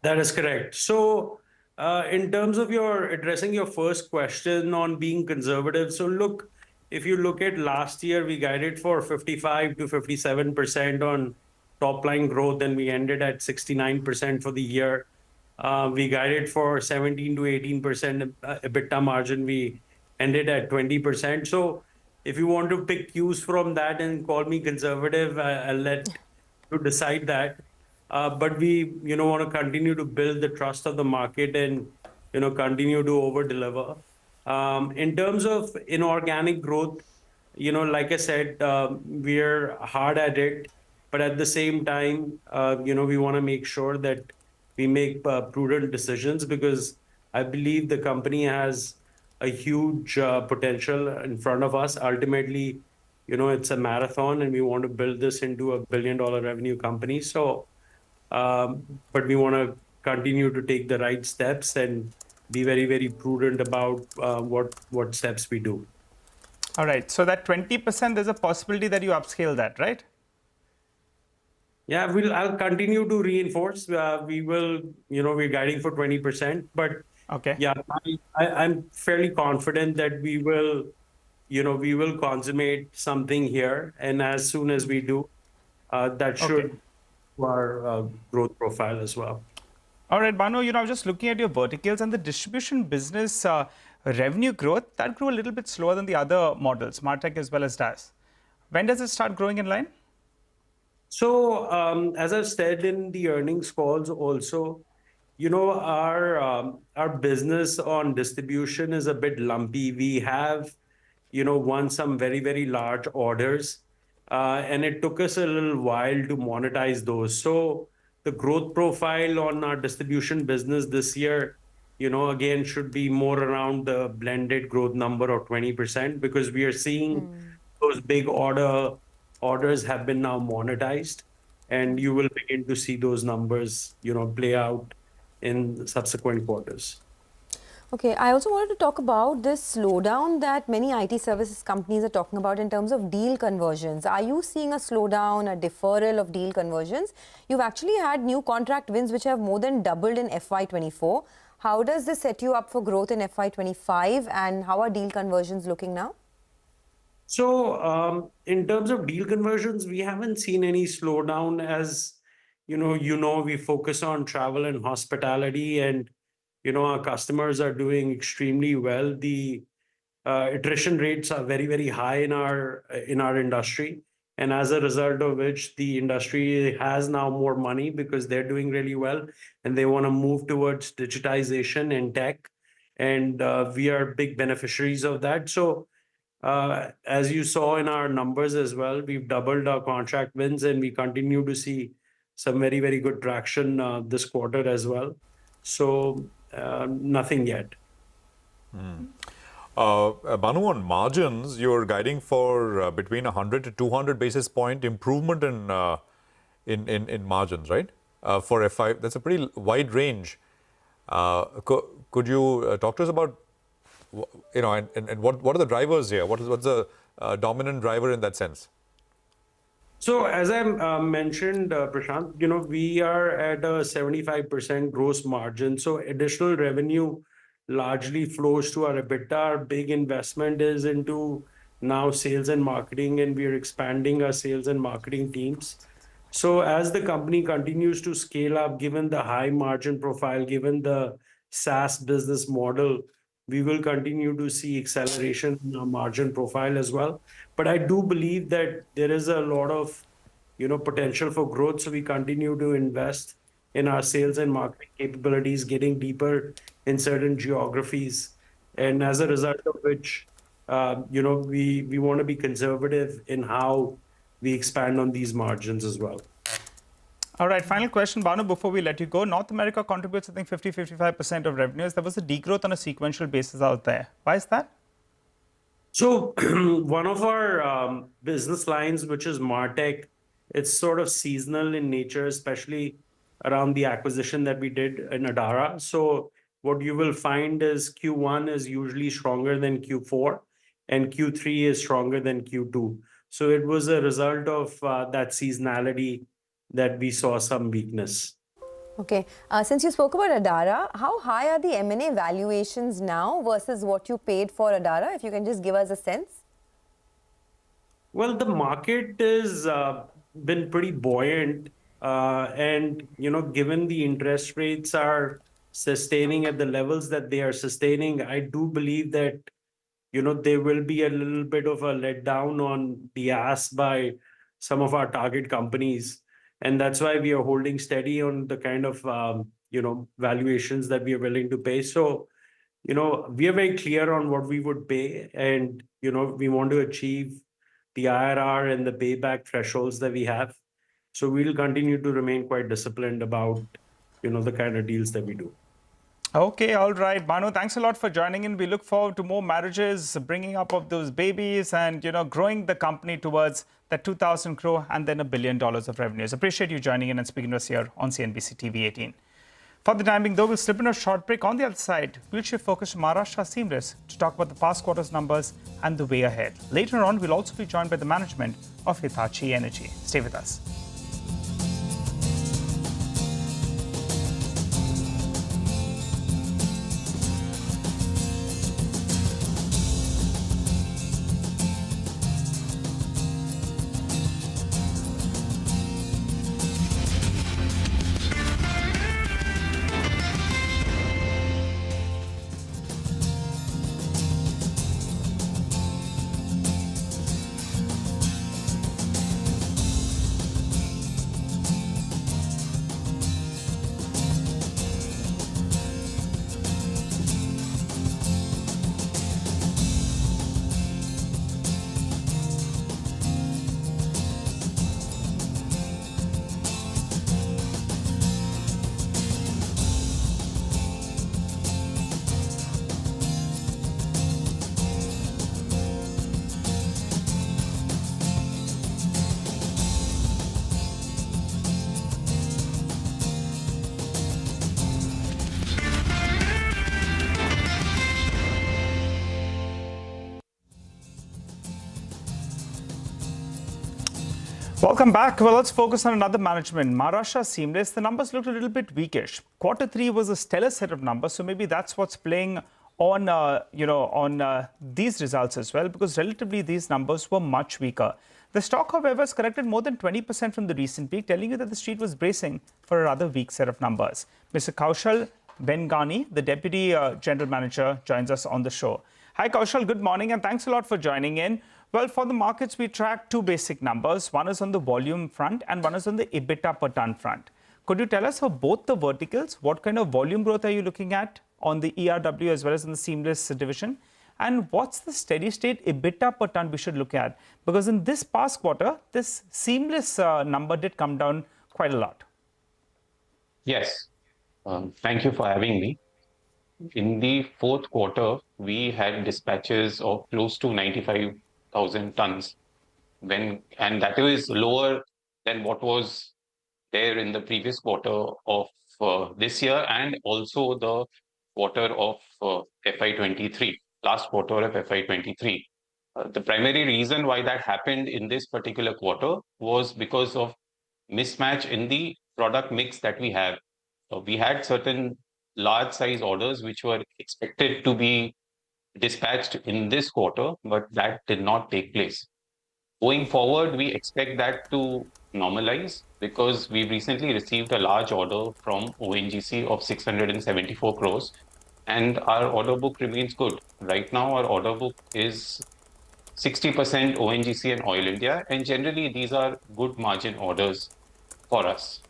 That is correct. So in terms of addressing your first question on being conservative, so look, if you look at last year, we guided for 55 to 57% on top line growth, and we ended at 69% for the year. We guided for 17 to 18% EBITDA margin. We ended at 20%. So if you want to pick cues from that and call me conservative, I'll let you decide that. But we, want to continue to build the trust of the market and, continue to over deliver. In terms of inorganic growth, like I said, we're hard at it. But at the same time, we want to make sure that we make prudent decisions, because I believe the company has a huge potential in front of us. Ultimately, it's a marathon, and we want to build this into $1 billion revenue company. So, but we want to continue to take the right steps and be very, very prudent about what steps we do. All right. So that 20%, there's a possibility that you upscale that, right? Yeah, I'll continue to reinforce. We will, we're guiding for 20%, but okay. Yeah, I'm fairly confident that we will, we will consummate something here. And as soon as we do, that should our growth profile as well. All right, Bhanu, I was just looking at your verticals, and the distribution business revenue growth, that grew a little bit slower than the other models, Martech as well as DAS. When does it start growing in line? So, as I've said in the earnings calls also, our business on distribution is a bit lumpy. We have, won some very, very large orders, and it took us a little while to monetize those. So the growth profile on our distribution business this year, again, should be more around the blended growth number of 20%, because we are seeing those big orders have been now monetized, and you will begin to see those numbers, play out in subsequent quarters. Okay, I also wanted to talk about this slowdown that many IT services companies are talking about in terms of deal conversions. Are you seeing a slowdown, a deferral of deal conversions? You've actually had new contract wins which have more than doubled in FY24. How does this set you up for growth in FY25, and how are deal conversions looking now? So in terms of deal conversions, we haven't seen any slowdown. As we focus on travel and hospitality, and our customers are doing extremely well. The attrition rates are very, very high in our industry, and as a result of which the industry has now more money because they're doing really well, and they want to move towards digitization and tech, and we are big beneficiaries of that. So as you saw in our numbers as well, we've doubled our contract wins, and we continue to see some very, very good traction this quarter as well. So nothing yet. Bhanu, on margins, you're guiding for between 100 to 200 basis point improvement in margins, right? For F5, that's a pretty wide range. Could you talk to us about, and what are the drivers here? What's the dominant driver in that sense? So as I mentioned, Prashant, we are at a 75% gross margin. So additional revenue largely flows to our EBITDA. Our big investment is into now sales and marketing, and we are expanding our sales and marketing teams. So as the company continues to scale up, given the high margin profile, given the SaaS business model, we will continue to see acceleration in our margin profile as well. But I do believe that there is a lot of, potential for growth. So we continue to invest in our sales and marketing capabilities, getting deeper in certain geographies. And as a result of which, we want to be conservative in how we expand on these margins as well. All right, final question, Banu, before we let you go. North America contributes, I think, 50-55% of revenues. There was a degrowth on a sequential basis out there. Why is that? So one of our business lines, which is MarTech, it's sort of seasonal in nature, especially around the acquisition that we did in Adara. So what you will find is Q1 is usually stronger than Q4, and Q3 is stronger than Q2. So it was a result of that seasonality that we saw some weakness. Okay. Since you spoke about Adara, how high are the M&A valuations now versus what you paid for Adara? If you can just give us a sense. Well, the market has been pretty buoyant. And, given the interest rates are sustaining at the levels that they are sustaining, I do believe that, there will be a little bit of a letdown on the ask by some of our target companies. And that's why we are holding steady on the kind of, valuations that we are willing to pay. So, we are very clear on what we would pay, and, we want to achieve the IRR and the payback thresholds that we have. So we'll continue to remain quite disciplined about, the kind of deals that we do. Okay, all right. Banu, thanks a lot for joining in. We look forward to more marriages, bringing up of those babies and, growing the company towards that 2,000 crore and then $1 billion of revenues. Appreciate you joining in and speaking to us here on CNBC TV18. For the time being, though, we'll slip in a short break. On the other side, we'll shift focus to Maharashtra Seamless to talk about the past quarter's numbers and the way ahead. Later on, we'll also be joined by the management of Hitachi Energy. Stay with us. Welcome back. Well, let's focus on another management. Maharashtra Seamless, the numbers looked a little bit weakish. Q3 was a stellar set of numbers, so maybe that's what's playing on, these results as well, because relatively these numbers were much weaker. The stock, however, has corrected more than 20% from the recent peak, telling you that the street was bracing for a rather weak set of numbers. Mr. Kaushal Bengani, the Deputy General Manager, joins us on the show. Hi, Kaushal. Good morning, and thanks a lot for joining in. Well, for the markets, we track two basic numbers. One is on the volume front and one is on the EBITDA per ton front. Could you tell us for both the verticals, what kind of volume growth are you looking at on the ERW as well as in the Seamless division? And what's the steady state EBITDA per ton we should look at? Because in this past quarter, this Seamless number did come down quite a lot. Yes. Thank you for having me. In the fourth quarter, we had dispatches of close to 95,000 tons, and that is lower than what was there in the previous quarter of this year and also the quarter of FY23, last quarter of FY23. The primary reason why that happened in this particular quarter was because of mismatch in the product mix that we have. We had certain large size orders which were expected to be dispatched in this quarter, but that did not take place. Going forward, we expect that to normalize because we've recently received a large order from ONGC of 674 crores, and our order book remains good. Right now, our order book is 60% ONGC and Oil India, and generally these are good margin orders for us.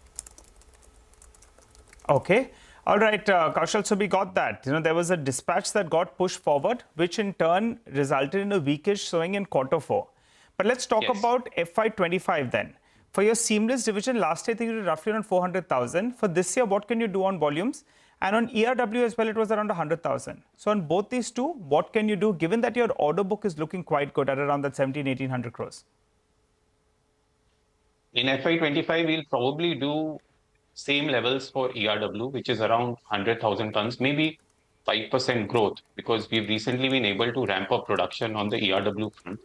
Okay. All right, Kaushal, so we got that. There was a dispatch that got pushed forward, which in turn resulted in a weakish showing in Q4. But let's talk about FY25 then. For your seamless division, last year I think you did roughly around 400,000. For this year, what can you do on volumes? And on ERW as well, it was around 100,000. So on both these two, what can you do, given that your order book is looking quite good at around that 1,1800 crores? In FY25, we'll probably do same levels for ERW, which is around 100,000 tons, maybe 5% growth, because we've recently been able to ramp up production on the ERW front.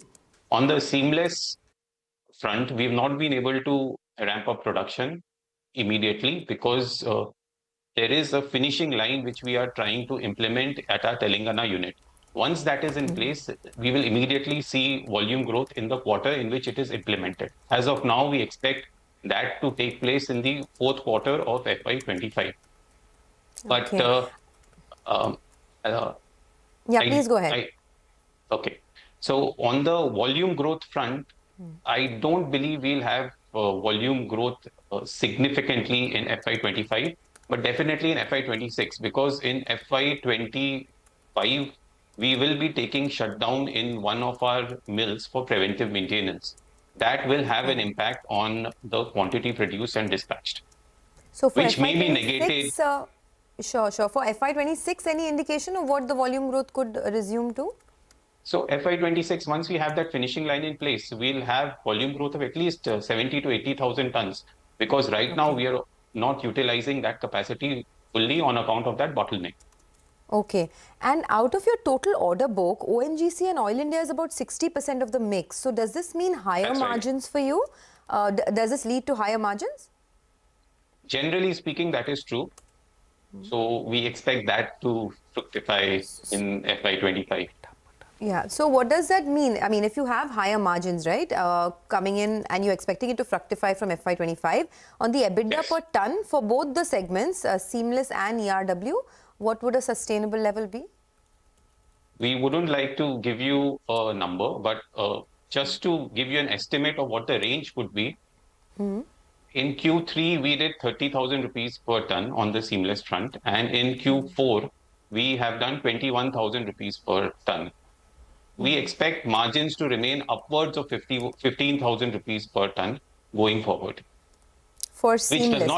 On the seamless front, we've not been able to ramp up production immediately because there is a finishing line which we are trying to implement at our Telangana unit. Once that is in place, we will immediately see volume growth in the quarter in which it is implemented. As of now, we expect that to take place in the fourth quarter of FY25. But please go ahead. Okay. So on the volume growth front, I don't believe we'll have volume growth significantly in FY25, but definitely in FY26, because in FY25, we will be taking shutdown in one of our mills for preventive maintenance. That will have an impact on the quantity produced and dispatched, so for which FY26, may be negated. Sure. For FY26, any indication of what the volume growth could resume to? So FY26, once we have that finishing line in place, we'll have volume growth of at least 70 to 80,000 tons, because right now we are not utilizing that capacity fully on account of that bottleneck. Okay. And out of your total order book, ONGC and Oil India is about 60% of the mix. So does this mean higher margins for you? Does this lead to higher margins? Generally speaking, that is true. So we expect that to fructify in FY25. Yeah. So what does that mean? I mean, if you have higher margins, right, coming in and you're expecting it to fructify from FY25, on the EBITDA per ton for both the segments, Seamless and ERW, what would a sustainable level be? We wouldn't like to give you a number, but just to give you an estimate of what the range would be, in Q3, we did 30,000 rupees per ton on the seamless front. And in Q4, we have done 21,000 rupees per ton. We expect margins to remain upwards of 15,000 rupees per ton going forward. For seamless,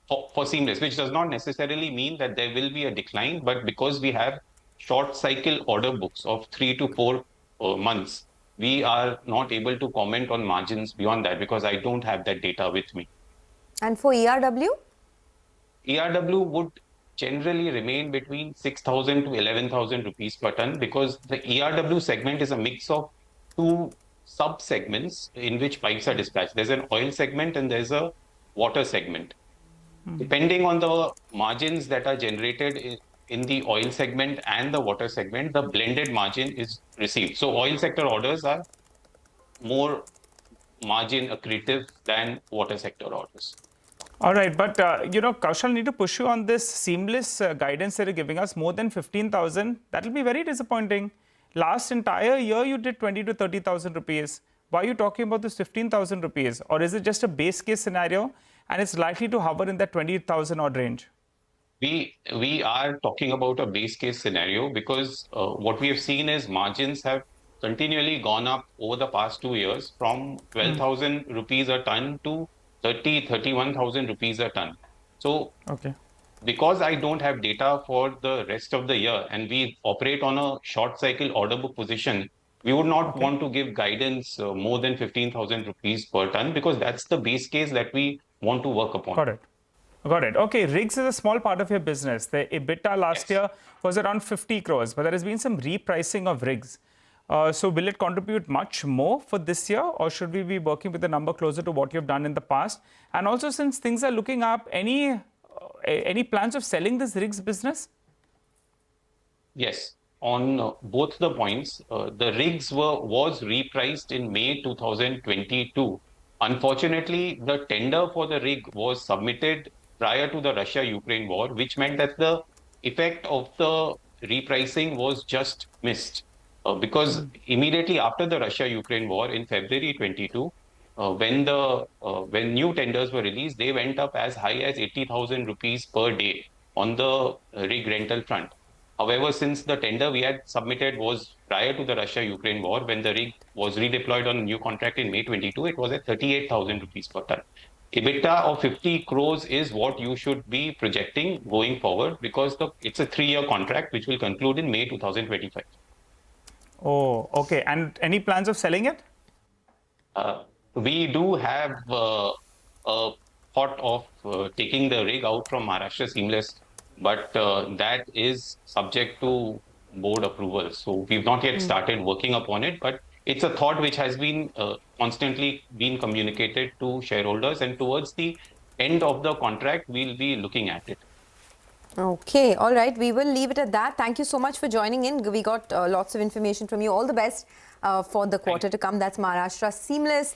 for seamless, which does not necessarily mean that there will be a decline, but because we have short cycle order books of 3 to 4 months, we are not able to comment on margins beyond that because I don't have that data with me. And for ERW? ERW would generally remain between 6,000 to 11,000 rupees per ton, because the ERW segment is a mix of two sub-segments in which pipes are dispatched. There's an oil segment and there's a water segment. Depending on the margins that are generated in the oil segment and the water segment, the blended margin is received. So oil sector orders are more margin accretive than water sector orders. All right, but Kaushal, need to push you on this seamless guidance that you're giving us, more than 15,000. That will be very disappointing. Last entire year, you did 20 to 30,000 rupees. Why are you talking about this 15,000 rupees? Or is it just a base case scenario and it's likely to hover in that 20,000 odd range? We are talking about a base case scenario because what we have seen is margins have continually gone up over the past 2 years from 12,000 rupees a ton to 31,000 rupees a ton. So because I don't have data for the rest of the year and we operate on a short cycle order book position, we would not want to give guidance more than 15,000 rupees per ton because that's the base case that we want to work upon. Got it. Okay, rigs is a small part of your business. The EBITDA last year was around 50 crores, but there has been some repricing of rigs. So will it contribute much more for this year, or should we be working with a number closer to what you've done in the past? And also, since things are looking up, any Any plans of selling this rigs business? Yes, on both the points, the rigs was repriced in May 2022. Unfortunately, the tender for the rig was submitted prior to the Russia-Ukraine war, which meant that the effect of the repricing was just missed. Because immediately after the Russia-Ukraine war in February 22, when new tenders were released, they went up as high as 80,000 rupees per day on the rig rental front. However, since the tender we had submitted was prior to the Russia-Ukraine war, when the rig was redeployed on a new contract in May 22, it was at 38,000 rupees per ton. EBITDA of 50 crores is what you should be projecting going forward, because it's a 3-year contract which will conclude in May 2025. Oh, okay. And any plans of selling it? We do have a thought of taking the rig out from Maharashtra Seamless, but that is subject to board approval. So we've not yet started working upon it, but it's a thought which has been constantly been communicated to shareholders, and towards the end of the contract, we'll be looking at it. Okay, all right. We will leave it at that. Thank you so much for joining in. We got lots of information from you. All the best for the quarter to come. That's Maharashtra Seamless.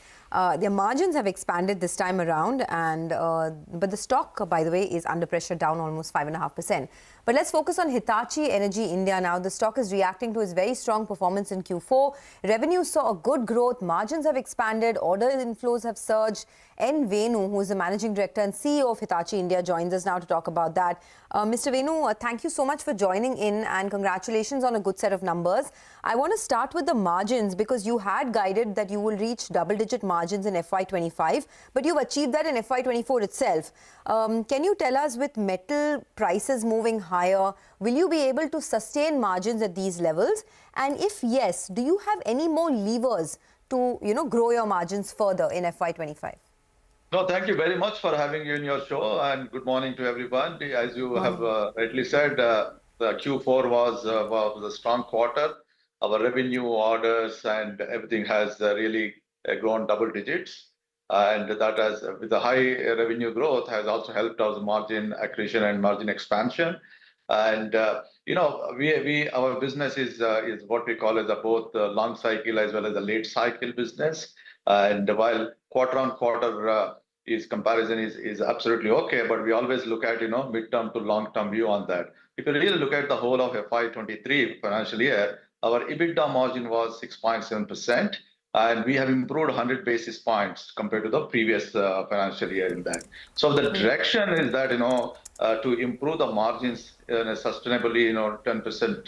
Their margins have expanded this time around, and but the stock, by the way, is under pressure, down almost 5.5%. But let's focus on Hitachi Energy India now. The stock is reacting to its very strong performance in Q4. Revenue saw a good growth, margins have expanded, order inflows have surged. N. Venu, who is the Managing Director and CEO of Hitachi India, joins us now to talk about that. Mr. Venu, thank you so much for joining in, and congratulations on a good set of numbers. I want to start with the margins, because you had guided that you will reach double-digit margins in FY25, but you've achieved that in FY24 itself. Can you tell us, with metal prices moving higher, will you be able to sustain margins at these levels? And if yes, do you have any more levers to, grow your margins further in FY25? No, thank you very much for having you in your show, and good morning to everyone. As you have rightly said, the Q4 was a strong quarter. Our revenue, orders, and everything has really grown double digits, and that has, with the high revenue growth, has also helped us margin accretion and margin expansion. And our business is what we call as both the long cycle as well as a late cycle business. And while quarter on quarter comparison is absolutely okay, but we always look at midterm to long term view on that. If you really look at the whole of FY23 financial year, our EBITDA margin was 6.7%, and we have improved 100 basis points compared to the previous financial year in that. So the direction is that to improve the margins sustainably, 10%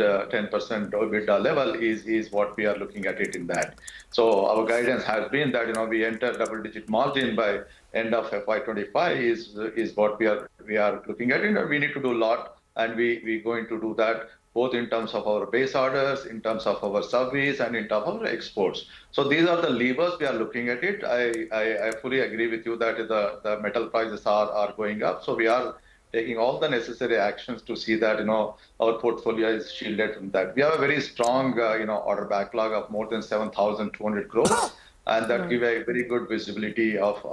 EBITDA level is what we are looking at it in that. So our guidance has been that we enter double-digit margin by end of FY25 is what we are looking at it. And we need to do a lot, and we're going to do that both in terms of our base orders, in terms of our service, and in terms of our exports. So these are the levers we are looking at it. I fully agree with you that the metal prices are going up. So we are taking all the necessary actions to see that our portfolio is shielded from that. We have a very strong order backlog of more than 7,200 crores, and that give a very good visibility of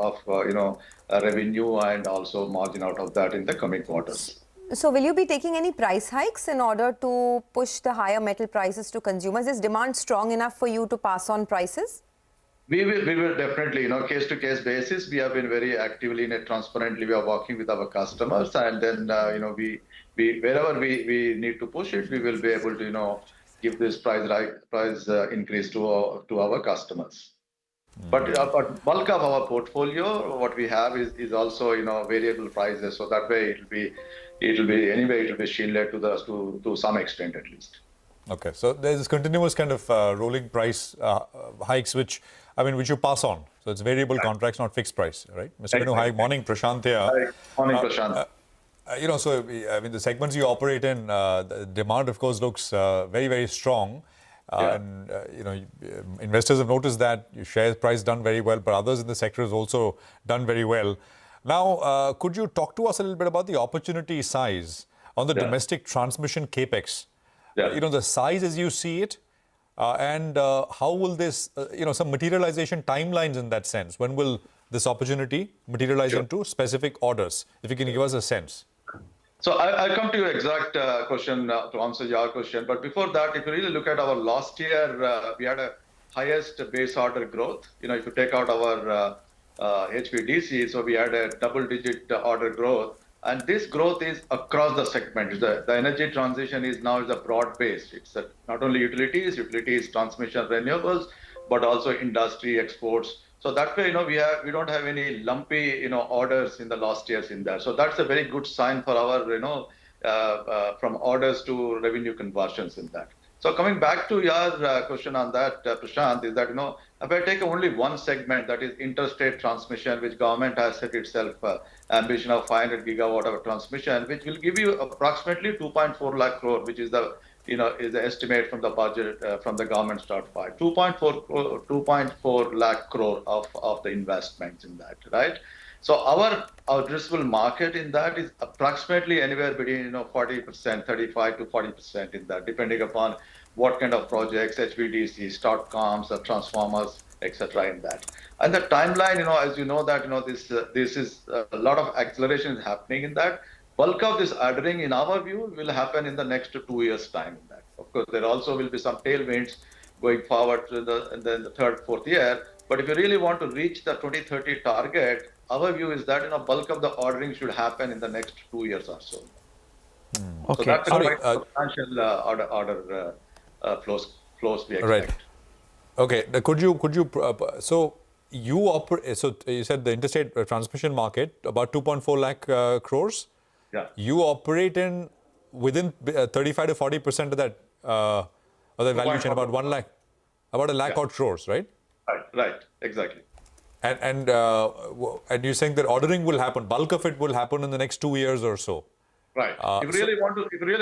revenue and also margin out of that in the coming quarters. So will you be taking any price hikes in order to push the higher metal prices to consumers? Is demand strong enough for you to pass on prices? We will definitely, case to case basis. We have been very actively and transparently. We are working with our customers, and then we wherever we need to push it, we will be able to give this price increase to our customers. But bulk of our portfolio, what we have is also variable prices, so that way it will be shielded to some extent at least. Okay, so there's this continuous kind of rolling price hikes, which you pass on. So it's variable contracts, not fixed price, right? Mr. Venu, hi, morning, Prashant here. Hi, morning, Prashant. So the segments you operate in, the demand, of course, looks very, very strong. And investors have noticed that your share price done very well, but others in the sector has also done very well. Now, could you talk to us a little bit about the opportunity size on the domestic transmission capex? The size as you see it, and how will this, some materialization timelines in that sense? When will this opportunity materialize into specific orders? If you can give us a sense. So I'll come to your exact question to answer your question. But before that, if you really look at our last year, we had a highest base order growth. If you take out our HVDC, so we had a double-digit order growth. And this growth is across the segment. The energy transition is now a broad base. It's not only utilities, transmission, renewables, but also industry, exports. So that way, we don't have any lumpy, orders in the last years in there. So that's a very good sign for our, from orders to revenue conversions in that. So coming back to your question on that, Prashant, is that, if I take only one segment, that is interstate transmission, which government has set itself ambition of 500 gigawatt of transmission, which will give you approximately 2.4 lakh crore, which is the is the estimate from the budget from the government start 2.4 lakh crore of the investments in that, right? So our addressable market in that is approximately anywhere between 40%, 35 to 40% in that, depending upon what kind of projects, HVDC, STATCOMs, transformers, etc. in that. And the timeline, as you know that this is a lot of acceleration is happening in that. Bulk of this ordering, in our view, will happen in the next 2 years' time in that. Of course, there also will be some tailwinds going forward to the third, fourth year. But if you really want to reach the 2030 target, our view is that bulk of the ordering should happen in the next 2 years or so. Okay. So that's quite substantial order flows we expect. Right. Okay. Could you so you operate? So you said the interstate transmission market about 2.4 lakh crores. Yeah. You operate in within 35 to 40% of that of the value chain, about 1 lakh, about a lakh odd crores, right? Right. Exactly. And you're saying that ordering will happen, bulk of it will happen in the next 2 years or so. Right. If you really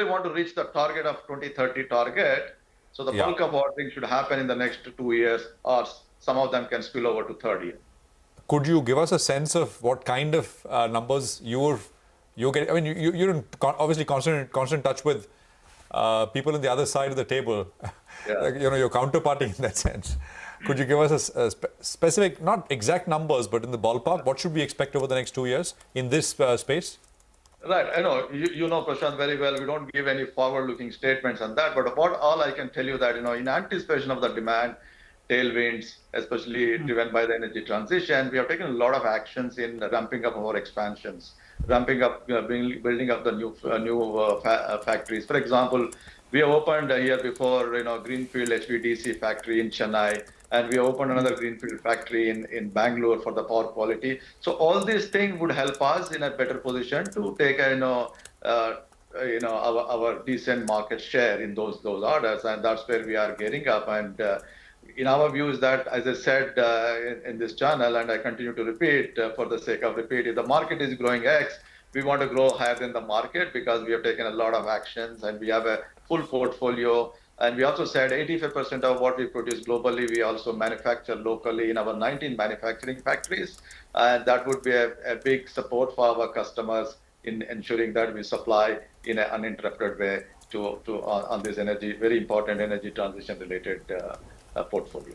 want to reach the target of 2030 target, so the bulk of ordering should happen in the next 2 years, or some of them can spill over to third year. Could you give us a sense of what kind of numbers you're getting? I mean, you're in obviously constant touch with people on the other side of the table, your counterparty in that sense. Could you give us a specific, not exact numbers, but in the ballpark, what should we expect over the next 2 years in this space? Right. I know, you know, Prashant, very well. We don't give any forward-looking statements on that. But what all I can tell you that, in anticipation of the demand, tailwinds, especially driven by the energy transition, we have taken a lot of actions in ramping up our expansions, ramping up, building up the new factories. For example, we have opened a year before, Greenfield HVDC factory in Chennai, and we opened another Greenfield factory in Bangalore for the power quality. So all these things would help us in a better position to take our decent market share in those orders, and that's where we are gearing up. And in our view is that, as I said in this channel, and I continue to repeat for the sake of repeat, if the market is growing X, we want to grow higher than the market because we have taken a lot of actions and we have a full portfolio. And we also said 85% of what we produce globally, we also manufacture locally in our 19 manufacturing factories. And that would be a big support for our customers in ensuring that we supply in an uninterrupted way on this very important energy transition related portfolio.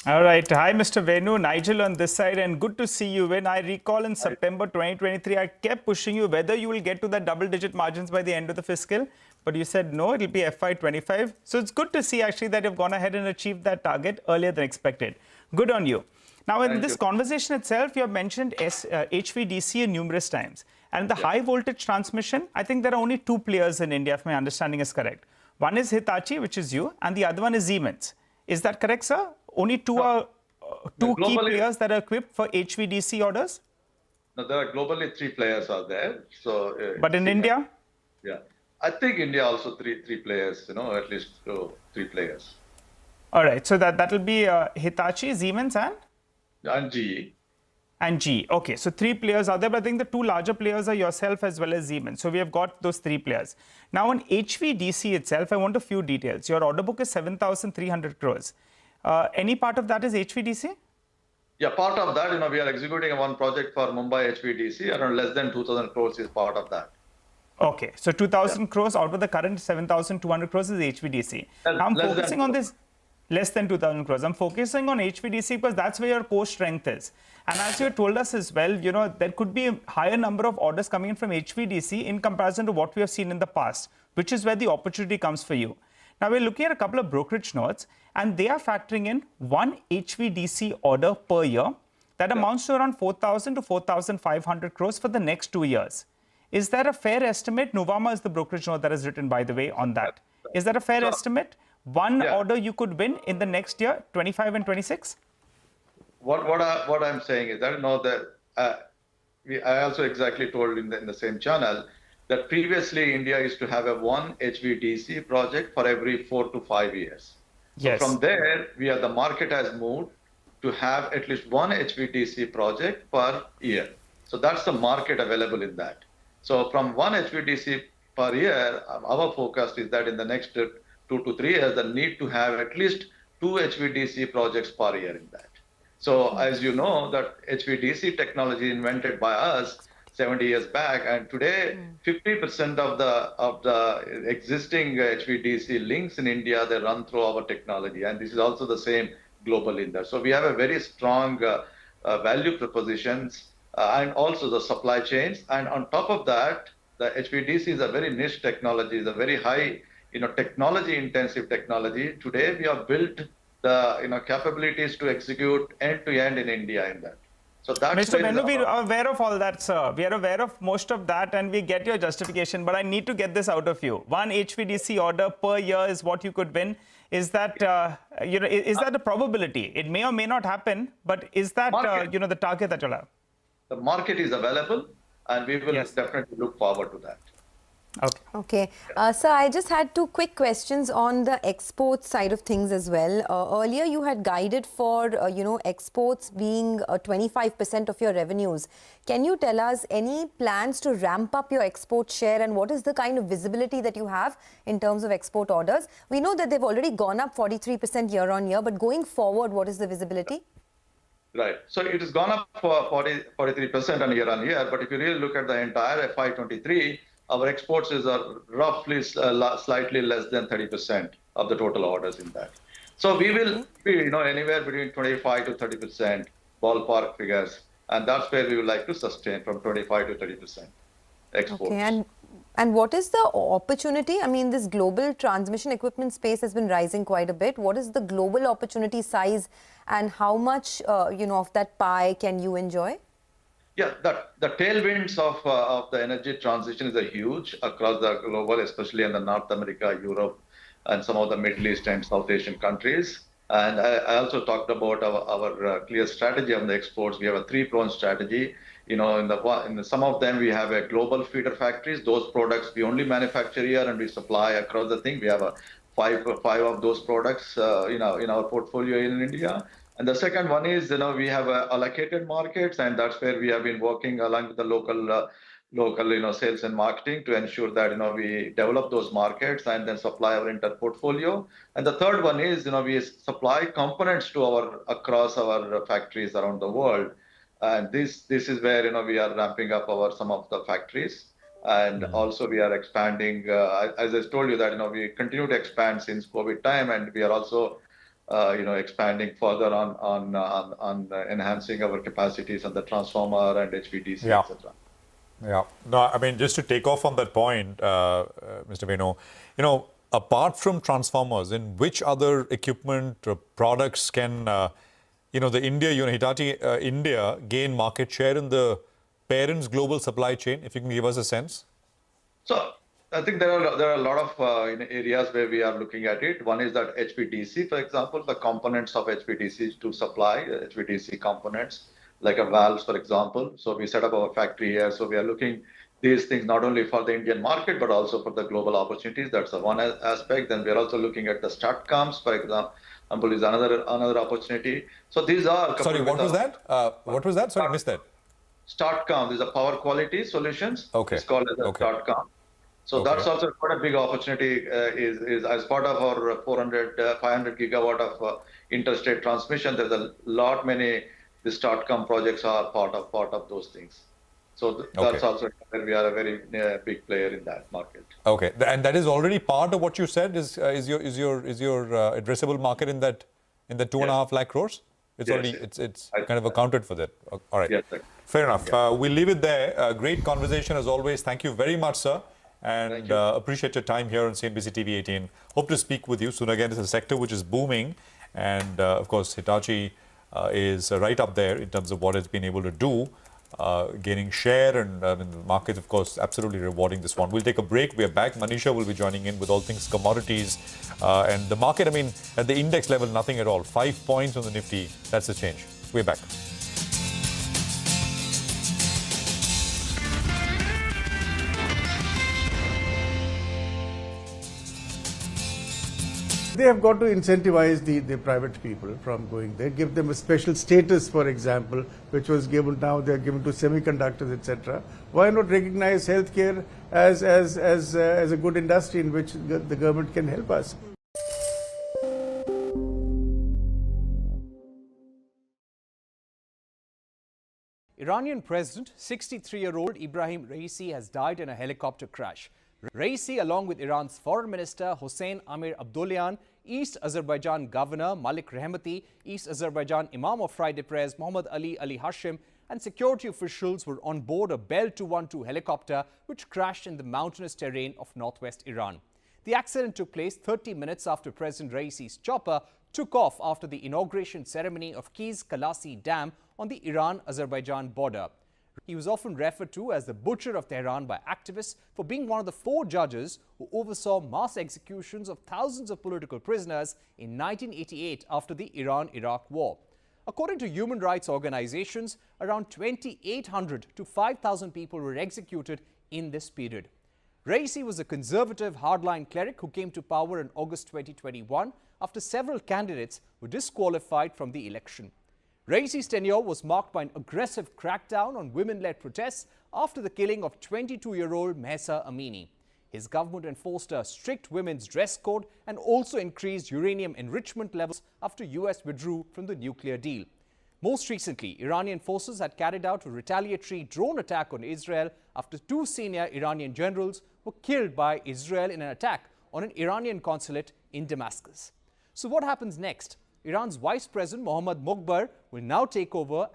All right. Hi, Mr. Venu. Nigel on this side, and good to see you. When I recall in September 2023, I kept pushing you whether you will get to that double-digit margins by the end of the fiscal, but you said no, it'll be FY25. So it's good to see actually that you've gone ahead and achieved that target earlier than expected. Good on you. Now, in this conversation itself, you have mentioned HVDC numerous times. And the high voltage transmission, I think there are only two players in India, if my understanding is correct. One is Hitachi, which is you, and the other one is Siemens. Is that correct, sir? Only two key players that are equipped for HVDC orders? No, there are globally 3 players are there. So, but in India? Yeah. I think India also three players, at least 3 players. All right. So that will be Hitachi, Siemens and GE. And GE. Okay. So 3 players are there, but I think the 2 larger players are yourself as well as Siemens. So we have got those 3 players. Now on HVDC itself, I want a few details. Your order book is 7,300 crores. Any part of that is HVDC? Yeah, part of that, we are executing one project for Mumbai HVDC, around less than 2,000 crores is part of that. Okay, so 2,000 crores out of the current 7,200 crores is HVDC. Now I'm focusing on this. Less than 2,000 crores. I'm focusing on HVDC because that's where your core strength is. And as you told us as well, there could be a higher number of orders coming in from HVDC in comparison to what we have seen in the past, which is where the opportunity comes for you. Now, we're looking at a couple of brokerage notes, and they are factoring in one HVDC order per year that amounts to around 4,000 to 4,500 crores for the next 2 years. Is that a fair estimate? Nuvama is the brokerage note that is written, by the way, on that. Is that a fair estimate? One order you could win in the next year, 25 and 26? What I'm saying is that I also exactly told in the same channel that previously India used to have a one HVDC project for every 4 to 5 years. Yes. So from there, the market has moved to have at least one HVDC project per year. So that's the market available in that. So from one HVDC per year, our focus is that in the next 2 to 3 years, the need to have at least 2 HVDC projects per year in that. So as you know, that HVDC technology invented by us 70 years back, and today 50% of the existing HVDC links in India, they run through our technology, and this is also the same globally in there. So we have a very strong value propositions and also the supply chains, and on top of that, the HVDC is a very niche technology, is a very high technology intensive technology. Today we have built the capabilities to execute end to end in India in that. So that's Mr. Venu, we are aware of all that, sir. We are aware of most of that, and we get your justification. But I need to get this out of you. One HVDC order per year is what you could win. Is that is that a probability? It may or may not happen, but is that the target that you'll have? The market is available, and we will definitely look forward to that. Okay. Sir, I just had 2 quick questions on the export side of things as well. Earlier, you had guided for, exports being 25% of your revenues. Can you tell us any plans to ramp up your export share, and what is the kind of visibility that you have in terms of export orders? We know that they've already gone up 43% year on year, but going forward, what is the visibility? Right. So it has gone up for 43% on year, but if you really look at the entire FY23, our exports are roughly slightly less than 30% of the total orders in that. So we will be, anywhere between 25 to 30% ballpark figures, and that's where we would like to sustain from 25 to 30% exports. Okay, and what is the opportunity? I mean, this global transmission equipment space has been rising quite a bit. What is the global opportunity size, and how much, of that pie can you enjoy? Yeah, the tailwinds of the energy transition is huge across the global, especially in the North America, Europe, and some of the Middle East and South Asian countries. And I also talked about our clear strategy on the exports. We have a 3-pronged strategy. In some of them we have a global feeder factories. Those products we only manufacture here and we supply across the thing. We have 5 of those products, in our portfolio in India. And the second one is, we have allocated markets, and that's where we have been working along with the local, sales and marketing to ensure that, we develop those markets and then supply our entire portfolio. And the third one is, we supply components to across our factories around the world. And this is where, we are ramping up some of the factories. And also we are expanding, as I told you that, we continue to expand since COVID time, and we are also expanding further on enhancing our capacities on the transformer and HVDC, etc. Yeah. No, I mean, just to take off on that point, Mr. Venu, apart from transformers, in which other equipment or products can, the Hitachi India gain market share in the parent's global supply chain? If you can give us a sense. So I think there are a lot of areas where we are looking at it. One is that HVDC, for example, the components of HVDC to supply HVDC components, like valves, for example. So we set up our factory here. So we are looking these things not only for the Indian market, but also for the global opportunities. That's one aspect. Then we are also looking at the STATCOMs, for example, is another opportunity. So these are... Sorry, what was that? What was that? Sorry, I missed that. STATCOM is a power quality solutions. Okay. It's called as a STATCOM. So that's also quite a big opportunity, is as part of our 500 gigawatt of interstate transmission. There's a lot many the STATCOM projects are part of those things. So that's also where we are a very big player in that market. Okay, and that is already part of what you said is your addressable market in that 2.5 lakh crores. It's already it's kind of accounted for that. All right. Yes, sir. Fair enough. We'll leave it there. Great conversation as always. Thank you very much, sir. And appreciate your time here on CNBC TV18. Hope to speak with you soon again. It's a sector which is booming. And of course, Hitachi is right up there in terms of what it's been able to do, gaining share. And the market, of course, absolutely rewarding this one. We'll take a break. We are back. Manisha will be joining in with all things commodities. And the market, I mean, at the index level, nothing at all. 5 points on the Nifty. That's the change. We're back. They have got to incentivize the private people from going there, give them a special status, for example, which was given, now they are given to semiconductors, etc. Why not recognize healthcare as a good industry in which the government can help us? Iranian President, 63-year-old Ibrahim Raisi has died in a helicopter crash. Raisi, along with Iran's Foreign Minister Hossein Amir Abdollahian, East Azerbaijan Governor Malik Rehmati, East Azerbaijan Imam of Friday Prayers Mohammad Ali Hashim, and security officials were on board a Bell 212 helicopter which crashed in the mountainous terrain of northwest Iran. The accident took place 30 minutes after President Raisi's chopper took off after the inauguration ceremony of Kiz Kalasi Dam on the Iran-Azerbaijan border. He was often referred to as the Butcher of Tehran by activists for being one of the 4 judges who oversaw mass executions of thousands of political prisoners in 1988 after the Iran-Iraq war. According to human rights organizations, around 2,800 to 5,000 people were executed in this period. Raisi was a conservative hardline cleric who came to power in August 2021 after several candidates were disqualified from the election. Raisi's tenure was marked by an aggressive crackdown on women-led protests after the killing of 22-year-old Mahsa Amini. His government enforced a strict women's dress code and also increased uranium enrichment levels after US withdrew from the nuclear deal. Most recently, Iranian forces had carried out a retaliatory drone attack on Israel after 2 senior Iranian generals were killed by Israel in an attack on an Iranian consulate in Damascus. So what happens next? Iran's Vice President Mohammad Moghbar will now take over.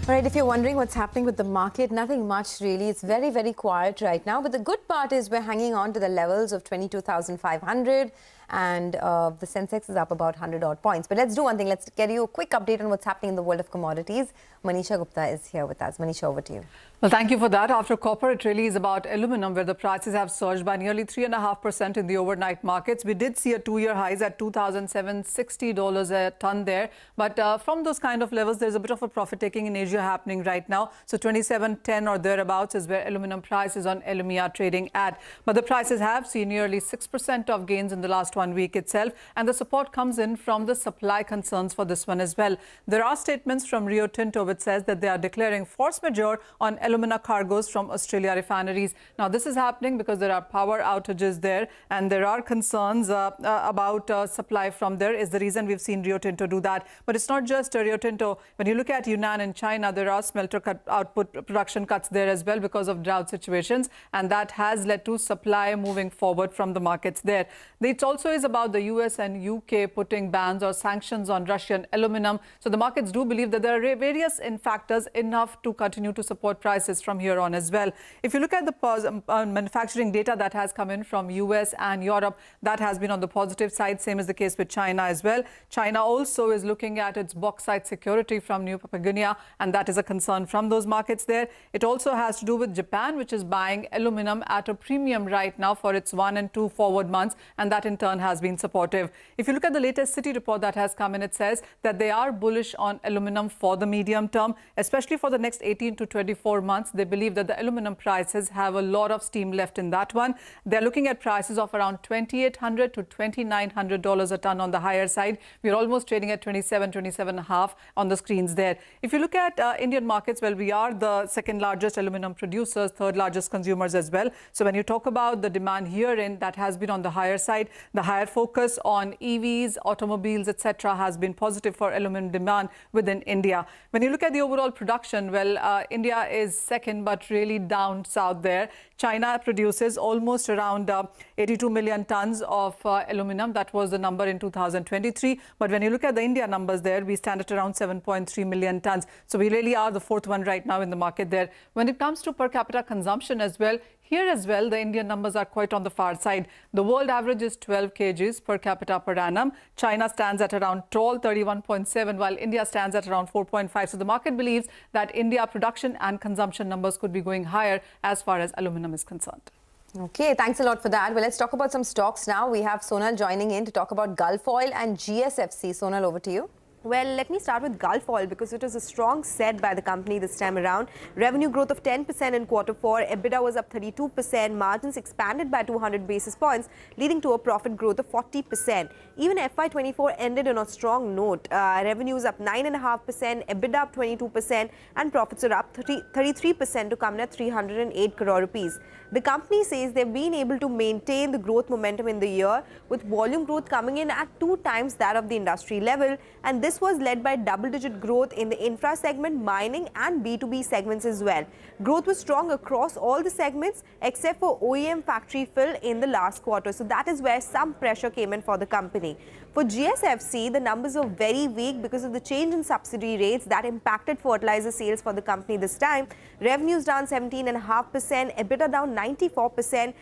All right, if you're wondering what's happening with the market, nothing much really. It's very, very quiet right now. But the good part is we're hanging on to the levels of 22,500 and the Sensex is up about 100 odd points. But let's do one thing. Let's get you a quick update on what's happening in the world of commodities. Manisha Gupta is here with us. Manisha, over to you. Well, thank you for that. After copper, it really is about aluminum, where the prices have surged by nearly 3.5% in the overnight markets. We did see a 2-year highs at $2,760 a ton there. But from those kind of levels, there's a bit of a profit taking in Asia happening right now. So 27.10 or thereabouts is where aluminum prices on LME trading at. But the prices have seen nearly 6% of gains in the last 1 week itself. And the support comes in from the supply concerns for this one as well. There are statements from Rio Tinto which says that they are declaring force majeure on alumina cargoes from Australia refineries. Now, this is happening because there are power outages there and there are concerns about supply from there is the reason we've seen Rio Tinto do that. But it's not just Rio Tinto. When you look at Yunnan in China, there are smelter production cuts there as well because of drought situations, and that has led to supply moving forward from the markets there. It also is about the US and UK putting bans or sanctions on Russian aluminum. So the markets do believe that there are various factors enough to continue to support prices from here on as well. If you look at the manufacturing data that has come in from US and Europe, that has been on the positive side. Same is the case with China as well. China also is looking at its bauxite security from New Papua Guinea, and that is a concern from those markets there. It also has to do with Japan, which is buying aluminum at a premium right now for its 1 and 2 forward months, and that in turn has been supportive. If you look at the latest Citi report that has come in, it says that they are bullish on aluminum for the medium term, especially for the next 18 to 24 months, they believe that the aluminum prices have a lot of steam left in that one. They're looking at prices of around $2,800 to $2,900 a ton on the higher side. We're almost trading at 27.5 on the screens there. If you look at Indian markets, well, we are the second largest aluminum producers, third largest consumers as well. So when you talk about the demand herein, that has been on the higher side. The higher focus on EVs, automobiles, etc. has been positive for aluminum demand within India. When you look at the overall production, well, India is second, but really down south there. China produces almost around 82 million tons of aluminum. That was the number in 2023. But when you look at the India numbers there, we stand at around 7.3 million tons. So we really are the fourth one right now in the market there. When it comes to per capita consumption as well, here as well, the Indian numbers are quite on the far side. The world average is 12 kgs per capita per annum. China stands at around 31.7, while India stands at around 4.5. So the market believes that India production and consumption numbers could be going higher as far as aluminum is concerned. Okay, thanks a lot for that. Well, let's talk about some stocks now. We have Sonal joining in to talk about Gulf Oil and GSFC. Sonal, over to you. Well, let me start with Gulf Oil because it was a strong set by the company this time around. Revenue growth of 10% in Q4, EBITDA was up 32%, margins expanded by 200 basis points, leading to a profit growth of 40%. Even FY24 ended on a strong note. Revenues up 9.5%, EBITDA up 22%, and profits are up 33% to come in at 308 crore rupees. The company says they've been able to maintain the growth momentum in the year, with volume growth coming in at 2 times that of the industry level, and this was led by double-digit growth in the infra segment, mining and B2B segments as well. Growth was strong across all the segments except for OEM factory fill in the last quarter, so that is where some pressure came in for the company. For GSFC, the numbers are very weak because of the change in subsidy rates that impacted fertilizer sales for the company this time. Revenues down 17.5%, EBITDA down 94%,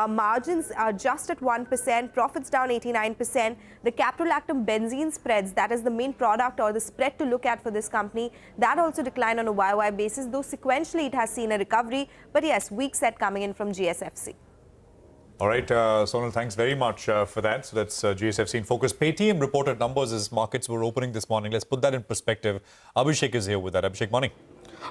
margins are just at 1%, profits down 89%. The caprolactam benzene spreads, that is the main product or the spread to look at for this company, that also declined on a YOY basis, though sequentially it has seen a recovery. But yes, weak set coming in from GSFC. All right, Sonal, thanks very much for that. So that's GSFC in focus. Paytm reported numbers as markets were opening this morning. Let's put that in perspective. Abhishek is here with that. Abhishek, morning.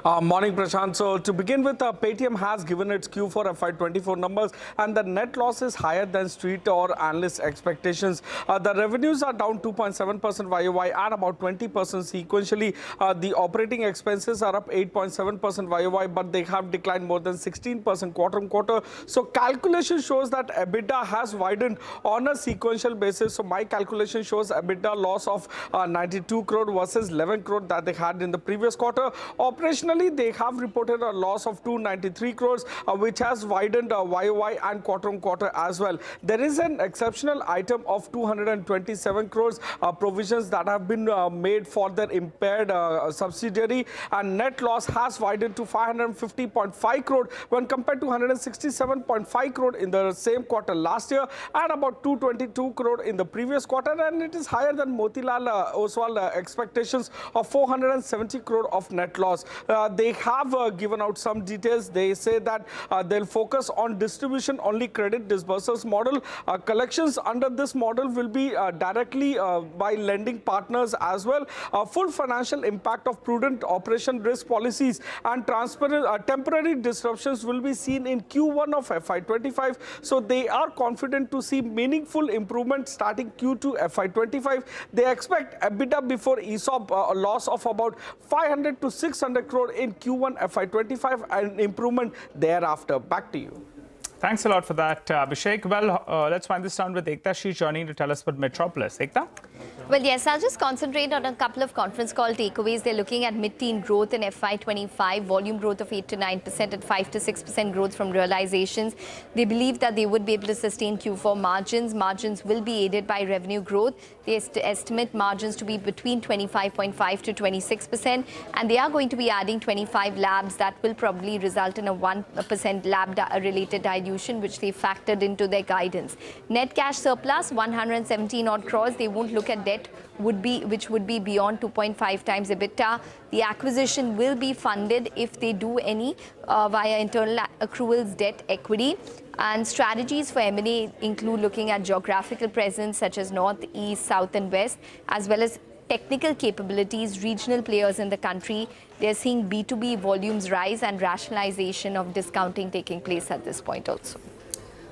Morning, Prashant. So to begin with, Paytm has given its Q4 FY24 numbers, and the net loss is higher than street or analyst expectations. The revenues are down 2.7% YOY and about 20% sequentially. The operating expenses are up 8.7% YOY, but they have declined more than 16% quarter on quarter. So calculation shows that EBITDA has widened on a sequential basis. So my calculation shows EBITDA loss of 92 crore versus 11 crore that they had in the previous quarter. Operationally, they have reported a loss of 293 crores, which has widened YOY and quarter on quarter as well. There is an exceptional item of 227 crores provisions that have been made for their impaired subsidiary, and net loss has widened to 550.5 crore when compared to 167.5 crore in the same quarter last year and about 222 crore in the previous quarter, and it is higher than Motilal Oswal expectations of 470 crore of net loss. They have given out some details. They say that they'll focus on distribution only credit disbursers model. Collections under this model will be directly by lending partners as well. Full financial impact of prudent operation risk policies and temporary disruptions will be seen in Q1 of FY25. So they are confident to see meaningful improvement starting Q2 FY25. They expect EBITDA before ESOP a loss of about 500 to 600 crore in Q1 FY25 and improvement thereafter. Back to you. Thanks a lot for that, Abhishek. Well, let's wind this down with Ekta. She's joining to tell us about Metropolis. Ekta? Well, yes, I'll just concentrate on a couple of conference call takeaways. They're looking at mid-teen growth in FY25, volume growth of 8 to 9% and 5 to 6% growth from realizations. They believe that they would be able to sustain Q4 margins. Margins will be aided by revenue growth. They estimate margins to be between 25.5 to 26%, and they are going to be adding 25 labs. That will probably result in a 1% lab-related dilution, which they factored into their guidance. Net cash surplus, 117 odd crores. They won't look at debt, which would be beyond 2.5 times EBITDA. The acquisition will be funded, if they do any, via internal accruals, debt, equity. And strategies for M&A include looking at geographical presence such as north, east, south and west, as well as technical capabilities, regional players in the country. They're seeing B2B volumes rise and rationalization of discounting taking place at this point also.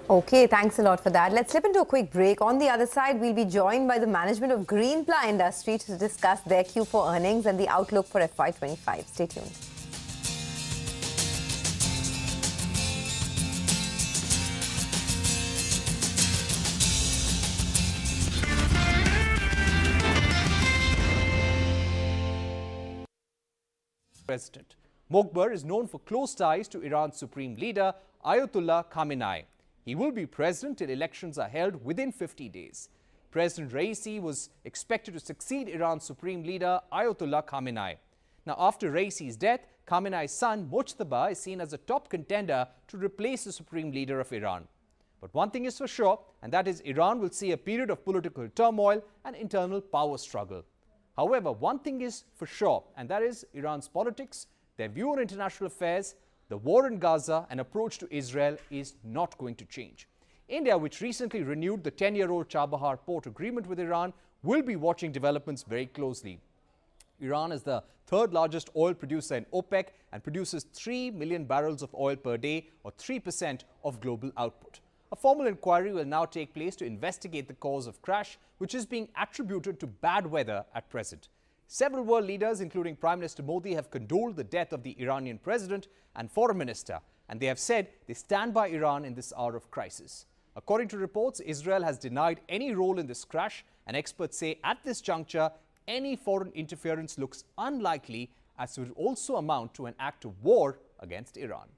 Okay, thanks a lot for that. Let's slip into a quick break. On the other side, we'll be joined by the management of Greenply Industry to discuss their Q4 earnings and the outlook for FY25. Stay tuned. President. Mokbar is known for close ties to Iran's supreme leader, Ayatollah Khamenei. He will be president till elections are held within 50 days. President Raisi was expected to succeed Iran's supreme leader, Ayatollah Khamenei. Now, after Raisi's death, Khamenei's son, Mojtaba, is seen as a top contender to replace the supreme leader of Iran. But one thing is for sure, and that is Iran will see a period of political turmoil and internal power struggle. However, one thing is for sure, and that is Iran's politics, their view on international affairs, the war in Gaza and approach to Israel is not going to change. India, which recently renewed the 10-year-old Chabahar port agreement with Iran, will be watching developments very closely. Iran is the third largest oil producer in OPEC and produces 3 million barrels of oil per day, or 3% of global output. A formal inquiry will now take place to investigate the cause of crash, which is being attributed to bad weather at present. Several world leaders, including Prime Minister Modi, have condoled the death of the Iranian president and foreign minister, and they have said they stand by Iran in this hour of crisis. According to reports, Israel has denied any role in this crash, and experts say at this juncture, any foreign interference looks unlikely, as it would also amount to an act of war against Iran.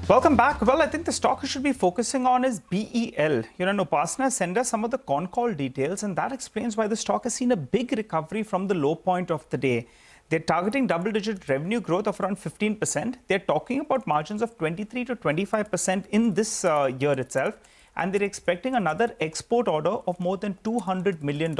Welcome back. Well, I think the stock you should be focusing on is BEL. Upasana sent us some of the con call details, and that explains why the stock has seen a big recovery from the low point of the day. They're targeting double-digit revenue growth of around 15%. They're talking about margins of 23 to 25% in this year itself, and they're expecting another export order of more than $200 million.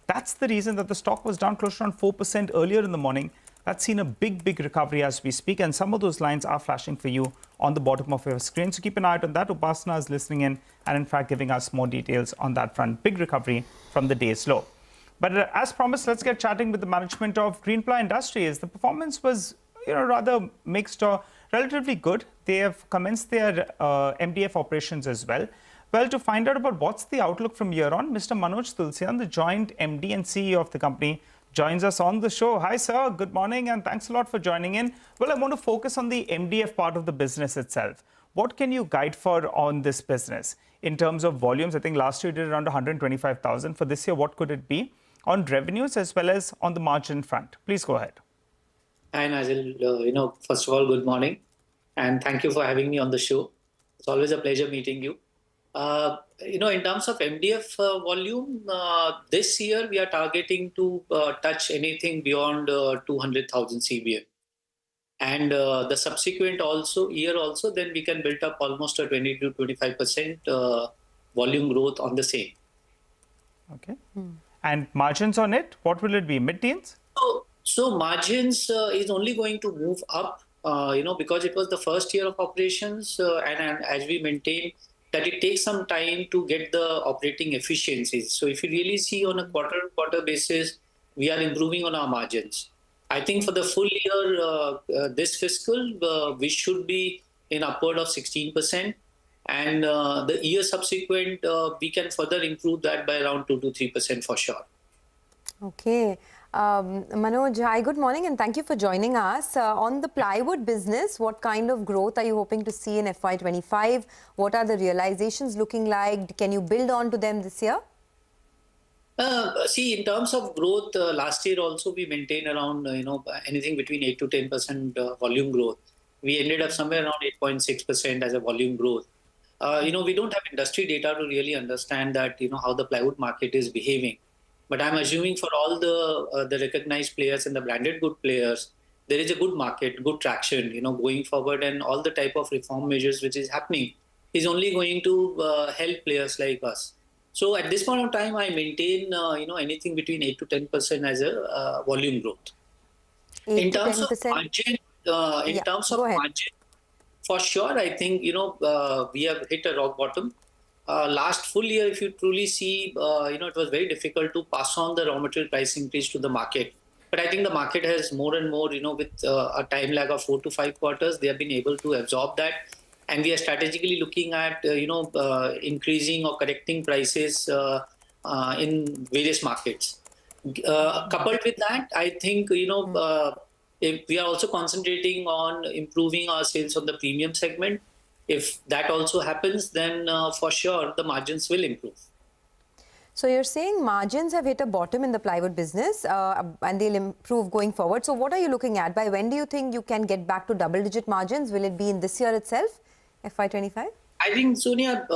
That's the reason that the stock was down close to around 4% earlier in the morning. That's seen a big recovery as we speak, and some of those lines are flashing for you on the bottom of your screen. So keep an eye out on that. Upasana is listening in and in fact giving us more details on that front. Big recovery from the day's low. But as promised, let's get chatting with the management of Greenply Industries. The performance was rather mixed or relatively good. They have commenced their MDF operations as well. Well, to find out about what's the outlook from here on, Mr. Manoj Tulsian, the joint MD and CEO of the company, joins us on the show. Hi, sir. Good morning, and thanks a lot for joining in. Well, I want to focus on the MDF part of the business itself. What can you guide for on this business in terms of volumes? I think last year you did around 125,000. For this year, what could it be on revenues as well as on the margin front? Please go ahead. Hi, Nigel. First of all, good morning, and thank you for having me on the show. It's always a pleasure meeting you. In terms of MDF volume, this year we are targeting to touch anything beyond 200,000 CBM. And the subsequent year also, then we can build up almost a 20 to 25% volume growth on the same. Okay. And margins on it, what will it be? Mid-teens? So margins is only going to move up, because it was the first year of operations, and as we maintain that it takes some time to get the operating efficiencies. So if you really see on a quarter basis, we are improving on our margins. I think for the full year, this fiscal, we should be in upward of 16%. And the year subsequent, we can further improve that by around 2 to 3% for sure. Okay. Manoj, hi, good morning, and thank you for joining us. On the plywood business, what kind of growth are you hoping to see in FY25? What are the realizations looking like? Can you build on to them this year? See, in terms of growth, last year also we maintained around, anything between 8 to 10% volume growth. We ended up somewhere around 8.6% as a volume growth. We don't have industry data to really understand that, how the plywood market is behaving. But I'm assuming for all the recognized players and the branded good players, there is a good market, good traction, going forward, and all the type of reform measures which is happening is only going to help players like us. So at this point of time, I maintain, anything between 8 to 10% as a volume growth. In terms of margin, for sure, I think, we have hit a rock bottom. Last full year, if you truly see, it was very difficult to pass on the raw material price increase to the market. But I think the market has more and more, with a time lag of 4 to 5 quarters, they have been able to absorb that. And we are strategically looking at, increasing or correcting prices in various markets. Coupled with that, I think, if we are also concentrating on improving our sales on the premium segment. If that also happens, then for sure the margins will improve. So you're saying margins have hit a bottom in the plywood business and they'll improve going forward. So what are you looking at? By when do you think you can get back to double-digit margins? Will it be in this year itself, FY25? I think, Sonia,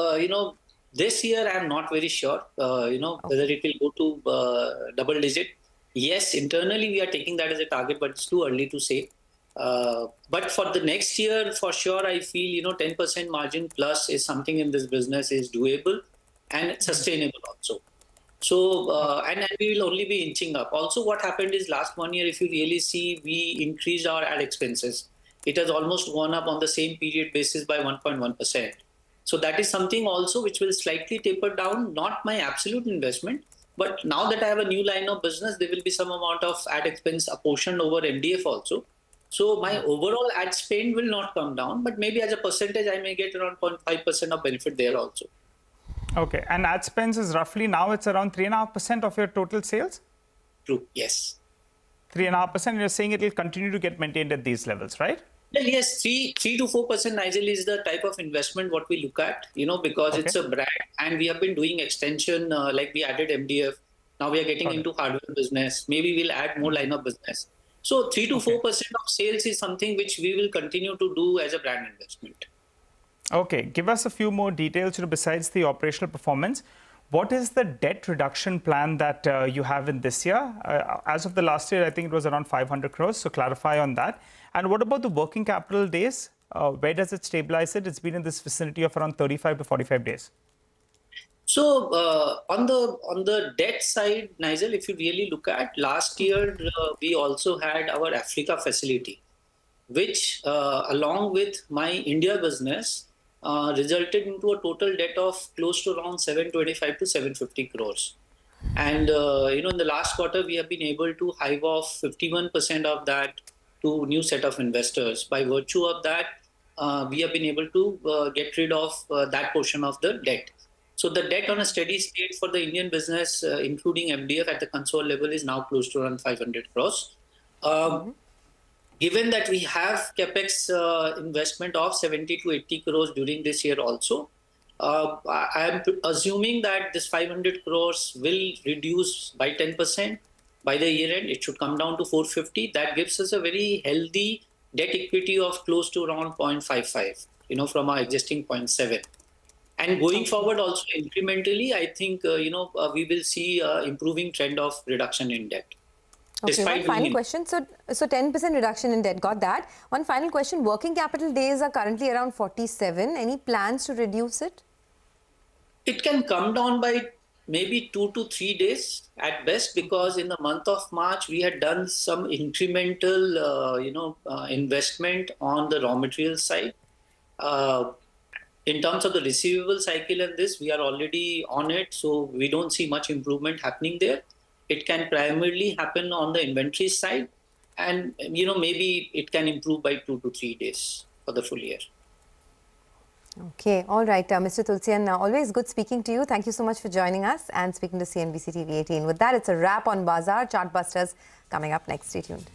this year I'm not very sure, whether it will go to double-digit. Yes, internally we are taking that as a target, but it's too early to say. But for the next year, for sure, I feel, 10% margin plus is something in this business is doable and sustainable also. So, and we will only be inching up. Also, what happened is last 1 year, if you really see, we increased our ad expenses. It has almost gone up on the same period basis by 1.1%. So that is something also which will slightly taper down, not my absolute investment, but now that I have a new line of business, there will be some amount of ad expense apportioned over MDF also. So my overall ad spend will not come down, but maybe as a percentage, I may get around 0.5% of benefit there also. Okay, and ad spends is roughly now it's around 3.5% of your total sales? True, yes. 3.5%, you're saying it will continue to get maintained at these levels, right? Well, yes, 3 to 4%, Nigel, is the type of investment what we look at, because it's a brand and we have been doing extension, like we added MDF. Now we are getting into hardware business. Maybe we'll add more line of business. So 3 to 4% of sales is something which we will continue to do as a brand investment. Okay, give us a few more details, besides the operational performance. What is the debt reduction plan that you have in this year? As of the last year, I think it was around 500 crores. So clarify on that. And what about the working capital days? Where does it stabilize it? It's been in this vicinity of around 35 to 45 days. So on the debt side, Nigel, if you really look at last year, we also had our Africa facility, which along with my India business resulted into a total debt of close to around 725 to 750 crores. And in the last quarter, we have been able to hive off 51% of that to new set of investors. By virtue of that, we have been able to get rid of that portion of the debt. So the debt on a steady state for the Indian business, including MDF at the console level, is now close to around 500 crores. Given that we have capex investment of 70 to 80 crores during this year also, I am assuming that this 500 crores will reduce by 10%. By the year end, it should come down to 450. That gives us a very healthy debt equity of close to around 0.55, from our existing 0.7. And going forward also incrementally, I think, we will see improving trend of reduction in debt. Okay, one final question. So 10% reduction in debt, got that. One final question. Working capital days are currently around 47. Any plans to reduce it? It can come down by maybe 2 to 3 days at best, because in the month of March, we had done some incremental, investment on the raw material side. In terms of the receivable cycle and this, we are already on it. So we don't see much improvement happening there. It can primarily happen on the inventory side. And, maybe it can improve by 2 to 3 days for the full year. Okay, all right, Mr. Tulsian, always good speaking to you. Thank you so much for joining us and speaking to CNBC TV18. With that, it's a wrap on Bazaar. Chartbusters coming up next. Stay tuned.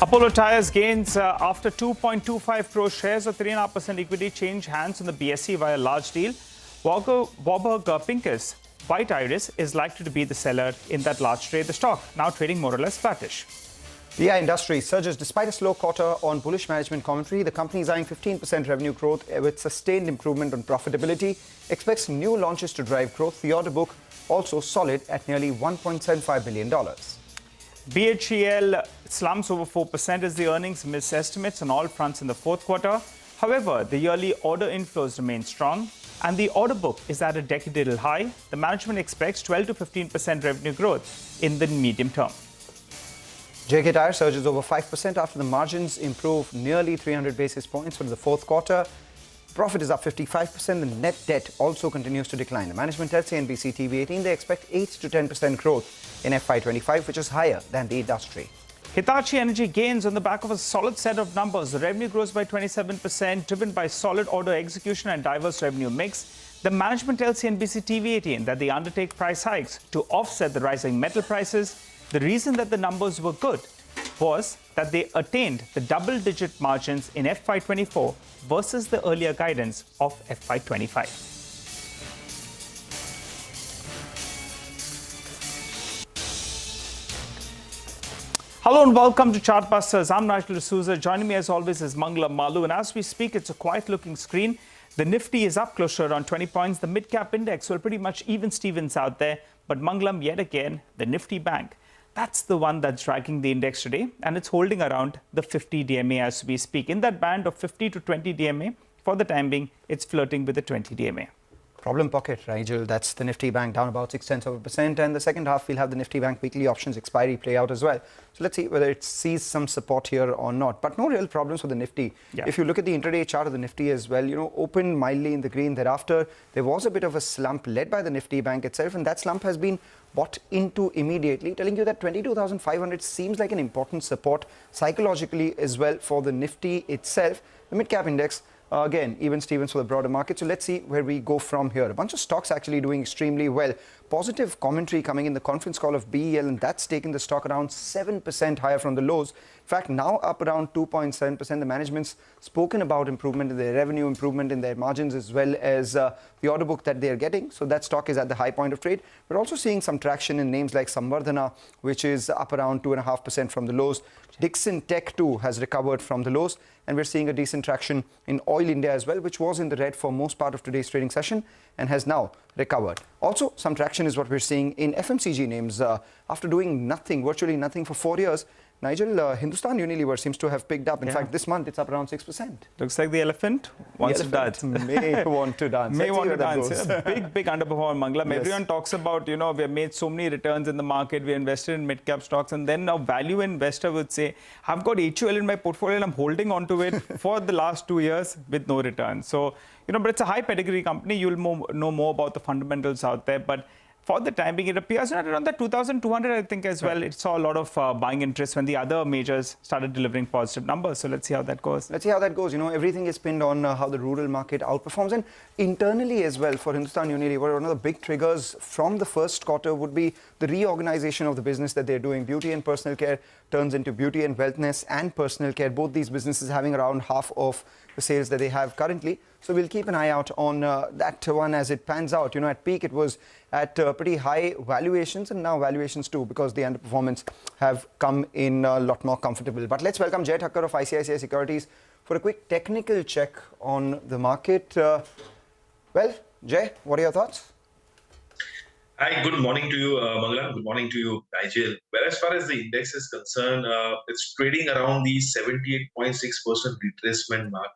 Apollo Tyres gains after 2.25 crore shares or 3.5% equity change hands on the BSE via large deal. Warburg Pincus White Iris is likely to be the seller in that large trade. The stock now trading more or less flattish. The industry surges despite a slow quarter on bullish management commentary. The company is eyeing 15% revenue growth with sustained improvement on profitability. Expects new launches to drive growth. The order book also solid at nearly $1.75 billion. BHEL slumps over 4% as the earnings miss estimates on all fronts in the fourth quarter. However, the yearly order inflows remain strong and the order book is at a decadal high. The management expects 12 to 15% revenue growth in the medium term. JK Tyre surges over 5% after the margins improve nearly 300 basis points for the fourth quarter. Profit is up 55%. The net debt also continues to decline. The management tells CNBC-TV18 they expect 8 to 10% growth in FY25, which is higher than the industry. Hitachi Energy gains on the back of a solid set of numbers. The revenue grows by 27%, driven by solid order execution and diverse revenue mix. The management tells CNBC-TV18 that they undertake price hikes to offset the rising metal prices. The reason that the numbers were good was that they attained the double-digit margins in FY24 versus the earlier guidance of FY25. Hello and welcome to Chartbusters. I'm Nigel D'Souza. Joining me as always is Mangalam Malu. And as we speak, it's a quiet-looking screen. The Nifty is up closer around 20 points. The mid-cap index, well, pretty much even Stevens out there. But Mangalam, yet again, the Nifty Bank. That's the one that's dragging the index today. And it's holding around the 50 DMA as we speak. In that band of 50 to 20 DMA, for the time being, it's flirting with the 20 DMA. Problem pocket, Rigel. That's the Nifty Bank down about 0.6%. And the second half, we'll have the Nifty Bank weekly options expiry play out as well. So let's see whether it sees some support here or not. But no real problems for the Nifty. Yeah. If you look at the intraday chart of the Nifty as well, opened mildly in the green. Thereafter, there was a bit of a slump led by the Nifty Bank itself. And that slump has been bought into immediately, telling you that 22,500 seems like an important support psychologically as well for the Nifty itself. The mid-cap index, again, even Stevens for the broader market. So let's see where we go from here. A bunch of stocks actually doing extremely well. Positive commentary coming in the conference call of BHEL, and that's taken the stock around 7% higher from the lows. In fact, now up around 2.7%. The management's spoken about improvement in their revenue, improvement in their margins, as well as the order book that they're getting. So that stock is at the high point of trade. We're also seeing some traction in names like Samvardhana, which is up around 2.5% from the lows. Dixon Tech too has recovered from the lows. And we're seeing a decent traction in Oil India as well, which was in the red for most part of today's trading session and has now recovered. Also, some traction is what we're seeing in FMCG names. After doing nothing, virtually nothing for 4 years, Nigel, Hindustan Unilever seems to have picked up. In fact, this month it's up around 6%. Looks like the elephant wants to dance. May want to dance. May want to dance. Yeah. Big underperformer, Mangalam. Yes. Everyone talks about, we have made so many returns in the market. We invested in mid-cap stocks. And then a value investor would say, I've got HUL in my portfolio and I'm holding on to it for the last 2 years with no return. So, but it's a high pedigree company. You'll know more about the fundamentals out there. But for the time being, it appears around that 2,200, I think, as well. It saw a lot of buying interest when the other majors started delivering positive numbers. So let's see how that goes. Let's see how that goes. Everything is pinned on how the rural market outperforms. And internally as well, for Hindustan Unilever, one of the big triggers from the first quarter would be the reorganization of the business that they're doing. Beauty and personal care turns into beauty and wellness and personal care. Both these businesses having around half of the sales that they have currently. So we'll keep an eye out on that one as it pans out. At peak, it was at pretty high valuations, and now valuations too, because the underperformance have come in a lot more comfortable. But let's welcome Jay Thakkar of ICICI Securities for a quick technical check on the market. Well, Jay, what are your thoughts? Hi, good morning to you, Mangalam. Good morning to you, Nigel. Well, as far as the index is concerned, it's trading around the 78.6% retracement mark.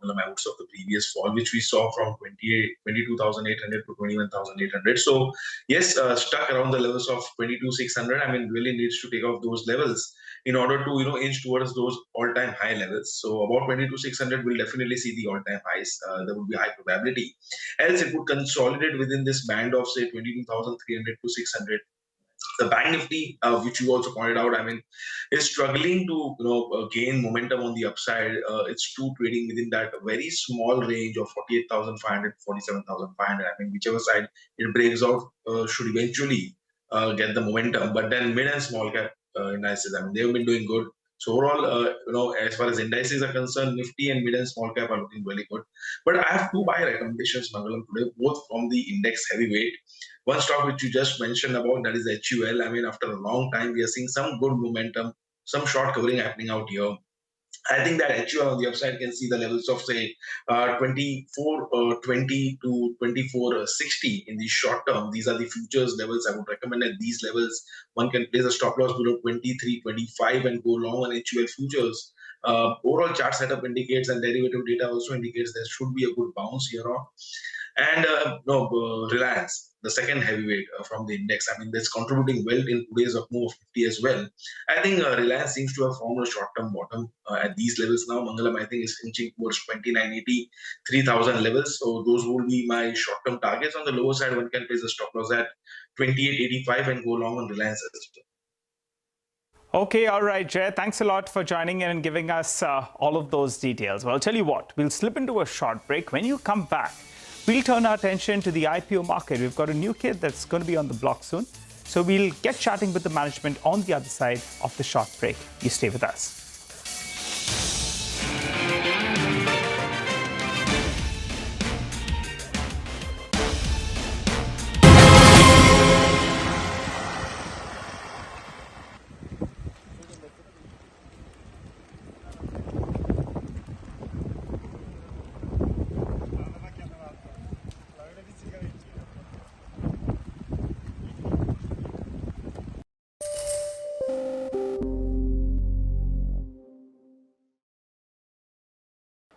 Amounts of the previous fall, which we saw from 22,800 to 21,800. So yes, stuck around the levels of 22,600. Really needs to take off those levels in order to inch towards those all-time high levels. So about 22,600 will definitely see the all-time highs. There would be high probability. Else it would consolidate within this band of say 22,300 to 600. The Bank Nifty, which you also pointed out, is struggling to gain momentum on the upside. It's still trading within that very small range of 48,500 to 47,500. Whichever side it breaks out should eventually get the momentum. But then mid and small cap indices, they've been doing good. So overall, as far as indices are concerned, Nifty and mid and small cap are looking really good. But I have two buy recommendations, Mangalam, today, both from the index heavyweight. One stock which you just mentioned about, that is HUL. I mean, after a long time, we are seeing some good momentum, some short covering happening out here. I think that HUL on the upside can see the levels of say 24.20 to 24.60 in the short term. These are the futures levels. I would recommend at these levels one can place a stop loss below 23.25 and go long on HUL futures. Overall chart setup indicates and derivative data also indicates there should be a good bounce here on. And Reliance, the second heavyweight from the index. I mean, that's contributing well in today's move of 50 as well. I think Reliance seems to have formed a short-term bottom at these levels now. Mangalam, I think, is inching towards 2980, 3000 levels. So those will be my short-term targets. On the lower side, one can place a stop loss at 2885 and go long on Reliance as well. Okay, all right, Jay. Thanks a lot for joining in and giving us all of those details. Well, I'll tell you what, we'll slip into a short break. When you come back, we'll turn our attention to the IPO market. We've got a new kid that's going to be on the block soon. So we'll get chatting with the management on the other side of the short break. You stay with us.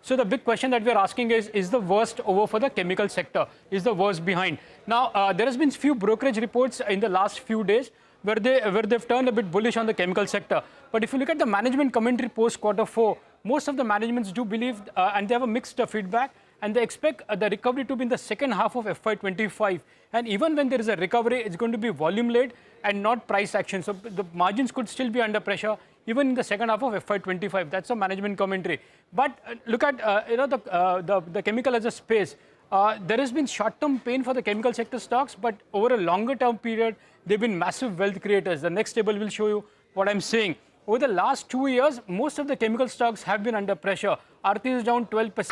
So the big question that we are asking is the worst over for the chemical sector? Is the worst behind? Now, there has been few brokerage reports in the last few days where they've turned a bit bullish on the chemical sector. But if you look at the management commentary post Q4, most of the managements do believe and they have a mixed feedback, and they expect the recovery to be in the second half of FY25. And even when there is a recovery, it's going to be volume-led and not price action. So the margins could still be under pressure even in the second half of FY25. That's a management commentary. But look at the chemical as a space. There has been short-term pain for the chemical sector stocks, but over a longer-term period, they've been massive wealth creators. The next table will show you what I'm saying. Over the last 2 years, most of the chemical stocks have been under pressure. Aarti is down 12%.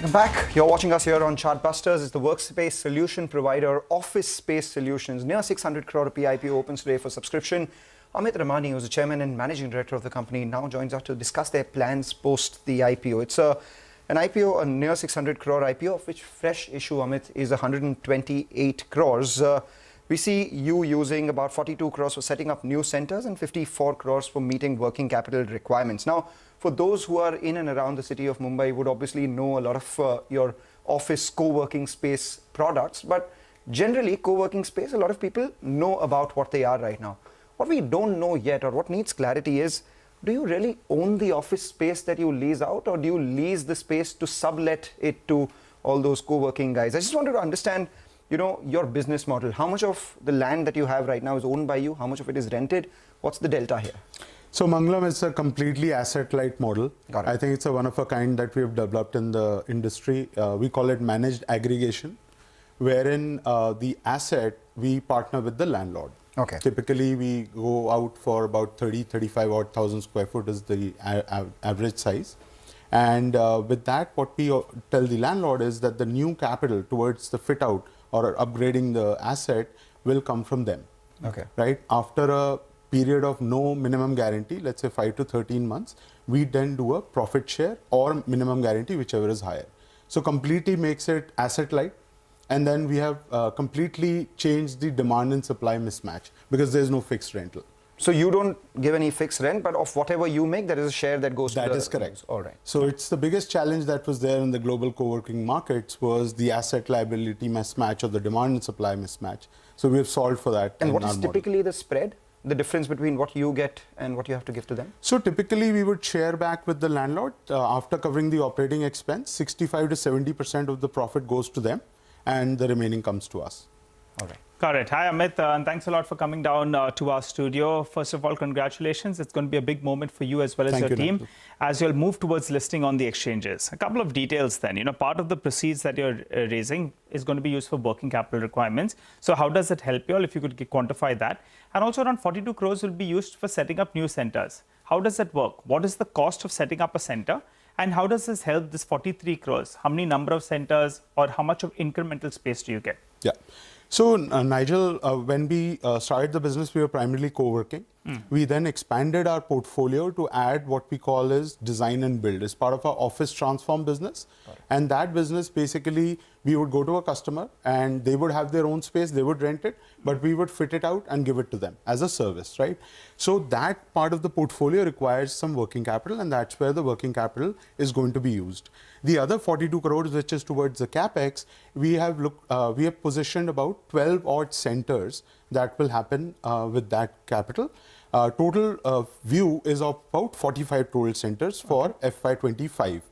Welcome back. You're watching us here on Chartbusters. It's the workspace solution provider Office Space Solutions. Near 600 crore rupee IPO opens today for subscription. Amit Ramani, who's the chairman and managing director of the company, now joins us to discuss their plans post the IPO. It's an IPO, a near 600 crore IPO, of which fresh issue, Amit, is 128 crores. We see you using about 42 crores for setting up new centers and 54 crores for meeting working capital requirements. Now, for those who are in and around the city of Mumbai, would obviously know a lot of your office co-working space products, but generally co-working space, a lot of people know about what they are right now. What we don't know yet, or what needs clarity, is do you really own the office space that you lease out, or do you lease the space to sublet it to all those co-working guys? I just wanted to understand, you know, your business model. How much of the land that you have right now is owned by you? How much of it is rented? What's the delta here? So Mangalam is a completely asset-light model. I think it's a one-of-a-kind that we have developed in the industry. We call it managed aggregation, wherein the asset, we partner with the landlord. Okay. Typically, we go out for about 35 odd thousand square foot is the average size. And with that, what we tell the landlord is that the new capital towards the fit out or upgrading the asset will come from them. Okay. Right? After a period of no minimum guarantee, let's say 5 to 13 months, we then do a profit share or minimum guarantee, whichever is higher. So completely makes it asset light. And then we have completely changed the demand and supply mismatch because there's no fixed rental. So you don't give any fixed rent, but of whatever you make, there is a share that goes to the... That is correct. All right. So it's the biggest challenge that was there in the global co-working markets was the asset liability mismatch or the demand and supply mismatch. So we have solved for that. And what is typically the spread? The difference between what you get and what you have to give to them? So typically we would share back with the landlord after covering the operating expense, 65 to 70% of the profit goes to them and the remaining comes to us. All right. Correct. Hi, Amit, and thanks a lot for coming down to our studio. First of all, congratulations. It's going to be a big moment for you as well as your team as you'll move towards listing on the exchanges. A couple of details then. Part of the proceeds that you're raising is going to be used for working capital requirements. So how does it help you all, if you could quantify that? And also around 42 crores will be used for setting up new centers. How does that work? What is the cost of setting up a center? And how does this help this 43 crores? How many number of centers or how much of incremental space do you get? Yeah. So, Nigel, when we started the business, we were primarily co-working. We then expanded our portfolio to add what we call as design and build as part of our office transform business. And that business, basically, we would go to a customer and they would have their own space, they would rent it, but we would fit it out and give it to them as a service, right? So that part of the portfolio requires some working capital, and that's where the working capital is going to be used. The other 42 crores, which is towards the capex, we have positioned about 12 odd centers that will happen with that capital. Total view is of about 45 total centers for FY25.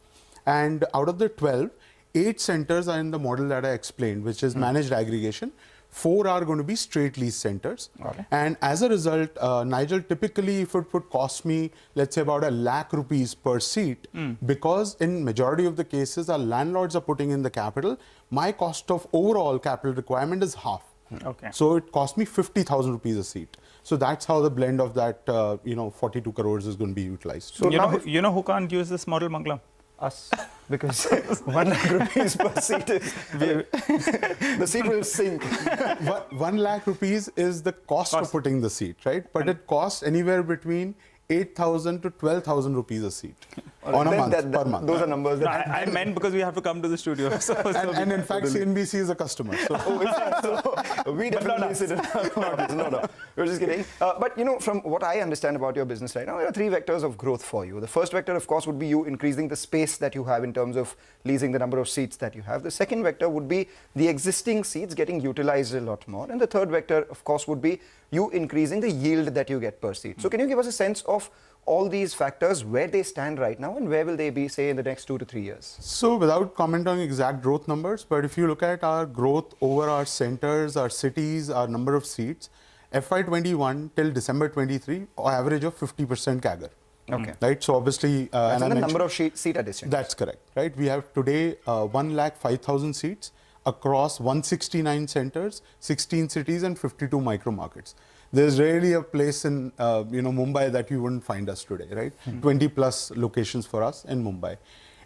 And out of the 12, 8 centers are in the model that I explained, which is managed aggregation. 4 are going to be straight lease centers. And as a result, Nigel, typically if it would cost me, let's say about ₹1 lakh per seat, because in majority of the cases our landlords are putting in the capital, my cost of overall capital requirement is half. So it cost me ₹50,000 a seat. So that's how the blend of that 42 crores is going to be utilized. So you know who can't use this model, Mangalam? Us, because ₹1 lakh per seat is the seat will sink. ₹1 lakh is the cost of putting the seat, right? But it costs anywhere between 8,000 to 12,000 rupees a seat on a month, per month. Those are numbers that I meant because we have to come to the studio. And in fact, CNBC is a customer. So. We definitely sit in No. We're just kidding. But, from what I understand about your business right now, there are 3 vectors of growth for you. The first vector, of course, would be you increasing the space that you have in terms of leasing the number of seats that you have. The second vector would be the existing seats getting utilized a lot more. And the third vector, of course, would be you increasing the yield that you get per seat. So can you give us a sense of all these factors, where they stand right now and where will they be, say, in the next 2 to 3 years? So without commenting on exact growth numbers, but if you look at our growth over our centers, our cities, our number of seats, FY21 till December 23, average of 50% CAGR. Right. So obviously, that's the number of seat additions. That's correct. Right. We have today 1,05,000 seats across 169 centers, 16 cities, and 52 micro markets. There's rarely a place in Mumbai that you wouldn't find us today, right? 20 plus locations for us in Mumbai.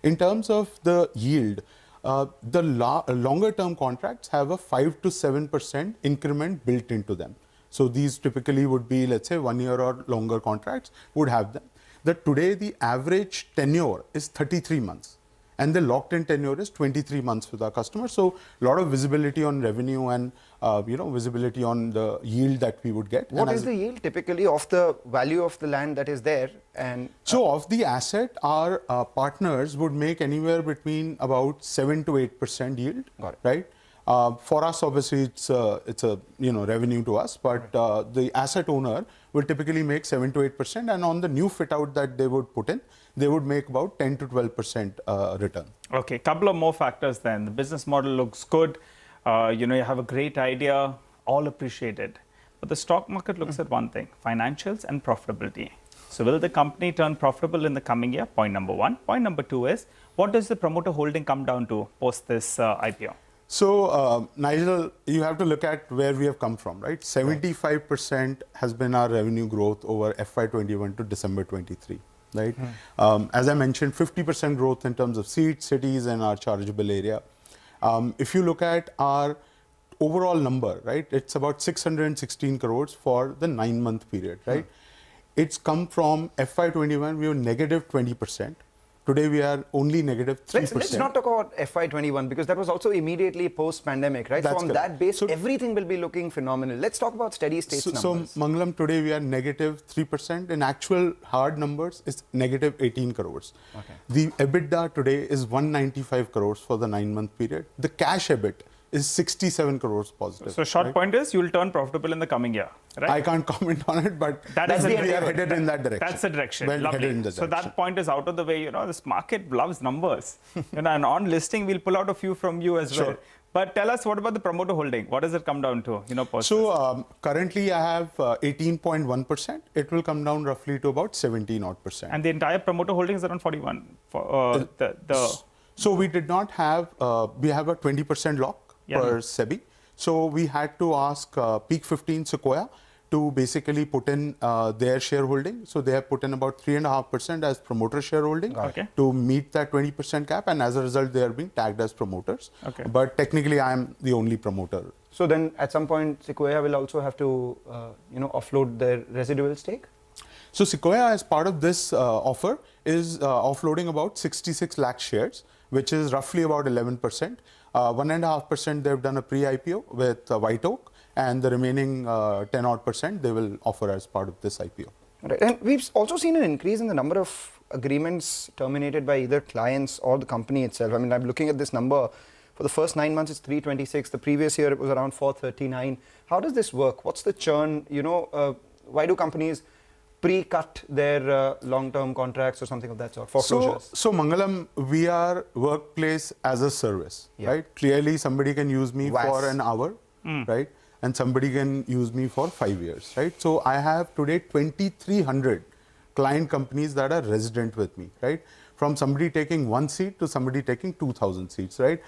In terms of the yield, the longer term contracts have a 5 to 7% increment built into them. So these typically would be, let's say, 1 year or longer contracts would have them. That today the average tenure is 33 months. And the locked-in tenure is 23 months with our customers. So a lot of visibility on revenue and visibility on the yield that we would get. What is the yield typically of the value of the land that is there? And so of the asset, our partners would make anywhere between about 7 to 8% yield. Got it. Right? For us, obviously, it's a revenue to us, but the asset owner will typically make 7 to 8%, and on the new fit out that they would put in, they would make about 10 to 12% return. Okay, couple of more factors then. The business model looks good. You have a great idea, all appreciated. But the stock market looks at one thing, financials and profitability. So will the company turn profitable in the coming year? Point number 1. Point number 2 is, what does the promoter holding come down to post this IPO? So, Nigel, you have to look at where we have come from, right? 75% has been our revenue growth over FY21 to December 23, right? As I mentioned, 50% growth in terms of seats, cities, and our chargeable area. If you look at our overall number, right, it's about 616 crores for the 9-month period, right? It's come from FY21, we were negative 20%. Today we are only negative 3%. Let's not talk about FY21 because that was also immediately post-pandemic, right? That's so on that base, everything will be looking phenomenal. Let's talk about steady state numbers. So Mangalam, today we are negative 3%. In actual hard numbers, it's negative 18 crores. Okay. The EBITDA today is 195 crores for the 9-month period. The cash EBIT is 67 crores positive. So short point is you will turn profitable in the coming year, right? I can't comment on it, but we are headed in that direction. That's the direction. Well, Lovely. headed in the so direction. that point is out of the way. This market loves numbers. And on listing, we'll pull out a few from you as well. But tell us, what about the promoter holding? What does it come down to? So currently I have 18.1%. It will come down roughly to about 17%. And the entire promoter holding is around 41. So we did not have, we have a 20% lock per SEBI. So we had to ask Peak 15 Sequoia to basically put in their shareholding. So they have put in about 3.5% as promoter shareholding to meet that 20% cap. And as a result, they are being tagged as promoters. But technically, I am the only promoter. So then at some point, Sequoia will also have to, offload their residual stake? So Sequoia, as part of this offer, is offloading about 66 lakh shares, which is roughly about 11%. 1.5% they've done a pre-IPO with White Oak, and the remaining 10% they will offer as part of this IPO. Right. And we've also seen an increase in the number of agreements terminated by either clients or the company itself. I mean, I'm looking at this number. For the first 9 months, it's 326. The previous year, it was around 439. How does this work? What's the churn? Why do companies pre-cut their long-term contracts or something of that sort, foreclosures? So Mangalam, we are workplace as a service, right? Clearly, somebody can use me for an hour, right? And somebody can use me for 5 years, right? So I have today 2,300 client companies that are resident with me, right? From somebody taking 1 seat to somebody taking 2,000 seats, right?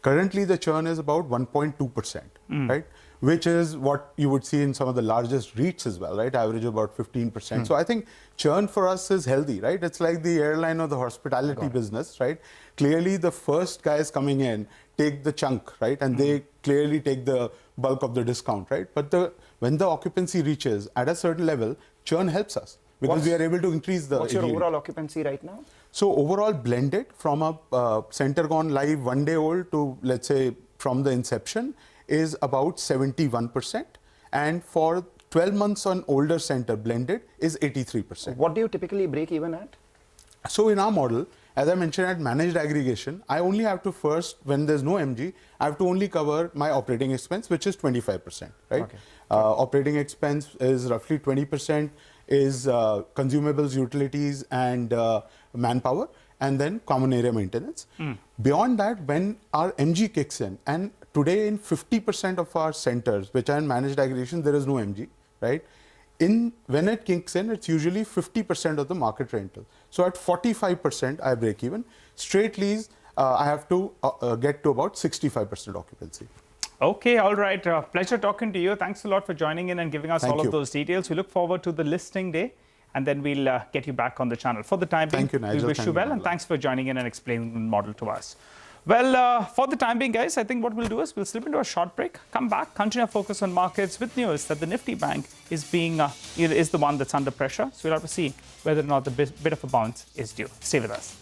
Currently, the churn is about 1.2%, right? Which is what you would see in some of the largest REITs as well, right? Average about 15%. So I think churn for us is healthy, right? It's like the airline or the hospitality business, right? Clearly, the first guys coming in take the chunk, right? And they clearly take the bulk of the discount, right? But when the occupancy reaches at a certain level, churn helps us because we are able to increase the What's your yield. overall occupancy right now? So overall blended from a center gone live 1 day old to, let's say, from the inception is about 71%. And for 12 months on older center blended is 83%. What do you typically break even at? So in our model, as I mentioned at managed aggregation, I only have to first, when there's no MG, I have to only cover my operating expense, which is 25%, right? Operating expense is roughly 20% is consumables, utilities, and manpower, and then common area maintenance. Beyond that, when our MG kicks in, and today in 50% of our centers, which are in managed aggregation, there is no MG, right? When it kicks in, it's usually 50% of the market rental. So at 45%, I break even. Straight lease, I have to get to about 65% occupancy. Okay, all right. Pleasure talking to you. Thanks a lot for joining in and giving us all of those details. We look forward to the listing day, and then we'll get you back on the channel. For the time being, we wish you well, and thanks for joining in and explaining the model to us. Well, for the time being, guys, I think what we'll do is we'll slip into a short break, come back, continue our focus on markets with news that the Nifty Bank is is the one that's under pressure. So we'll have to see whether or not the bit of a bounce is due. Stay with us.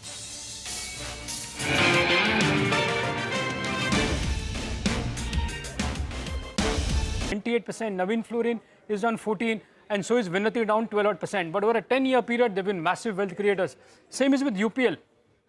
28%. Navin Fluorine is down 14%, and so is Vinati down 12%. But over a 10-year period, they've been massive wealth creators. Same is with UPL.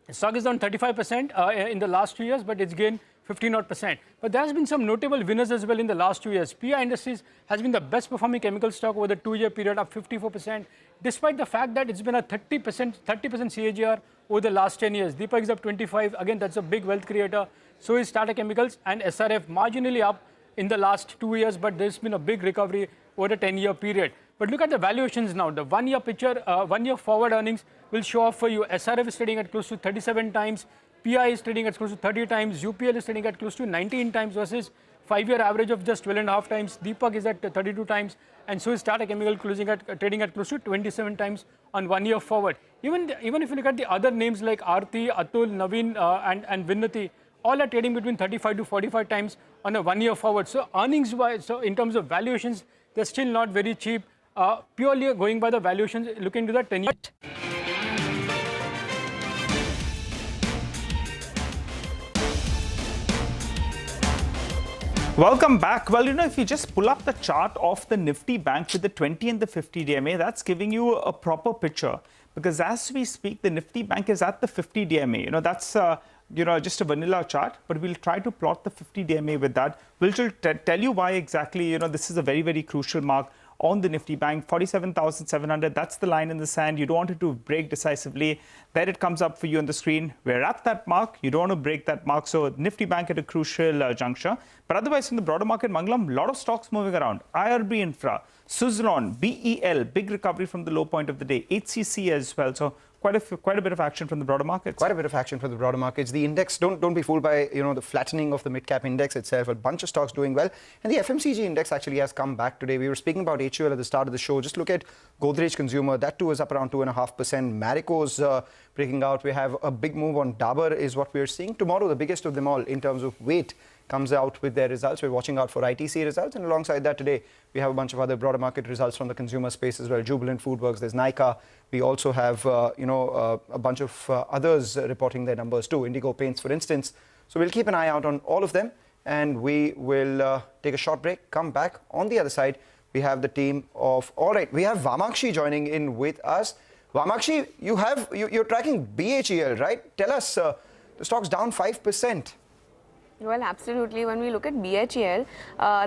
The stock is down 35% in the last 2 years, but it's gained 15%. But there has been some notable winners as well in the last 2 years. PI Industries has been the best performing chemical stock over the 2-year period, up 54%, despite the fact that it's been a 30% CAGR over the last 10 years. Deepak is up 25%. Again, that's a big wealth creator. So is Tata Chemicals, and SRF marginally up in the last 2 years, but there's been a big recovery over a 10-year period. But look at the valuations now. The 1-year picture, 1-year forward earnings will show off for you. SRF is trading at close to 37 times. PI is trading at close to 30 times. UPL is trading at close to 19 times versus 5-year average of just 12.5 times. Deepak is at 32 times. And so is Tata Chemical trading at close to 27 times on 1-year forward. Even if you look at the other names like Aarti, Atul, Navin and Vinnati, all are trading between 35 to 45 times on a 1-year forward. So earnings-wise, so in terms of valuations, they're still not very cheap. Purely going by the valuations, looking to the 10-year. Welcome back. Well, if you just pull up the chart of the Nifty Bank with the 20 and the 50 DMA, that's giving you a proper picture. Because as we speak, the Nifty Bank is at the 50 DMA. That's just a vanilla chart, but we'll try to plot the 50 DMA with that. We'll tell you why exactly, this is a very, very crucial mark on the Nifty Bank. 47,700, that's the line in the sand. You don't want it to break decisively. There it comes up for you on the screen. We're at that mark. You don't want to break that mark. So Nifty Bank at a crucial juncture. But otherwise, in the broader market, Mangalam, a lot of stocks moving around. IRB Infra, Suzlon, BEL, big recovery from the low point of the day. HCC as well. So quite a bit of action from the broader markets. Quite a bit of action from the broader markets. The index, don't be fooled by the flattening of the mid-cap index itself. A bunch of stocks doing well. And the FMCG index actually has come back today. We were speaking about HUL at the start of the show. Just look at Godrej Consumer. That too is up around 2.5%. Marico's breaking out. We have a big move on Dabur is what we're seeing. Tomorrow, the biggest of them all in terms of weight comes out with their results. We're watching out for ITC results. And alongside that today, we have a bunch of other broader market results from the consumer space as well. Jubilant Foodworks, there's Nykaa. We also have, a bunch of others reporting their numbers too. Indigo Paints, for instance. So we'll keep an eye out on all of them. And we will take a short break, come back. On the other side, we have the team of, all right, we have Vamakshi joining in with us. Vamakshi, you're tracking BHEL, right? Tell us, the stock's down 5%. Well, absolutely. When we look at BHEL,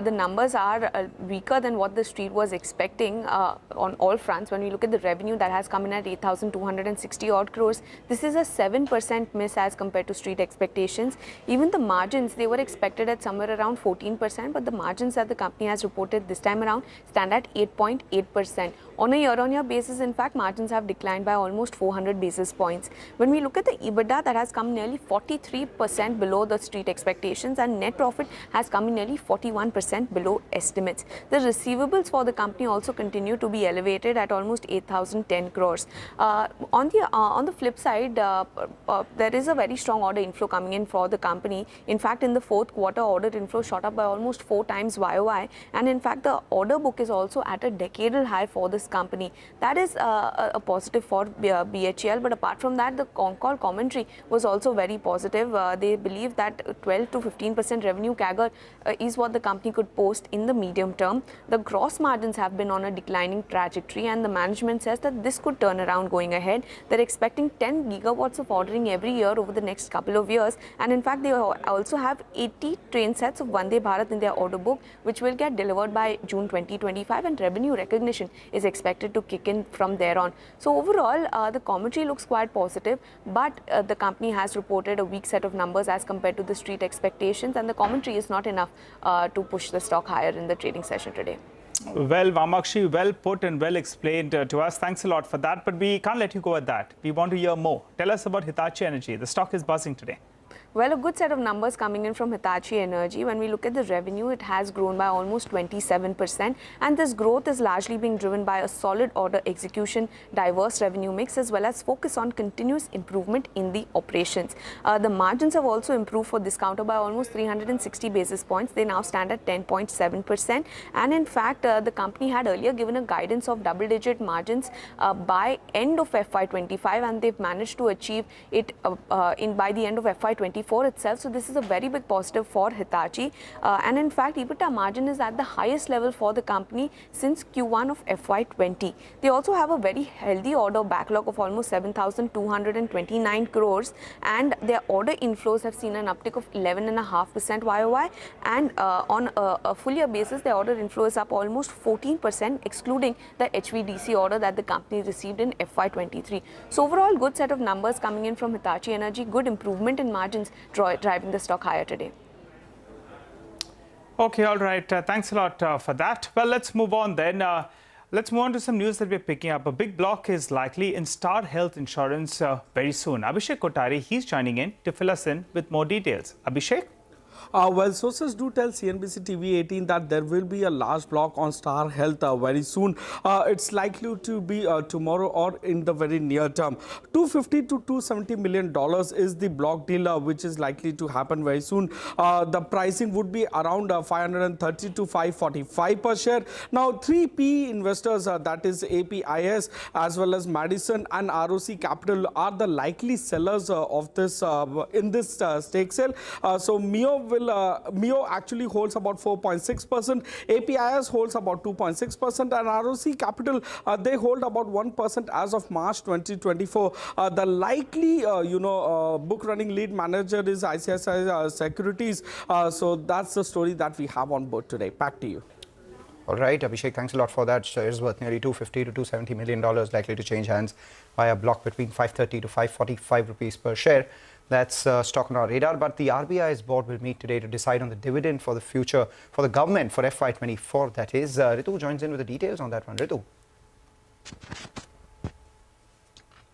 the numbers are weaker than what the street was expecting on all fronts. When we look at the revenue that has come in at 8,260 odd crores, this is a 7% miss as compared to street expectations. Even the margins, they were expected at somewhere around 14%, but the margins that the company has reported this time around stand at 8.8%. On a year-on-year basis, in fact, margins have declined by almost 400 basis points. When we look at the EBITDA, that has come nearly 43% below the street expectations, and net profit has come in nearly 41% below estimates. The receivables for the company also continue to be elevated at almost 8,010 crores. On the flip side, there is a very strong order inflow coming in for the company. In fact, in the fourth quarter, order inflow shot up by almost 4 times YOY, and in fact, the order book is also at a decadal high for this company. That is a positive for BHEL. But apart from that, the con-call commentary was also very positive. They believe that 12 to 15% revenue CAGR is what the company could post in the medium term. The gross margins have been on a declining trajectory, and the management says that this could turn around going ahead. They're expecting 10 gigawatts of ordering every year over the next couple of years, and in fact they also have 80 train sets of Vande Bharat in their order book, which will get delivered by June 2025, and revenue recognition is expected to kick in from there on. So overall, the commentary looks quite positive, but the company has reported a weak set of numbers as compared to the street expectations, and the commentary is not enough to push the stock higher in the trading session today. Well, Vamakshi, well put and well explained to us. Thanks a lot for that, but we can't let you go at that. We want to hear more. Tell us about Hitachi Energy. The stock is buzzing today. Well, a good set of numbers coming in from Hitachi Energy. When we look at the revenue, it has grown by almost 27%, and this growth is largely being driven by a solid order execution, diverse revenue mix, as well as focus on continuous improvement in the operations. The margins have also improved for this counter by almost 360 basis points. They now stand at 10.7%, and in fact, the company had earlier given a guidance of double-digit margins by end of FY25, and they've managed to achieve it by the end of FY24 itself. So this is a very big positive for Hitachi, and in fact EBITDA margin is at the highest level for the company since Q1 of FY20. They also have a very healthy order backlog of almost 7,229 crores, and their order inflows have seen an uptick of 11.5% YOY, and on a full year basis their order inflow is up almost 14%, excluding the HVDC order that the company received in FY23. So overall, good set of numbers coming in from Hitachi Energy, good improvement in margins driving the stock higher today. Okay, all right. Thanks a lot for that. Well, let's move on then. Let's move on to some news that we're picking up. A big block is likely in Star Health Insurance very soon. Abhishek Kothari, he's joining in to fill us in with more details. Abhishek? Well, sources do tell CNBC-TV18 that there will be a large block on Star Health very soon. It's likely to be tomorrow or in the very near term. $250 to $270 million is the block deal which is likely to happen very soon. The pricing would be around 530 to 545 per share. Now, 3 PE investors, that is APIS as well as Madison and ROC Capital, are the likely sellers of this in this stake sale. So Mio actually holds about 4.6%, APIS holds about 2.6%, and ROC Capital, they hold about 1% as of March 2024. The likely, book running lead manager is ICICI Securities. So that's the story that we have on board today. Back to you. All right, Abhishek, thanks a lot for that. Shares worth nearly $250 to $270 million, likely to change hands by a block between 530 to 545 rupees per share. That's stock on our radar. But the RBI's board will meet today to decide on the dividend for the future for the government for FY24. That is, Ritu joins in with the details on that one. Ritu.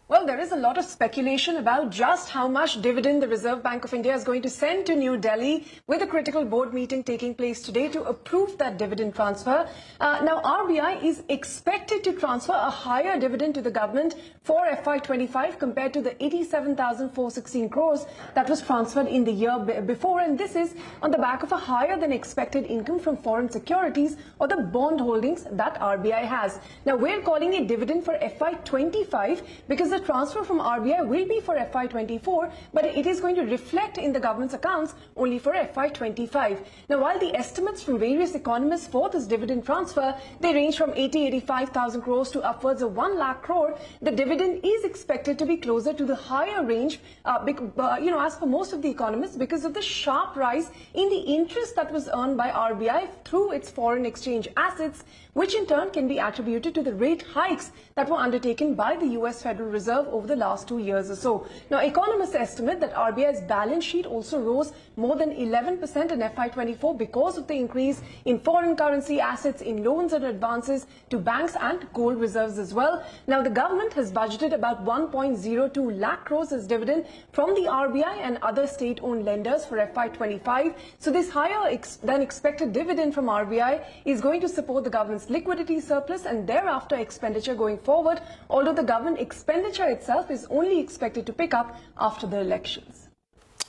Well, there is a lot of speculation about just how much dividend the Reserve Bank of India is going to send to New Delhi, with a critical board meeting taking place today to approve that dividend transfer. Now, RBI is expected to transfer a higher dividend to the government for FY25 compared to the 87,416 crores that was transferred in the year before. And this is on the back of a higher than expected income from foreign securities or the bond holdings that RBI has. Now, we're calling it dividend for FY25 because the transfer from RBI will be for FY24, but it is going to reflect in the government's accounts only for FY25. Now, while the estimates from various economists for this dividend transfer, they range from 85,000 crores to upwards of 1 lakh crore, the dividend is expected to be closer to the higher range, as per most of the economists, because of the sharp rise in the interest that was earned by RBI through its foreign exchange assets, which in turn can be attributed to the rate hikes that were undertaken by the US Federal Reserve over the last 2 years or so. Now, economists estimate that RBI's balance sheet also rose more than 11% in FY24 because of the increase in foreign currency assets, in loans and advances to banks and gold reserves as well. Now, the government has budgeted about 1.02 lakh crores as dividend from the RBI and other state-owned lenders for FY25. So this higher than expected dividend from RBI is going to support the government's liquidity surplus and thereafter expenditure going forward, although the government expenditure itself is only expected to pick up after the elections.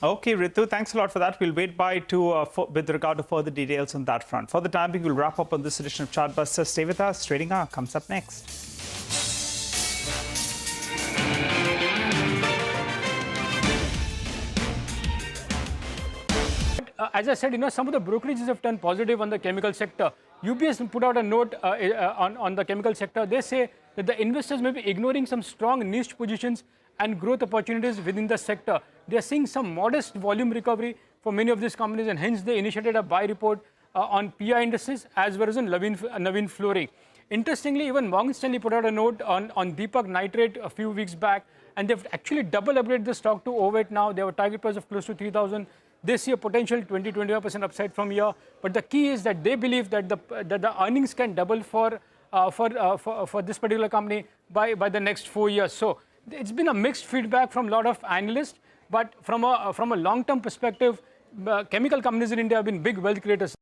Okay, Ritu, thanks a lot for that. We'll wait with regard to further details on that front. For the time being, we'll wrap up on this edition of Chartbusters. Stay with us. Trading Hour comes up next. As I said, some of the brokerages have turned positive on the chemical sector. UBS put out a note on the chemical sector. They say that the investors may be ignoring some strong niche positions and growth opportunities within the sector. They are seeing some modest volume recovery for many of these companies, and hence they initiated a buy report on PI indices as well as on Navin Flooring. Interestingly, even Morgan Stanley put out a note on Deepak Nitrate a few weeks back, and they've actually double upgraded the stock to overweight now. They have a target price of close to 3,000. They see a potential 20-25% upside from here. But the key is that they believe that the earnings can double for this particular company by the next 4 years. So it's been a mixed feedback from a lot of analysts. But from a long-term perspective, chemical companies in India have been big wealth creators.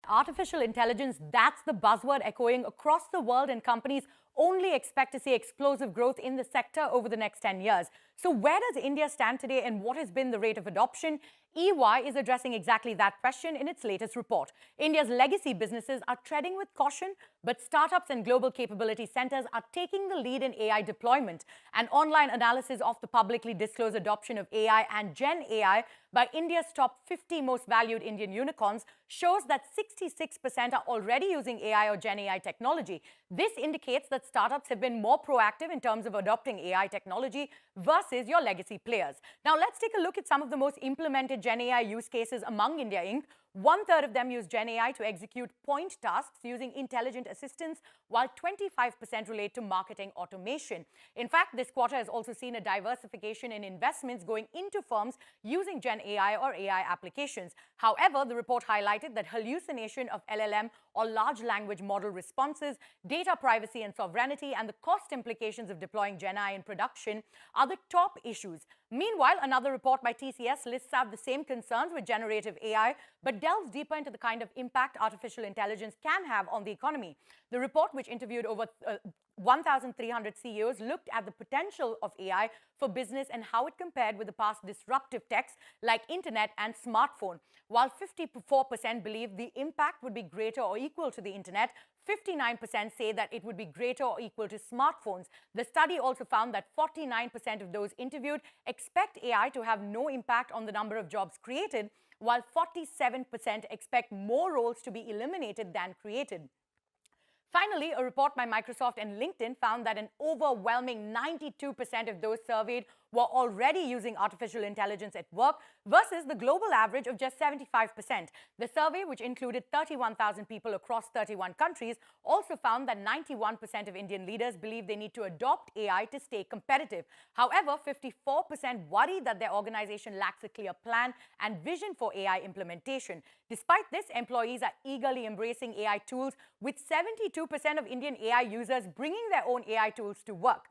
Artificial intelligence, that's the buzzword echoing across the world, and companies only expect to see explosive growth in the sector over the next 10 years. So where does India stand today, and what has been the rate of adoption? EY is addressing exactly that question in its latest report. India's legacy businesses are treading with caution, but startups and global capability centers are taking the lead in AI deployment. An online analysis of the publicly disclosed adoption of AI and Gen AI by India's top 50 most valued Indian unicorns shows that 66% are already using AI or Gen AI technology. This indicates that startups have been more proactive in terms of adopting AI technology versus your legacy players. Now, let's take a look at some of the most implemented Gen AI use cases among India Inc. 1/3 of them use Gen AI to execute point tasks using intelligent assistants, while 25% relate to marketing automation. In fact, this quarter has also seen a diversification in investments going into firms using Gen AI or AI applications. However, the report highlighted that hallucination of LLM or large language model responses, data privacy and sovereignty, and the cost implications of deploying Gen AI in production are the top issues. Meanwhile, another report by TCS lists out the same concerns with generative AI, but delves deeper into the kind of impact artificial intelligence can have on the economy. The report, which interviewed over 1,300 CEOs, looked at the potential of AI for business and how it compared with the past disruptive techs like internet and smartphone. While 54% believe the impact would be greater or equal to the internet, 59% say that it would be greater or equal to smartphones. The study also found that 49% of those interviewed expect AI to have no impact on the number of jobs created, while 47% expect more roles to be eliminated than created. Finally, a report by Microsoft and LinkedIn found that an overwhelming 92% of those surveyed were already using artificial intelligence at work versus the global average of just 75%. The survey, which included 31,000 people across 31 countries, also found that 91% of Indian leaders believe they need to adopt AI to stay competitive. However, 54% worry that their organization lacks a clear plan and vision for AI implementation. Despite this, employees are eagerly embracing AI tools, with 72% of Indian AI users bringing their own AI tools to work.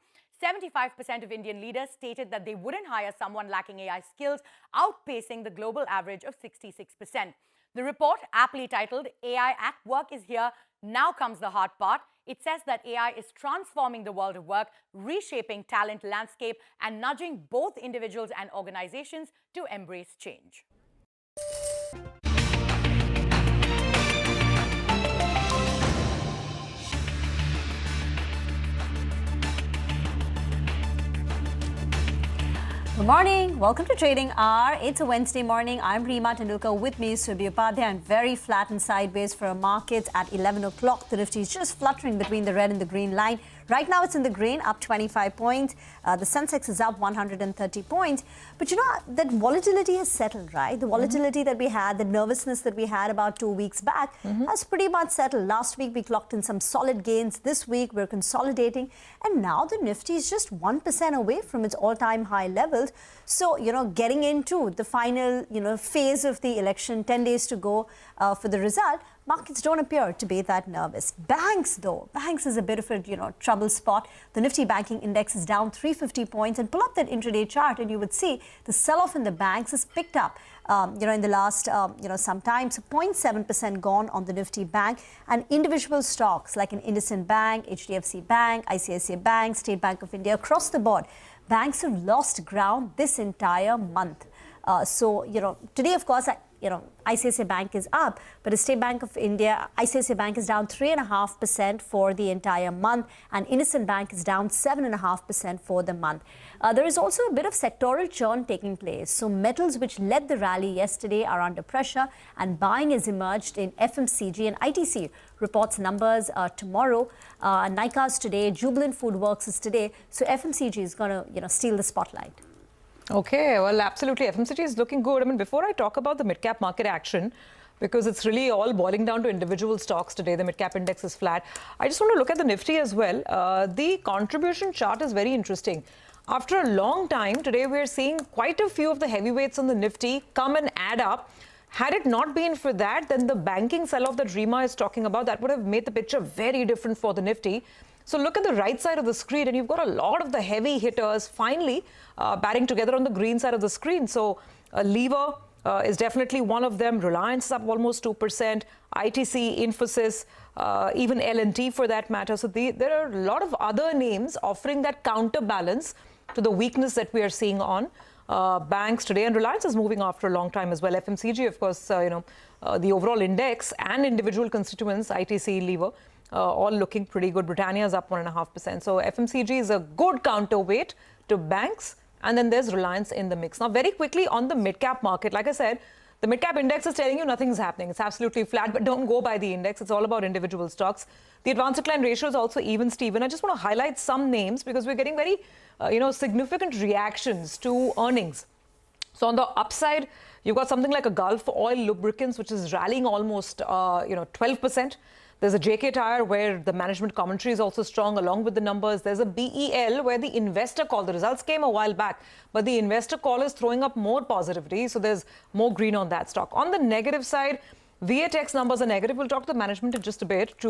75% of Indian leaders stated that they wouldn't hire someone lacking AI skills, outpacing the global average of 66%. The report, aptly titled AI at Work is Here, now comes the hard part. It says that AI is transforming the world of work, reshaping talent landscape, and nudging both individuals and organizations to embrace change. Good morning. Welcome to Trading Hour. It's a Wednesday morning. I'm Reema Tendulkar. With me, Subhi Upadhyay, and very flat and sideways for our markets at 11 o'clock. The Nifty is just fluttering between the red and the green line. Right now, it's in the green, up 25 points. The Sensex is up 130 points. But you know, that volatility has settled, right? The volatility that we had, the nervousness that we had about 2 weeks back has pretty much settled. Last week, we clocked in some solid gains. This week, we're consolidating. And now the Nifty is just 1% away from its all-time high levels. So, you know, getting into the final, phase of the election, 10 days to go for the result, markets don't appear to be that nervous. Banks, though, banks is a bit of a, trouble spot. The Nifty banking index is down 350 points. And pull up that intraday chart and you would see the sell-off in the banks has picked up, in the last, some time. So 0.7% gone on the Nifty bank. And individual stocks like an IndusInd Bank, HDFC Bank, ICICI Bank, State Bank of India, across the board, banks have lost ground this entire month. So, today, of course, ICICI Bank is up, but the State Bank of India, ICICI Bank is down 3.5% for the entire month, and IndusInd Bank is down 7.5% for the month. There is also a bit of sectoral churn taking place. So metals, which led the rally yesterday, are under pressure, and buying has emerged in FMCG, and ITC reports numbers tomorrow. Nyka's today, Jubilant Foodworks is today. So FMCG is going to, steal the spotlight. Okay, well, absolutely. FMCG is looking good. I mean, before I talk about the mid-cap market action, because it's really all boiling down to individual stocks today, the mid-cap index is flat. I just want to look at the Nifty as well. The contribution chart is very interesting. After a long time, today we're seeing quite a few of the heavyweights on the Nifty come and add up. Had it not been for that, then the banking sell-off that Reema is talking about, that would have made the picture very different for the Nifty. So look at the right side of the screen and you've got a lot of the heavy hitters finally batting together on the green side of the screen. So Lever is definitely one of them. Reliance is up almost 2%. ITC, Infosys, even L&T for that matter. So there are a lot of other names offering that counterbalance to the weakness that we are seeing on banks today. And Reliance is moving after a long time as well. FMCG, of course, the overall index and individual constituents, ITC, Lever, all looking pretty good. Britannia is up 1.5%. So FMCG is a good counterweight to banks. And then there's Reliance in the mix. Now, very quickly on the mid-cap market, like I said, the mid-cap index is telling you nothing's happening. It's absolutely flat, but don't go by the index. It's all about individual stocks. The advance decline ratio is also even, Stephen. I just want to highlight some names because we're getting very, significant reactions to earnings. So on the upside, you've got something like a Gulf Oil Lubricants, which is rallying almost, 12%. There's a JK Tyre where the management commentary is also strong along with the numbers. There's a BEL where the investor call, the results came a while back, but the investor call is throwing up more positivity. So there's more green on that stock. On the negative side, VATX numbers are negative. We'll talk to the management in just a bit to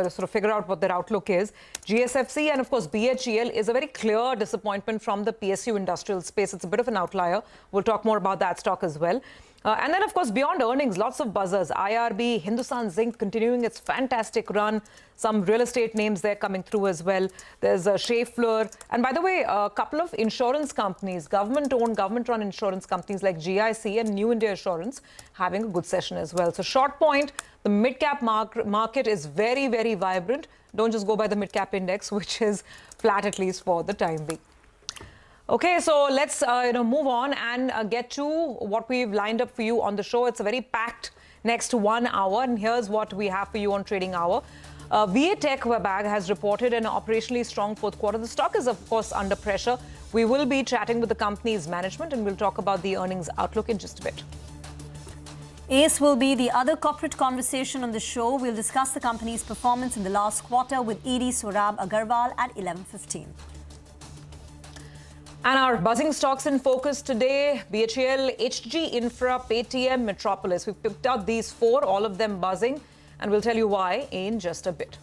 sort of figure out what their outlook is. GSFC and, of course, BHEL is a very clear disappointment from the PSU industrial space. It's a bit of an outlier. We'll talk more about that stock as well. And then, of course, beyond earnings, lots of buzzers. IRB, Hindustan Zinc continuing its fantastic run. Some real estate names there coming through as well. There's Schaeffler. And by the way, a couple of insurance companies, government-owned, government-run insurance companies like GIC and New India Assurance having a good session as well. So short point, the mid-cap market is very, very vibrant. Don't just go by the mid-cap index, which is flat at least for the time being. Okay, so let's move on and get to what we've lined up for you on the show. It's a very packed next 1 hour, and here's what we have for you on Trading Hour. Tech Wabag has reported an operationally strong fourth quarter. The stock is, of course, under pressure. We will be chatting with the company's management and we'll talk about the earnings outlook in just a bit. ACE will be the other corporate conversation on the show. We'll discuss the company's performance in the last quarter with ED Saurabh Agarwal at 11:15. And our buzzing stocks in focus today: BHEL, HG Infra, Paytm, Metropolis. We've picked out these four, all of them buzzing, and we'll tell you why in just a bit.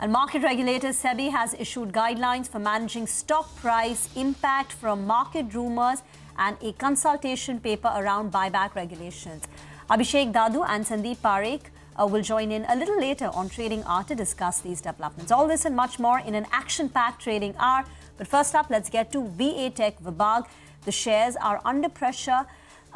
And market regulator SEBI has issued guidelines for managing stock price impact from market rumors and a consultation paper around buyback regulations. Abhishek Dadu and Sandeep Parekh will join in a little later on Trading Hour to discuss these developments. All this and much more in an action-packed Trading Hour. But first up, let's get to VA Tech Wabag. The shares are under pressure.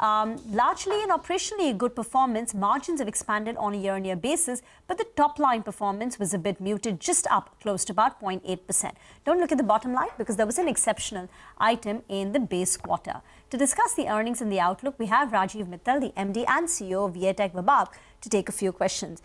Largely in operationally good performance, margins have expanded on a year-on-year basis, but the top-line performance was a bit muted, just up close to about 0.8%. Don't look at the bottom line because there was an exceptional item in the base quarter. To discuss the earnings and the outlook, we have Rajiv Mittal, the MD and CEO of VA Tech Wabag, to take a few questions.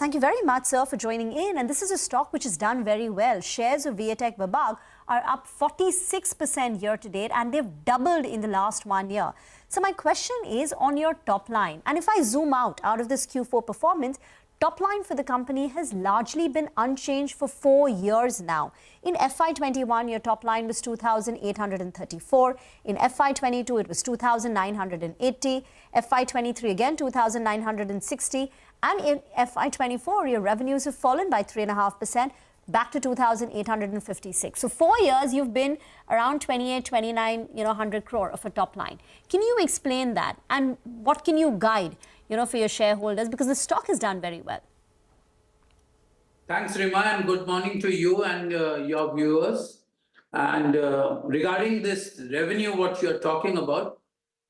Thank you very much, sir, for joining in. And this is a stock which has done very well. Shares of VA Tech Wabag are up 46% year-to-date, and they've doubled in the last 1 year. So my question is on your top line. And if I zoom out of this Q4 performance, top line for the company has largely been unchanged for 4 years now. In FY21, your top line was 2,834. In FY22, it was 2,980. FY23, again, 2,960. And in FY24, your revenues have fallen by 3.5%. Back to 2,856. So 4 years, you've been around 28, 29, 100 crore of a top line. Can you explain that? And what can you guide, for your shareholders? Because the stock has done very well. Thanks, Rima, and good morning to you and your viewers. And regarding this revenue, what you're talking about,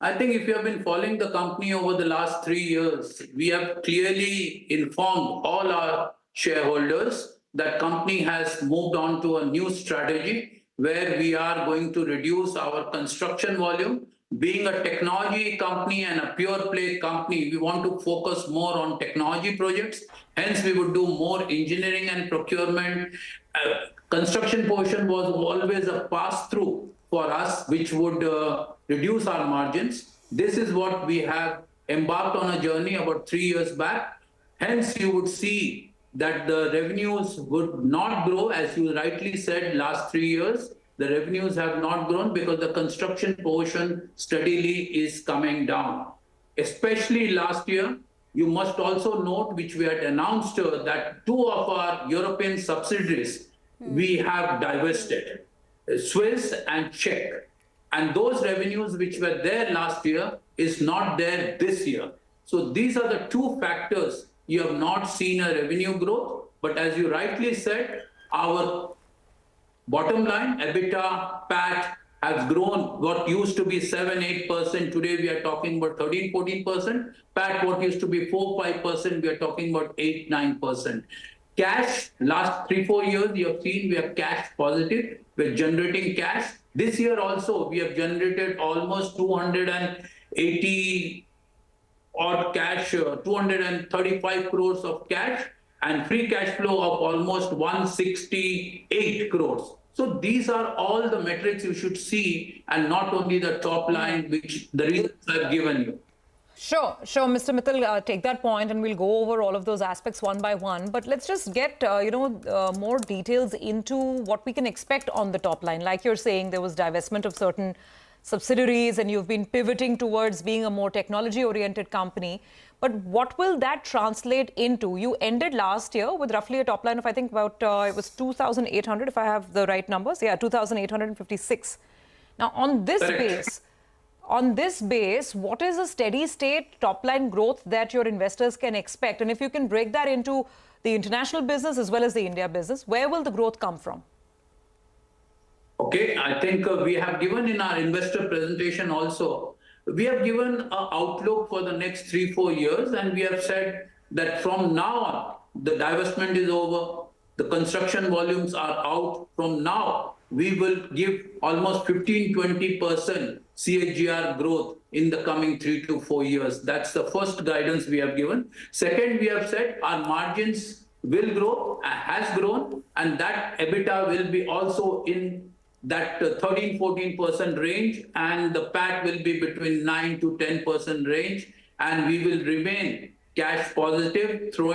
I think if you have been following the company over the last 3 years, we have clearly informed all our shareholders that company has moved on to a new strategy where we are going to reduce our construction volume. Being a technology company and a pure play company, we want to focus more on technology projects. Hence, we would do more engineering and procurement. Construction portion was always a pass-through for us, which would reduce our margins. This is what we have embarked on a journey about 3 years back. Hence, you would see that the revenues would not grow, as you rightly said, last 3 years. The revenues have not grown because the construction portion steadily is coming down. Especially last year, you must also note, which we had announced, that 2 of our European subsidiaries we have divested, Swiss and Czech. And those revenues which were there last year is not there this year. So these are the 2 factors. You have not seen a revenue growth, but as you rightly said, our bottom line, EBITDA, PAT, has grown. What used to be 7-8%, today we are talking about 13-14%. PAT, what used to be 4-5%, we are talking about 8-9%. Cash, last 3-4 years, you have seen we are cash positive. We're generating cash. This year also, we have generated almost 280 odd cash, 235 crores of cash, and free cash flow of almost 168 crores. So these are all the metrics you should see, and not only the top line, which the reasons I've given you. Sure, Mr. Mittal, take that point and we'll go over all of those aspects one by one. But let's just get, more details into what we can expect on the top line. Like you're saying, there was divestment of certain subsidiaries and you've been pivoting towards being a more technology-oriented company. But what will that translate into? You ended last year with roughly a top line of, I think, about, it was 2,800, if I have the right numbers. Yeah, 2,856. Now, on this base, what is a steady state top line growth that your investors can expect? And if you can break that into the international business as well as the India business, where will the growth come from? Okay, I think we have given in our investor presentation also, we have given an outlook for the next 3-4 years, and we have said that from now on, the divestment is over, the construction volumes are out. From now, we will give almost 15-20% CAGR growth in the coming 3 to 4 years. That's the first guidance we have given. Second, we have said our margins will grow, has grown, and that EBITDA will be also in that 13-14% range, and the PAT will be between 9 to 10% range, and we will remain cash positive, throwing